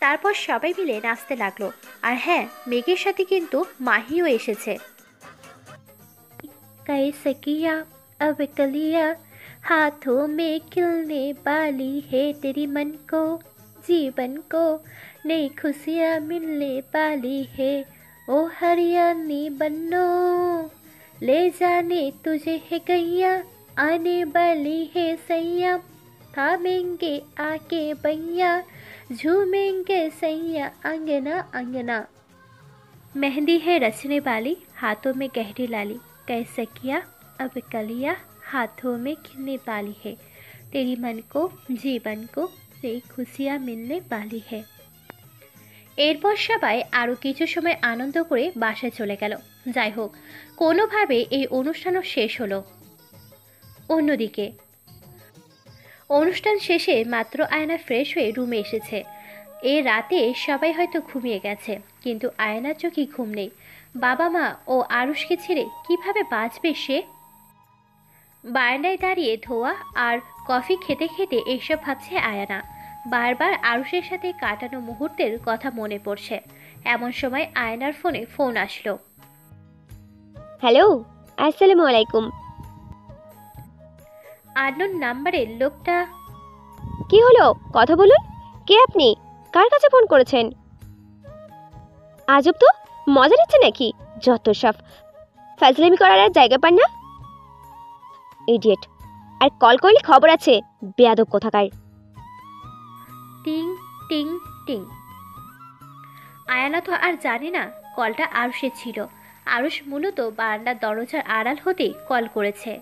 তারপর সবাই মিলে নাচতে লাগলো। আর হ্যাঁ, মেঘের সাথে কিন্তু মাহিও এসেছে। कैसे किया अब कलिया हाथों में खिलने वाली है तेरी मन को जीवन को नई खुशियाँ मिलने वाली है ओ हरियाणी बन्नो ले जाने तुझे है गैया आने वाली है सैया थामेंगे आके बैया झूमेंगे सैया अंगना अंगना मेहंदी है रचने वाली हाथों में गहरी लाली कैसे किया अब कलिया हाथों में खिलने वाली है, तेरी मन को जीवन को नई खुशियाँ मिलने वाली है। এরপর সবাই আরও কিছু সময় আনন্দ করে বাসায় চলে গেল। যাই হোক, কোনোভাবে এই অনুষ্ঠানও শেষ হলো। অন্যদিকে অনুষ্ঠান শেষে মাত্র আয়না ফ্রেশ হয়ে রুমে এসেছে। এ রাতে সবাই হয়তো ঘুমিয়ে গেছে, কিন্তু আয়নার চোখে ঘুম নেই। বাবা মা ও আরুষকে ছেড়ে কিভাবে বাঁচবে সে? বারান্দায় দাঁড়িয়ে ধোয়া আর কফি খেতে খেতে এইসব ভাবছে আয়না। বারবার আরুষের সাথে কাটানো মুহূর্তের কথা মনে পড়ছে। এমন সময় আয়নার ফোনে ফোন আসলো। হ্যালো, আসসালামু আলাইকুম। আননোন নাম্বারের লোকটা। কি হলো, কথা বলুন। কে আপনি? কার কাছে ফোন করেছেন? আজব তো, মজা নিচ্ছে নাকি? যত সব ফাজলামি করার আর জায়গা পান না, ইডিয়েট। আর কল করলে খবর আছে, বেয়াদব কোথাকার। টিং টিং টিং। আয়না তো আর জানে না কলটা আরুষের ছিল। আরুষ মূলত বারান্দার দরজার আড়াল হতেই কল করেছে।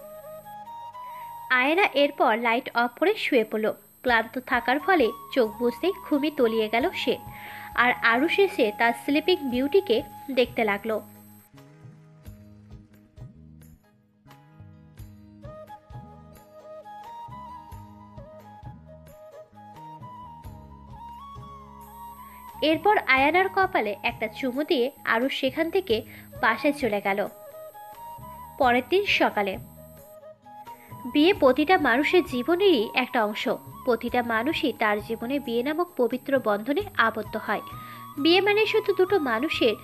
আয়না এরপর লাইট অফ করে শুয়ে পড়ল। ক্লান্ত থাকার ফলে চোখ বুজতেই ঘুমে তলিয়ে গেল সে। আর আরুষ এসে তার স্লিপিং বিউটিকে দেখতে লাগলো। এরপর আয়ানার কপালে একটা চুমু দিয়ে আরুষ সেখান থেকে বাসায় চলে গেল। পরের দিন সকালে। বিয়ে প্রতিটা মানুষের জীবনেরই একটা অংশ। প্রতিটা মানুষই তার জীবনে বিয়ে নামক পবিত্র বন্ধনে আবদ্ধ হয়। বিয়ে মানে শুধু দুটো মানুষের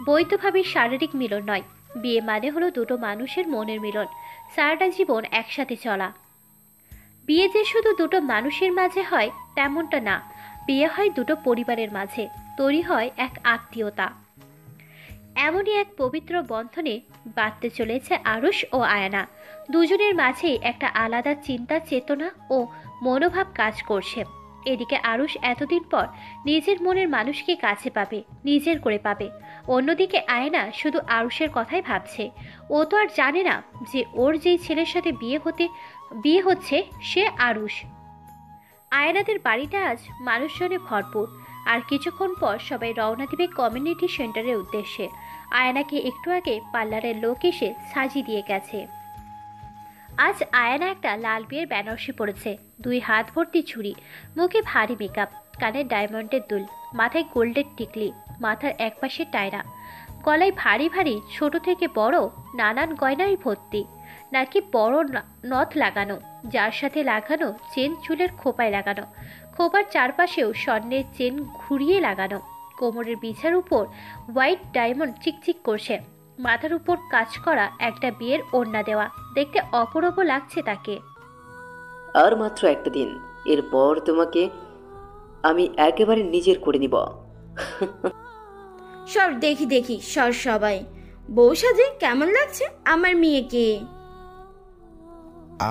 বৈধভাবে শারীরিক মিলন নয়, বিয়ে মানে হলো দুটো মানুষের মনের মিলন, সারাটা জীবন একসাথে চলা। বিয়ে যে শুধু দুটো মানুষের মাঝে হয় তেমনটা না, বিয়ে হয় দুটো পরিবারের মাঝে, তৈরি হয় এক আত্মীয়তা। এমনই এক পবিত্র বন্ধনে বাঁধতে চলেছে আরুষ ও আয়না। দুজনের মাঝেই একটা আলাদা চিন্তা, চেতনা ও মনোভাব কাজ করছে। এদিকে আরুষ এতদিন পর নিজের মনের মানুষকে কাছে পাবে, নিজের করে পাবে। অন্যদিকে আয়না শুধু আরুষের কথাই ভাবছে। ও তো আর জানে না যে ওর যেই ছেলের সাথে বিয়ে হচ্ছে সে আরুষ। আয়নাদের বাড়িটা আজ মানুষজনে ভরপুর। আর কিছুক্ষণ পর সবাই রওনা দিবে কমিউনিটি সেন্টারের উদ্দেশ্যে। আয়নাকে একটু আগে পার্লারের লোক এসে সাজিয়ে দিয়ে গেছে। আজ আয়না একটা লাল বিয়ের বেনারসি পরেছে, 2 হাত ভর্তি চুড়ি, মুখে ভারী মেকআপ, কানে ডায়মন্ডের দুল, মাথায় গোল্ডের টিকলি, মাথার একপাশে টায়রা, গলায় ভারী ভারী ছোট থেকে বড় নানান গয়নায় ভর্তি, নাকি বড় নথ লাগানো, যার সাথে লাগানো চেন চুলের খোপায় লাগানো, খোপার চারপাশেও স্বর্ণের চেন ঘুরিয়ে লাগানো, কোমরের বিছার উপর হোয়াইট ডায়মন্ড চিকচিক করছে, মাথার উপর কাজ করা একটা বিয়ের ওড়না দেওয়া, দেখতে অপূর্ব লাগছে তাকে। আর মাত্র একটা দিন, এরপর তোমাকে আমি একেবারে নিজের করে নিব। সব দেখি সবাই বউ সাজে কেমন লাগছে আমার মেয়েকে।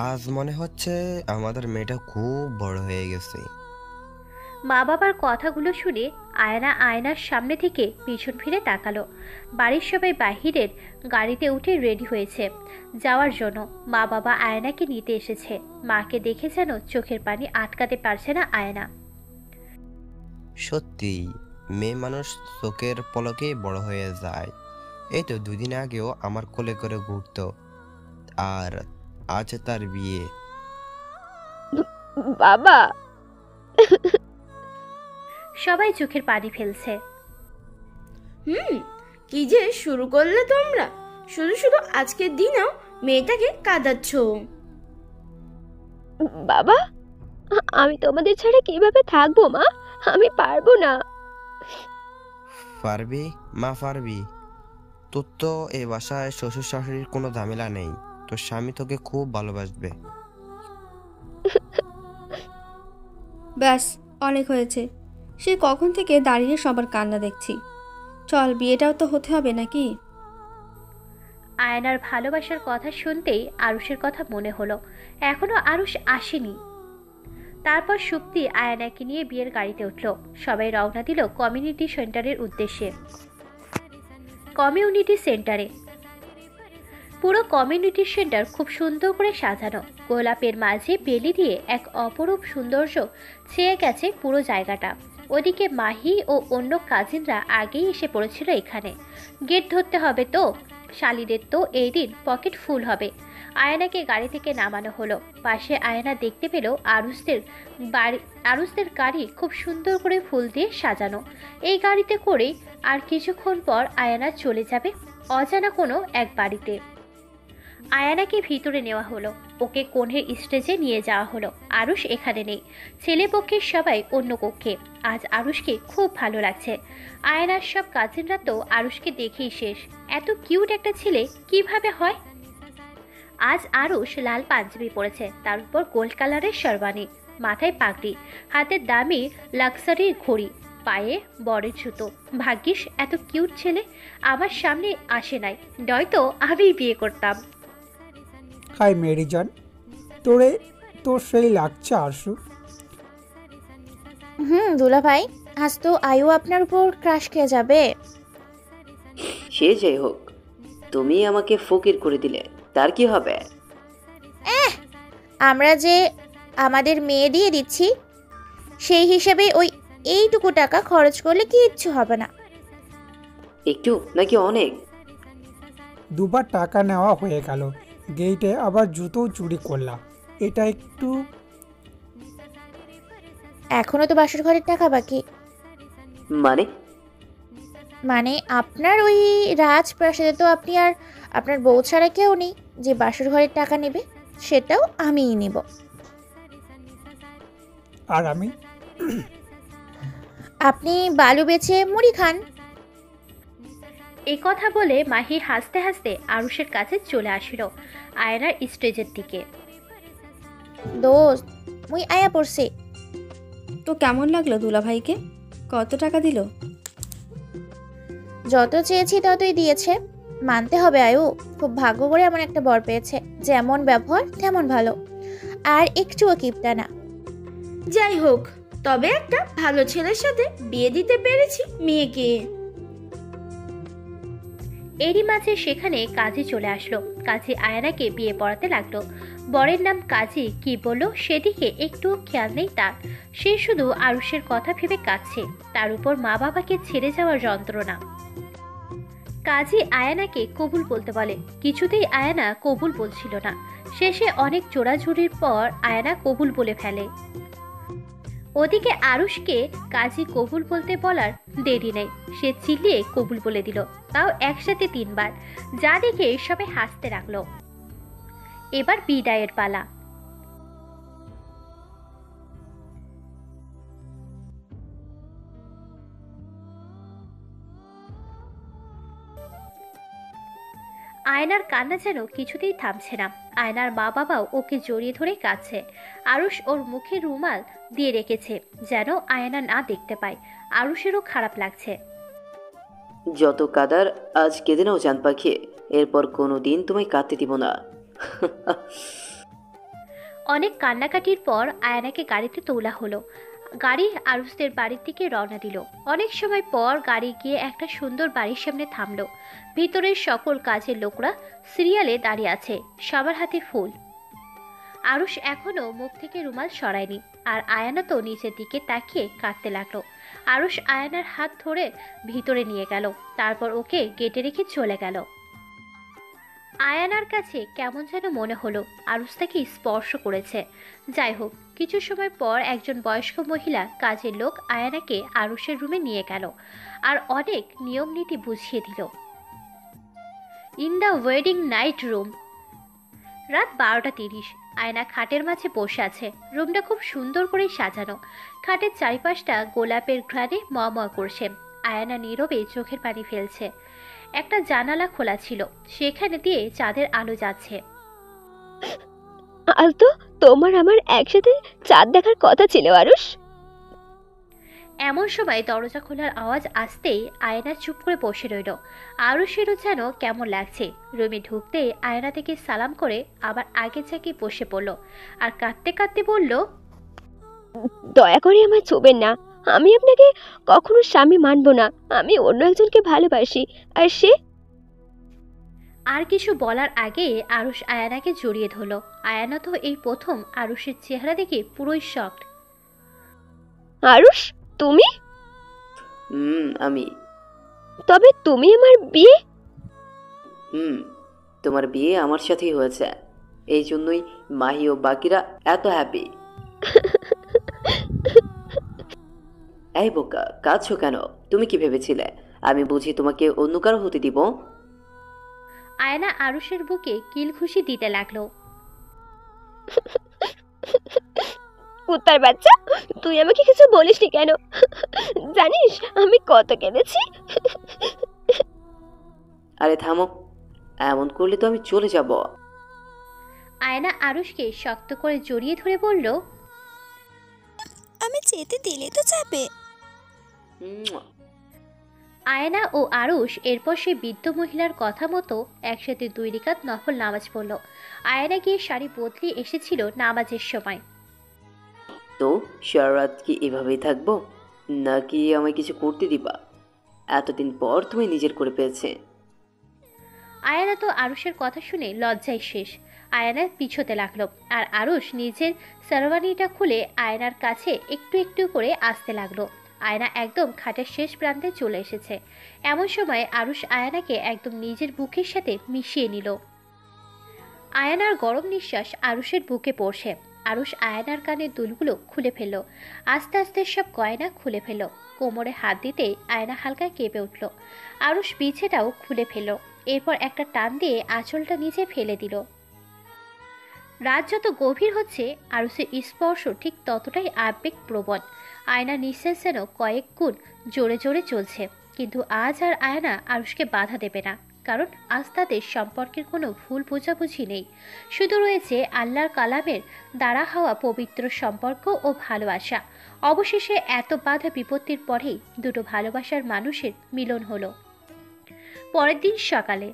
আজ মনে হচ্ছে আমাদের মেয়েটা খুব বড় হয়ে গেছে। মা বাবার কথাগুলো শুনে আয়না আয়নার সামনে থেকে পিছন ফিরে তাকালো। বাড়ির সবাই বাহিরের গাড়িতে উঠে রেডি হয়েছে যাওয়ার জন্য। মা বাবা আয়নাকে নিতে এসেছে। মাকে দেখে যেন চোখের পানি আটকাতে পারছে না আয়না। সত্যি মেয়ে মানুষ চোখের পলকে বড় হয়ে যায়। এই তো 2 দিন আগেও আমার কোলে করে ঘুরতো, আর আজ তার বিয়ে। বাবা। সবাই চোখের পানি ফেলছে। কি যে শুরু করলে তোমরা, শুধু আজকের দিনেও মেয়েটাকে কাঁদাচ্ছ। বাবা, আমি তোমাদের ছাড়া কিভাবে থাকবো মা? আমি পারবো না। পারবি মা, পারবি। তোর তো এই বাসায় শ্বশুর শাশুড়ির কোনো ঝামেলা নেই, তোর স্বামী তোকে খুব ভালোবাসবে। ব্যাস, অনেক হয়েছে। সে কখন থেকে দাঁড়িয়ে সবার কান্না দেখছি। চল, বিয়েটাও তো হতে হবে নাকি? আয়নার ভালোবাসার কথা শুনতেই আরুষের কথা মনে হলো। এখনো আরুষ আসেনি। তারপর সুপ্তি আয়নাকে নিয়ে বিয়ের গাড়িতে উঠল। সবাই রওনা দিল কমিউনিটি সেন্টারের উদ্দেশ্যে। কমিউনিটি সেন্টারে পুরো কমিউনিটি সেন্টার খুব সুন্দর করে সাজানো, গোলাপের মাঝে বেলি দিয়ে এক অপরূপ সৌন্দর্য ছেয়ে গেছে পুরো জায়গাটা। ওদিকে মাহি ও অন্য কাজিনরা আগেই এসে পড়েছিল এখানে। গেট ধরতে হবে তো, শালিদের তো এই দিন পকেট ফুল হবে। আয়নাকে গাড়ি থেকে নামানো হলো। পাশে আয়না দেখতে পেল আরুসদের গাড়ি খুব সুন্দর করে ফুল দিয়ে সাজানো। এই গাড়িতে করে আর কিছুক্ষণ পর আয়না চলে যাবে অজানা কোনো এক বাড়িতে। আয়ানাকে ভিতরে নেওয়া হলো, ওকে কোণের স্টেজে নিয়ে যাওয়া হলো। আরুষ এখানে নেই, ছেলেপক্ষের সবাই অন্য কক্ষে। আজ আরুষকে খুব ভালো লাগছে। আয়নার সব কাজিনরা তো আরুষকে দেখেই শেষ। এত কিউট একটা ছেলে কিভাবে হয়? আজ আরুষ লাল পাঞ্জাবি পরেছে, তার উপর গোল্ড কালারের শেরওয়ানি, মাথায় পাগড়ি, হাতে দামি লাক্সারির ঘড়ি, পায়ে বড়ের জুতো। ভাগ্যিস এত কিউট ছেলে আমার সামনে আসে নাই, নয়তো আমি বিয়ে করতাম। হাই মেরিজান, তোর সেই লাগছে আরশু। দুলা ভাই, আজ তো আয়ু আপনার উপর ক্রাশ খেয়ে যাবে। সে যাই হোক, তুমি আমাকে ফকির করে দিলে, তার কি হবে? আমরা যে আমাদের মেয়ে দিয়ে দিচ্ছি, সেই হিসেবে ওই এইটুকু টাকা খরচ করলে কিচ্ছু হবে না। একটু নাকি অনেক? দুবার টাকা নেওয়া হয়ে গেল, গেইটে আবার জুতো চুরি করলাম, এটা একটু। এখনো তো বাসর ঘরের টাকা বাকি। মানে আপনার ওই রাজপ্রাসাদে তো আপনি আর আপনার বউ ছাড়া কেউ নেই যে বাসর ঘরের টাকা নেবে, সেটাও আমিই নেব। আর আমি? আপনি বালু বেচে মুড়ি খান। এই কথা বলে মাহি হাসতে হাসতে আরুষের কাছে চলে আসিল আয়নার স্টেজের দিকে। দোস্ত, মুই আয়া পড়ছি। তো কেমন লাগলো দুলাভাইকে? কত টাকা দিল? যত চেয়েছি ততই দিয়েছে। মানতে হবে আয়ু খুব ভাগ্য করে এমন একটা বর পেয়েছে, যেমন ব্যবহার তেমন ভালো, আর একটুও কিপটা না। যাই হোক, তবে একটা ভালো ছেলের সাথে বিয়ে দিতে পেরেছি মেয়েকে। এরই মাঝে সেখানে কাজী চলে আসলো। কাজী আয়নাকে বিয়ে পড়াতে লাগলো। বরের নাম কাজী কি বলল সেদিকে একটুও খেয়াল নেই তার। সে শুধু আরুষের কথা ভেবে কাঁদছে, তার উপর মা বাবাকে ছেড়ে যাওয়ার যন্ত্রণা। কাজী আয়নাকে কবুল বলতে বলে, কিছুতেই আয়না কবুল বলছিল না। শেষে অনেক জোড়াজুড়ির পর আয়না কবুল বলে ফেলে। ওদিকে আরুষকে কাজী কবুল বলতে বলার দেরি নেই, সে চিল্লিয়ে কবুল বলে দিল, তাও একসাথে 3 বার, যা দেখে সবাই হাসতে লাগলো। এবার বিদায়ের পালা। আয়নার কান্না যেন কিছুতেই থামছে না। আয়নার মা বাবাও ওকে জড়িয়ে ধরে কাঁদছে। আরুষ ওর মুখে রুমাল দিয়ে রেখেছে যেন আয়না না দেখতে পায়। আরুষেরও খারাপ লাগছে। যত কাদার আজ কেঁদে নাও জান পাখি, এরপর কোনো দিন তোমায় কাঁদতে দিব না। অনেক কান্নাকাটির পর আয়নাকে গাড়িতে তোলা হলো। গাড়ি আরুষদের বাড়ির দিকে রওনা দিল। অনেক সময় পর গাড়ি গিয়ে একটা সুন্দর বাড়ির সামনে থামলো। ভিতরের সকল কাজের লোকরা সিরিয়ালে দাঁড়িয়ে আছে, সবার হাতে ফুল। আরুষ এখনো মুখ থেকে রুমাল সরায়নি, আর আয়না তো নিচের দিকে তাকিয়ে কাঁদতে লাগলো। আরুষ আয়নার হাত ধরে ভিতরে নিয়ে গেল, তারপর ওকে গেটে রেখে চলে গেল। আয়ানার কাছে কেমন যেন মনে হলো আরুষ তাকে স্পর্শ করেছে। যাই হোক, কিছু সময় পর একজন বয়স্ক মহিলা কাজের লোক আয়ানাকে আরুষের রুমে নিয়ে গেল আর অনেক নিয়ম নীতি বুঝিয়ে দিল। In the wedding night room. রাত 12:30। আয়না খাটের মাঝে বসে আছে। রুমটা খুব সুন্দর করে সাজানো। খাটের চারিপাশটা গোলাপের ঘ্রাণে ময় করছে। আয়না নীরবে চোখের পানি ফেলছে। একটা জানালা খোলা ছিল, সেখানে দিয়ে চাঁদের আলো যাচ্ছে। আজ তো তোমার আমার একসাথে চাঁদ দেখার কথা ছিল আরুষ। এমন সময় দরজা খোলার আওয়াজ আসতেই আয়না চুপ করে বসে রইল। আরুষেরও যেন কেমন লাগছে। রুমে ঢুকতে আয়না থেকে সালাম করে আবার আগে জায়গায় বসে পড়ল আর কাঁদতে কাঁদতে বলল, দয়া করে আমায় ছোবেন না, আমি আপনাকে কখনো স্বামী মানব না। আমি অন্য একজনকে ভালোবাসি, আর সে। আর কিছু বলার আগে আরুষ আয়ানাকে জড়িয়ে ধরল। আয়ানা তো এই প্রথম আরুষের চেহারা দেখে পুরোই শকড। আরুষ, তুমি? আমি। তবে তুমি আমার বিয়ে? তোমার বিয়ে আমার সাথেই হয়েছে, এই জন্যই মাহি ও বাকিরা এত হ্যাপি। এই বোকা, কাঁদছো কেন? তুমি কি ভেবেছিলে আমি বুঝি তোমাকে অন্য কারো হতে দিব? আয়না আরুষের বুকে কিল খুশি দিতে লাগলো। কুত্তার বাচ্চা, তুই আমাকে কিছু বলিসনি কেন? জানিস আমি কত কেঁদেছি। আরে থামো, এমন করলে তো আমি চলে যাব। আয়না আরুষকে শক্ত করে জড়িয়ে ধরে বলল, আমি যেতে দিলে তো যাবে। আয়না ও আরুষ এরপর সেই বৃদ্ধ মহিলার কথা মতো একসাথে 2 রাকাত নফল নামাজ পড়ল। আয়না গিয়ে শাড়ি বদলে এসেছিল নামাজের সময়। তো সারা রাত কি এভাবেই থাকবো, নাকি আমায় কিছু করতে দিবা? এতদিন পর তুমি নিজের করে পেয়েছে। আয়না তো আরুষের কথা শুনে লজ্জায় শেষ। আয়না পিছোতে লাগলো, আর আরুষ নিজের সারওয়ানিটা খুলে আয়নার কাছে একটু একটু করে আসতে লাগলো। আয়না একদম খাটের শেষ প্রান্তে চলে এসেছে। এমন সময় আরুষ আয়নাকে একদম নিজের বুকের সাথে মিশিয়ে নিল। আয়নার গরম নিঃশ্বাস আরুষের বুকে পড়ছে। আরুষ আয়নার কানের দুলগুলো খুলে ফেলল, আস্তে আস্তে সব গয়না খুলে ফেলল। কোমরে হাত দিতেই আয়না হালকা কেঁপে উঠল। আরুষ বিছেটাও খুলে ফেলল, এরপর একটা টান দিয়ে আঁচলটা নিচে ফেলে দিল। রাত যত গভীর হচ্ছে আরুষের স্পর্শ ঠিক ততটাই আবেগপ্রবণ। আয়না নিঃশ্বাস যেন কয়েক গুণ জোরে জোরে চলছে, কিন্তু আজ আর আয়না আরুষকে বাধা দেবে না, কারণ আজ তাদের সম্পর্কের কোনো ভুল বোঝাবুঝি নেই। শুধু রয়েছে আল্লাহর কালামের দ্বারা হওয়া পবিত্র সম্পর্ক ও ভালোবাসা। অবশেষে এত বাধা বিপত্তির পরেই দুটো ভালোবাসার মানুষের মিলন হলো। পরের দিন সকালে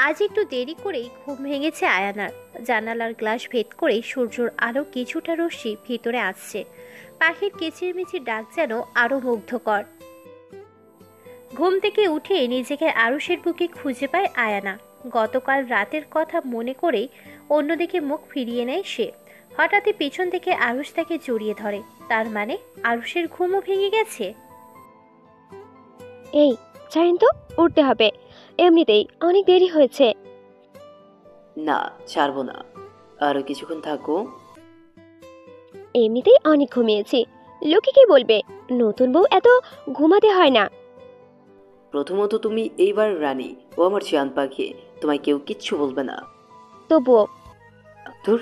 আজ একটু দেরি করেই ঘুম ভেঙেছে আয়ানার। জানালার গ্লাস ভেদ করেই সূর্যের আলো কিছুটা রশ্মি ভিতরে আসছে। পাখির কিচিরমিচির ডাক যেন আরো মুগ্ধকর। ঘুম থেকে উঠে নিজেকে আরুষের বুকে খুঁজে পায় আয়ানা। গতকাল রাতের কথা মনে করেই অন্যদিকে মুখ ফিরিয়ে নেয় সে। হঠাৎই পিছন থেকে আরুষ তাকে জড়িয়ে ধরে। তার মানে আরুষের ঘুমও ভেঙে গেছে। এই ছাড়েন তো, উঠতে হবে, এমনিতেই অনেক দেরি হয়েছে। না, ছাড়বো না, আরো কিছুক্ষণ থাকো। এমনিতেই অনেক ঘুমিয়েছি, লোকে কি বলবে? নতুন বউ এত ঘুমাতে হয় না। প্রথমত তুমি এইবার রানী ও আমার জান পাখি, তোমায় কেউ কিচ্ছু বলবে না। তবুও ধুর,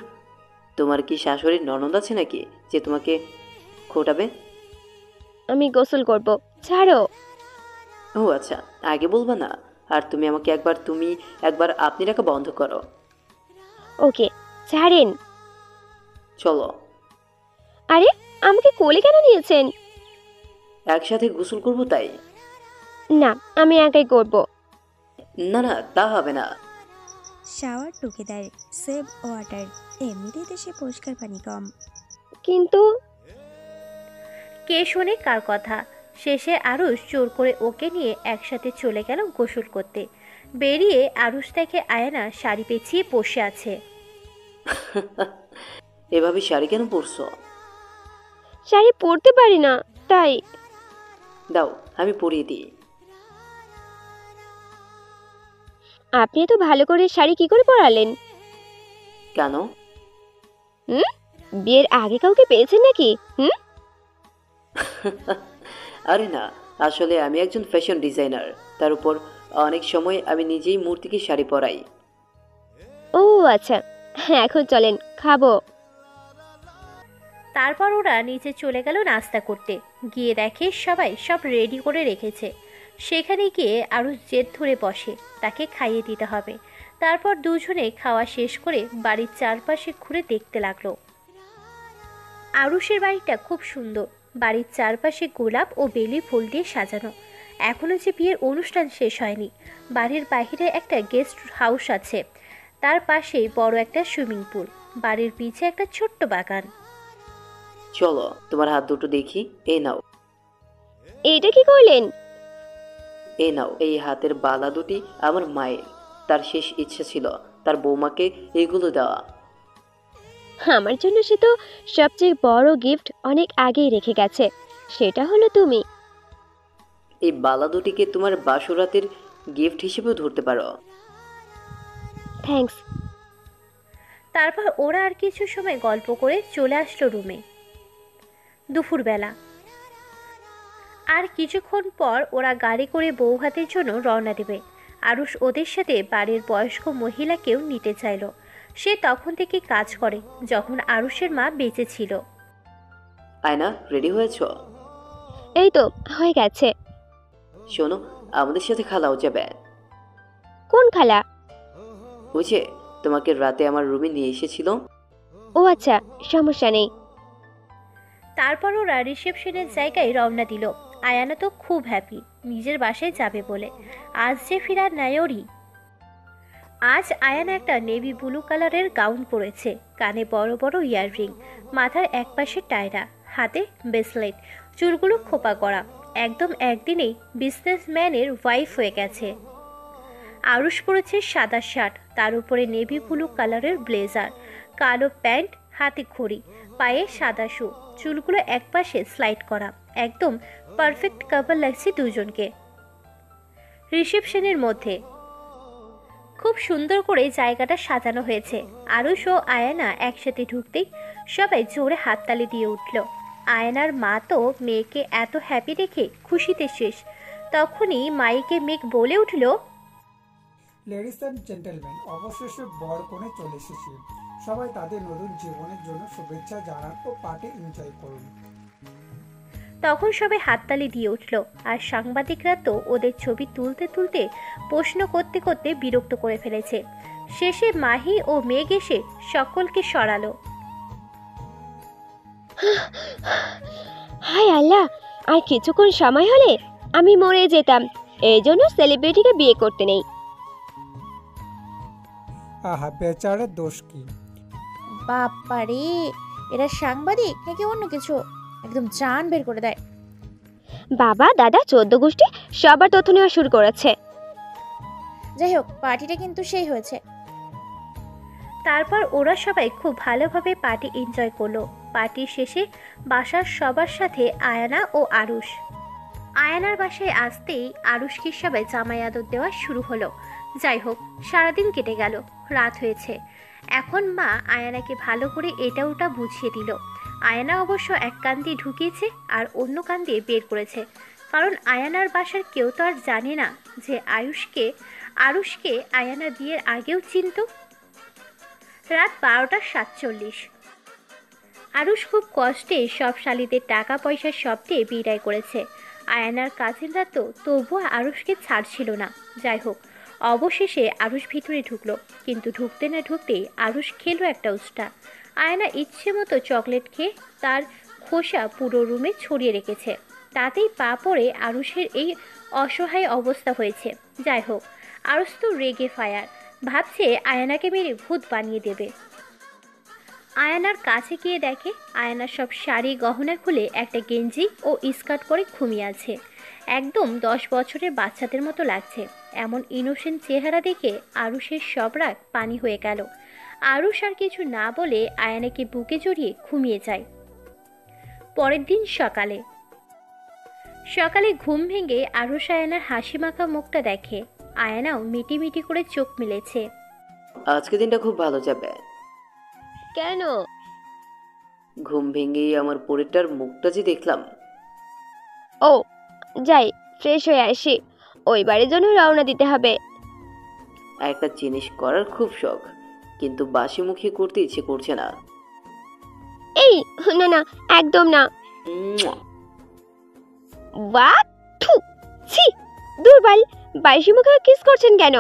তোমার কি শাশুড়ির ননদ আছে নাকি যে তোমাকে খোটাবে? আমি গোসল করব, ছাড়ো। ও আচ্ছা, আগে বলবা না। আর তুমি আমাকে একবার তুমি একবার আপনি রাখা বন্ধ করো। ওকে, ছাড়েন। চলো। আরে আমাকে কোলে কেন নিয়েছেন? একসাথে গোসল করবো তাই। না, আমি একাই করব। না না, তা হবে না। শাওয়ার টুকেদার, সেভ ওয়াটার, এমনিতেই দেশে পরিষ্কার পানি কম। কিন্তু কে শোনে কার কথা? শেষে আরুষ জোর করে ওকে নিয়ে একসাথে চলে গেল গোসল করতে। বেরিয়ে আরুষ দেখে আয়না শাড়ি পেঁচিয়ে বসে আছে। এভাবে শাড়ি কেন পরছো? শাড়ি পরতে পারি না, তাই। দাও, আমি পরিয়ে দিই। আপনি তো ভালো করে শাড়ি কি করে পরালেন? কেন? বিয়ের আগে কাউকে পেয়েছেন নাকি? আরে না, আসলে আমি একজন ফ্যাশন ডিজাইনার, তার উপর অনেক সময় আমি নিজেই মূর্তিকে শাড়ি পরাই। ও আচ্ছা, এখন চলেন, খাবো। তারপর ওরা নিচে চলে গেল নাস্তা করতে। গিয়ে দেখে সবাই সব রেডি করে রেখেছে। সেখানে গিয়ে আরুষ জেদ ধরে বসে, তাকে খাইয়ে দিতে হবে। তারপর দুজনে খাওয়া শেষ করে বাড়ির চারপাশে ঘুরে দেখতে লাগলো। আরুষের বাড়িটা খুব সুন্দর। বাড়ির চারপাশে গোলাপ ও বেলি ফুল দিয়ে সাজানো। এখনো যে বিয়ের অনুষ্ঠান শেষ হয়নি। বাড়ির বাইরে একটা গেস্ট হাউস আছে, তার পাশেই বড় একটা সুইমিং পুল। বাড়ির পিছে একটা ছোট্ট বাগান। চলো, তোমার হাত দুটো দেখি। এই নাও। এইটা কি করলেন? এই নাও, এই হাতের বালা দুটি আমার মায়ের। তার শেষ ইচ্ছে ছিল তার বৌমাকে এগুলো দেওয়া। আমার জন্য সে তো সবচেয়ে বড় গিফট অনেক আগেই রেখে গেছে, সেটা হলো তুমি। এই বালা দুটিকে তোমার বাসরাতের গিফট হিসেবেও ধরতে পারো। থ্যাঙ্কস। তারপর ওরা আর কিছু সময় গল্প করে চলে আসলো রুমে। দুপুরবেলা। আর কিছুক্ষণ পর ওরা গাড়ি করে বৌভাতের জন্য রওনা দেবে। আরুষ ওদের সাথে বাড়ির বয়স্ক মহিলাকেও নিতে চাইল। সে তখন থেকে কাজ করে যখন আরুষের মা বেঁচে ছিল। আয়না, রেডি হয়েছ? এই তো হয়ে গেছে। শোনো, আমাদের সাথে খালাও যাবে। কোন খালা? ওই যে তোমাকে রাতে আমার রুমে নিয়ে এসেছিল। ও আচ্ছা, সমস্যা নেই। তারপর ওরা রিসেপশনের জায়গায় রওনা দিল। আয়ানা তো খুব হ্যাপি নিজের বাসায় যাবে বলে। আজ যে ফিরার নাই ওরই। আজ আয়ানা একটা নেভি ব্লু কালারের গাউন পরেছে, কানে বড় বড় ইয়াররিং, মাথার একপাশে টায়রা, হাতে ব্রেসলেট, চুলগুলো খোপা করা। একদম একদিনেই বিজনেসম্যানের ওয়াইফ হয়ে গেছে। আরুষ পরেছে সাদা শার্ট, তার উপরে নেভি ব্লু কালারের ব্লেজার, কালো প্যান্ট, হাতে ঘড়ি, পায়ে সাদা শু, চুলগুলো একপাশে স্লাইড করা। একদম পারফেক্ট কাপল লাগছে দুজনকে। রিসেপশনের মধ্যে খুব সুন্দর করে জায়গাটা সাজানো হয়েছে। আরুষ ও আয়ানা একসাথে ঢুকতেই সবাই জোরে হাততালি দিয়ে উঠল। আয়নার মা তো মেয়েকে এত হ্যাপি দেখে খুশিতে শেষ। তখনই মাইকে মেঘ বলে উঠল, লেডিস অ্যান্ড জেন্টেলম্যান, অবশেষে বর কনে চলে এসেছি। সবাই তাদের নতুন জীবনের জন্য শুভেচ্ছা জানান ও পার্টি এনজয় করুন। তখন সবাই হাততালি দিয়ে উঠল। আর সাংবাদিকরা তো ওদের ছবি তুলতে তুলতে প্রশ্ন করতে করতে বিরক্ত করে ফেলেছে। শেষে মাহি ও মেঘ এসে সকলকে সরালো। হায় আল্লাহ, আর কিছুক্ষণ সময় হলে আমি মরে যেতাম। এই জন্য সেলিব্রিটিকে বিয়ে করতে নেই। আহা, বেচারার দোষ কি? বাপ্পারে, এরা সাংবাদিক নাকি অন্য কিছু? একদম জান বের করে দেয়। বাবা দাদা 14 গোষ্ঠী সবার তথ্য নেওয়া শুরু করেছে। যাই হোক, পার্টিটা কিন্তু সেই হয়েছে। তারপর ওরা সবাই খুব ভালোভাবে পার্টি এনজয় করলো। পার্টির শেষে বাসার সবার সাথে আয়ানা ও আরুষ। আয়ানার বাসায় আসতেই আরুষকে সবাই জামাই আদর দেওয়া শুরু হলো। যাই হোক, সারাদিন কেটে গেল, রাত হয়েছে। এখন মা আয়ানাকে ভালো করে এটা ওটা বুঝিয়ে দিল। আয়ানা অবশ্য এক কান দিয়ে ঢুকিয়েছে আর অন্য কান দিয়ে বের করেছে, কারণ আয়ানার বাসার কেউ তো আর জানে না যে আরুষকে আয়ানা বিয়ের আগেও চিনত। রাত 12:47। আরুষ খুব কষ্টে সব শালিদের টাকা পয়সার শব্দে বিদায় করেছে। আয়ানার কাজিনরা তো তবুও আরুষকে ছাড়ছিল না। যাই হোক, অবশেষে আরুষ ভিতরে ঢুকলো, কিন্তু ঢুকতে না ঢুকতেই আরুষ খেলো একটা উস্টা। আয়না ইচ্ছে মতো চকলেট খেয়ে তার খোসা পুরো রুমে ছড়িয়ে রেখেছে। তাতেই পা পড়ে আরুষের এই অসহায় অবস্থা হয়েছে। যাই হোক, আরুষ তো রেগে ফায়ার, ভাবছে আয়নাকে মেরে ভূত বানিয়ে দেবে। আয়নার কাছে গিয়ে দেখে আয়নার সব শাড়ি গহনা খুলে একটা গেঞ্জি ও স্কার্ট পরে ঘুমিয়ে আছে। একদম 10 বছরের বাচ্চাদের মতো লাগছে। এমন ইনোসেন্ট চেহারা দেখে আরুষের সব রাগ পানি হয়ে গেল। আরুষ আর কিছু না বলে আয়নাকে বুকে জড়িয়ে ঘুমিয়ে যায়। পরের দিন সকালে ঘুম ভেঙে আরুষ আয়নার হাসি মাখা মুখটা দেখে। আয়নাও মিটি মিটি করে চোখ মেলেছে। আজকে দিনটা খুব ভালো যাবে। কেন? ঘুম ভেঙেই আমার পরিটার মুখটা যে দেখলাম। ও যাই, ফ্রেশ হয়ে আসি, ওই বাড়ির জন্য রওনা দিতে হবে। একটা জিনিস করার খুব শখ, কিন্তু বাসি মুখে করতে ইচ্ছে করছে না। এই না না, একদম না। বাহ, থু, ছি, দুর্বল, বাসি মুখে কিস করছেন কেন?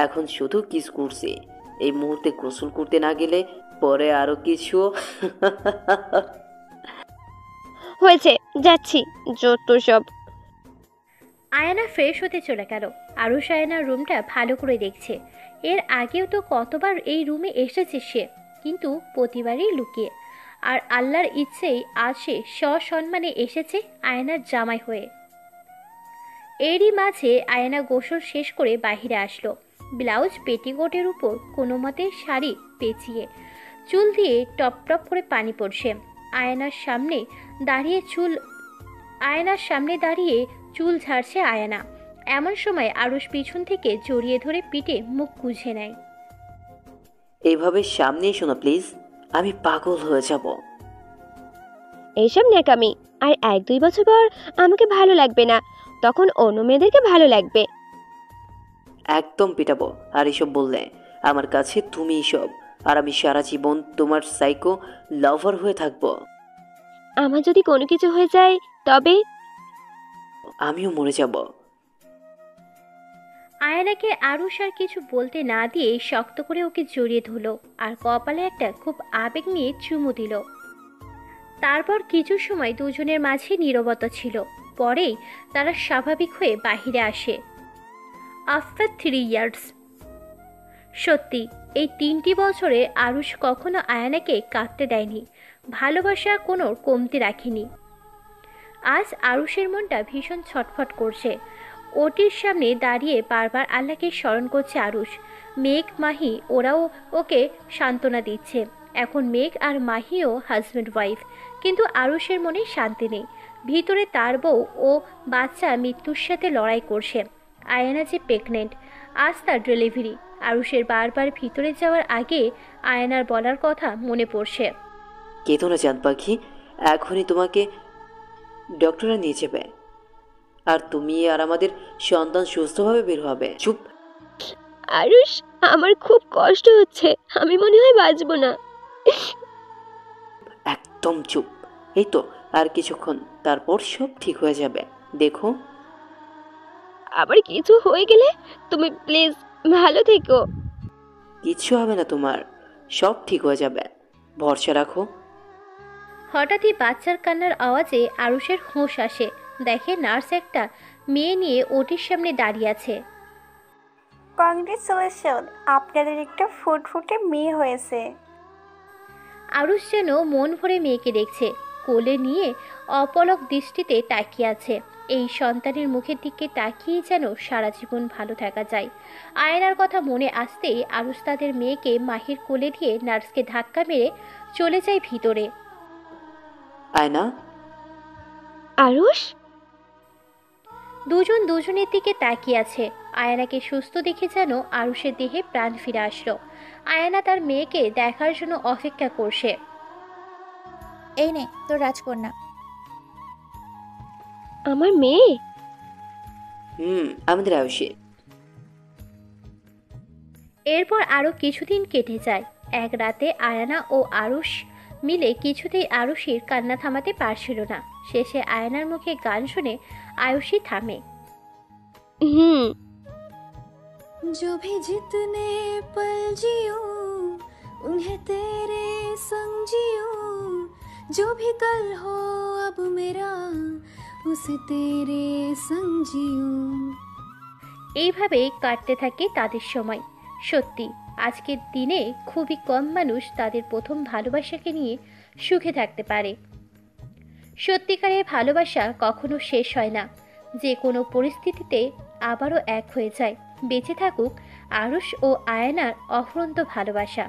এখন শুধু কিস করছি, এই মুহূর্তে গোসল করতে না গেলে পরে আরো কিছু। হয়েছে, যাচ্ছি, যত সব। আয়না ফ্রেশ হতে চলে গেল। আরুষ আয়নার রুমটা ভালো করে দেখছে। এর আগেও তো কতবার এই রুমে এসেছে সে, কিন্তু প্রতিবারই লুকিয়ে। আর আল্লাহর ইচ্ছেই আজ সে সসম্মানে এসেছে আয়নার জামাই হয়ে। এরই মাঝে আয়না গোসল শেষ করে বাইরে আসলো। ব্লাউজ পেটিকোটের উপর কোনো মতে শাড়ি পেঁচিয়ে চুল দিয়ে টপ টপ করে পানি পড়ছে। আয়নার সামনে দাঁড়িয়ে চুল ঝাড়ছে আয়না। এমন সময় আরুষ পিছন থেকে জড়িয়ে ধরে পিঠে মুখ গুঁজে নেয়। এইভাবে সামনে এসো না প্লিজ, আমি পাগল হয়ে যাব। এইসব ন্যাকামি আর 1-2 বছর পর আমাকে ভালো লাগবে না, তখন অন্য মেয়েদেরকে ভালো লাগবে। একদম পিটাবো আর এসব বললে। আমার কাছে তুমি সব, আর আমি সারা জীবন তোমার সাইকো লাভার হয়ে থাকবো। আমার যদি কোনো কিছু হয়ে যায় তবে? আমিও মরে যাব। আয়নাকে আরুষ আর কিছু বলতে না দিয়ে শক্ত করে ওকে জড়িয়ে ধরলো আর কপালে একটা খুব আবেগ নিয়ে চুমু দিল। তারপর কিছু সময় দুজনের মাঝে নীরবতা ছিল। পরেই তারা স্বাভাবিক হয়ে বাহিরে আসে। After 3 years. সত্যি এই 3টি বছরে আরুষ কখনো আয়নাকে কাঁদতে দেয়নি, ভালোবাসা কোনো কমতি রাখেনি। আজ আরুষের মনটা ভীষণ ছটফট করছে। ওটির সামনে দাঁড়িয়ে বারবার আল্লাহকে স্মরণ করছে আরুষ। মেঘ, মাহি ওরাও ওকে সান্ত্বনা দিচ্ছে। এখন মেঘ আর মাহিও হাজব্যান্ড ওয়াইফ, কিন্তু আরুষের মনে শান্তি নেই। ভিতরে তার বউ ও বাচ্চা মৃত্যুর সাথে লড়াই করছে। আয়না যে প্রেগনেন্ট, আজ তার ডেলিভারি। আরুষের বারবার ভিতরে যাওয়ার আগে আয়নার বলার কথা মনে পড়ছে। কেতো না চাঁদ পাখি, এখনই তোমাকে ডক্টরে নিয়ে যাবে, আর তুমি আর আমাদের সন্তান সুস্থভাবে বের হবে। চুপ। আরুষ, আমার খুব কষ্ট হচ্ছে, আমি মনে হয় বাঁচবো না। একদম চুপ। এই তো আর কিছুক্ষণ, তারপর সব ঠিক হয়ে যাবে, দেখো। আবার কিছু হয়ে গেলে তুমি প্লিজ ভালো থেকো। কিচ্ছু হবে না তোমার, সব ঠিক হয়ে যাবে, ভরসা রাখো। হঠাৎই বাচ্চার কান্নার আওয়াজে আরুষের হুঁশ আসে। দেখে নার্স একটা মেয়ে নিয়ে ওটির সামনে দাঁড়িয়ে আছে। কংগ্রেচুলেশন, আপনাদের একটা ফুটফুটে মেয়ে হয়েছে। আরুষ যেন মন ভরে মেয়েকে দেখছে, কোলে নিয়ে অপলক দৃষ্টিতে তাকিয়ে আছে। এই সন্তানের মুখের দিকে তাকিয়ে যেন সারা জীবন ভালো থাকা যায়। আয়নার কথা মনে আসতেই আরুষ তাদের মেয়েকে মাহির কোলে দিয়ে নার্সকে ধাক্কা মেরে চলে যায় ভিতরে। আয়না। আরুষ। দুজন দুজনের দিকে তাকিয়ে আছে। আয়নাকে সুস্থ দেখে যেন আরুষের দেহে প্রাণ ফিরে আসলো। আয়না তার মেয়েকে দেখার জন্য অপেক্ষা করছে। এই নে তোর রাজকন্যা। আমার মেয়ে? আমাদের আয়ুষী। এরপর আরো কিছুদিন কেটে যায়। এক রাতে আয়না ও আরুষ মিলে কিছুতেই আরুষীর কান্না থামাতে পারছিল না। শেষে আয়নার মুখে গান শুনে আয়ুষী থামে। जो भी जितने पल जियो उन्हें तेरे संग जियो, जो भी कल हो अब मेरा उसे तेरे संग जियो। এইভাবেই কাটতে থাকে তাদের সময়। সত্যি আজকের দিনে খুবই কম মানুষ তাদের প্রথম ভালোবাসাকে নিয়ে সুখে থাকতে পারে। সত্যিকারের ভালোবাসা কখনো শেষ হয় না, যে কোনো পরিস্থিতিতে আবারও এক হয়ে যায়। বেঁচে থাকুক আরুষ ও আয়নার অফুরন্ত ভালোবাসা।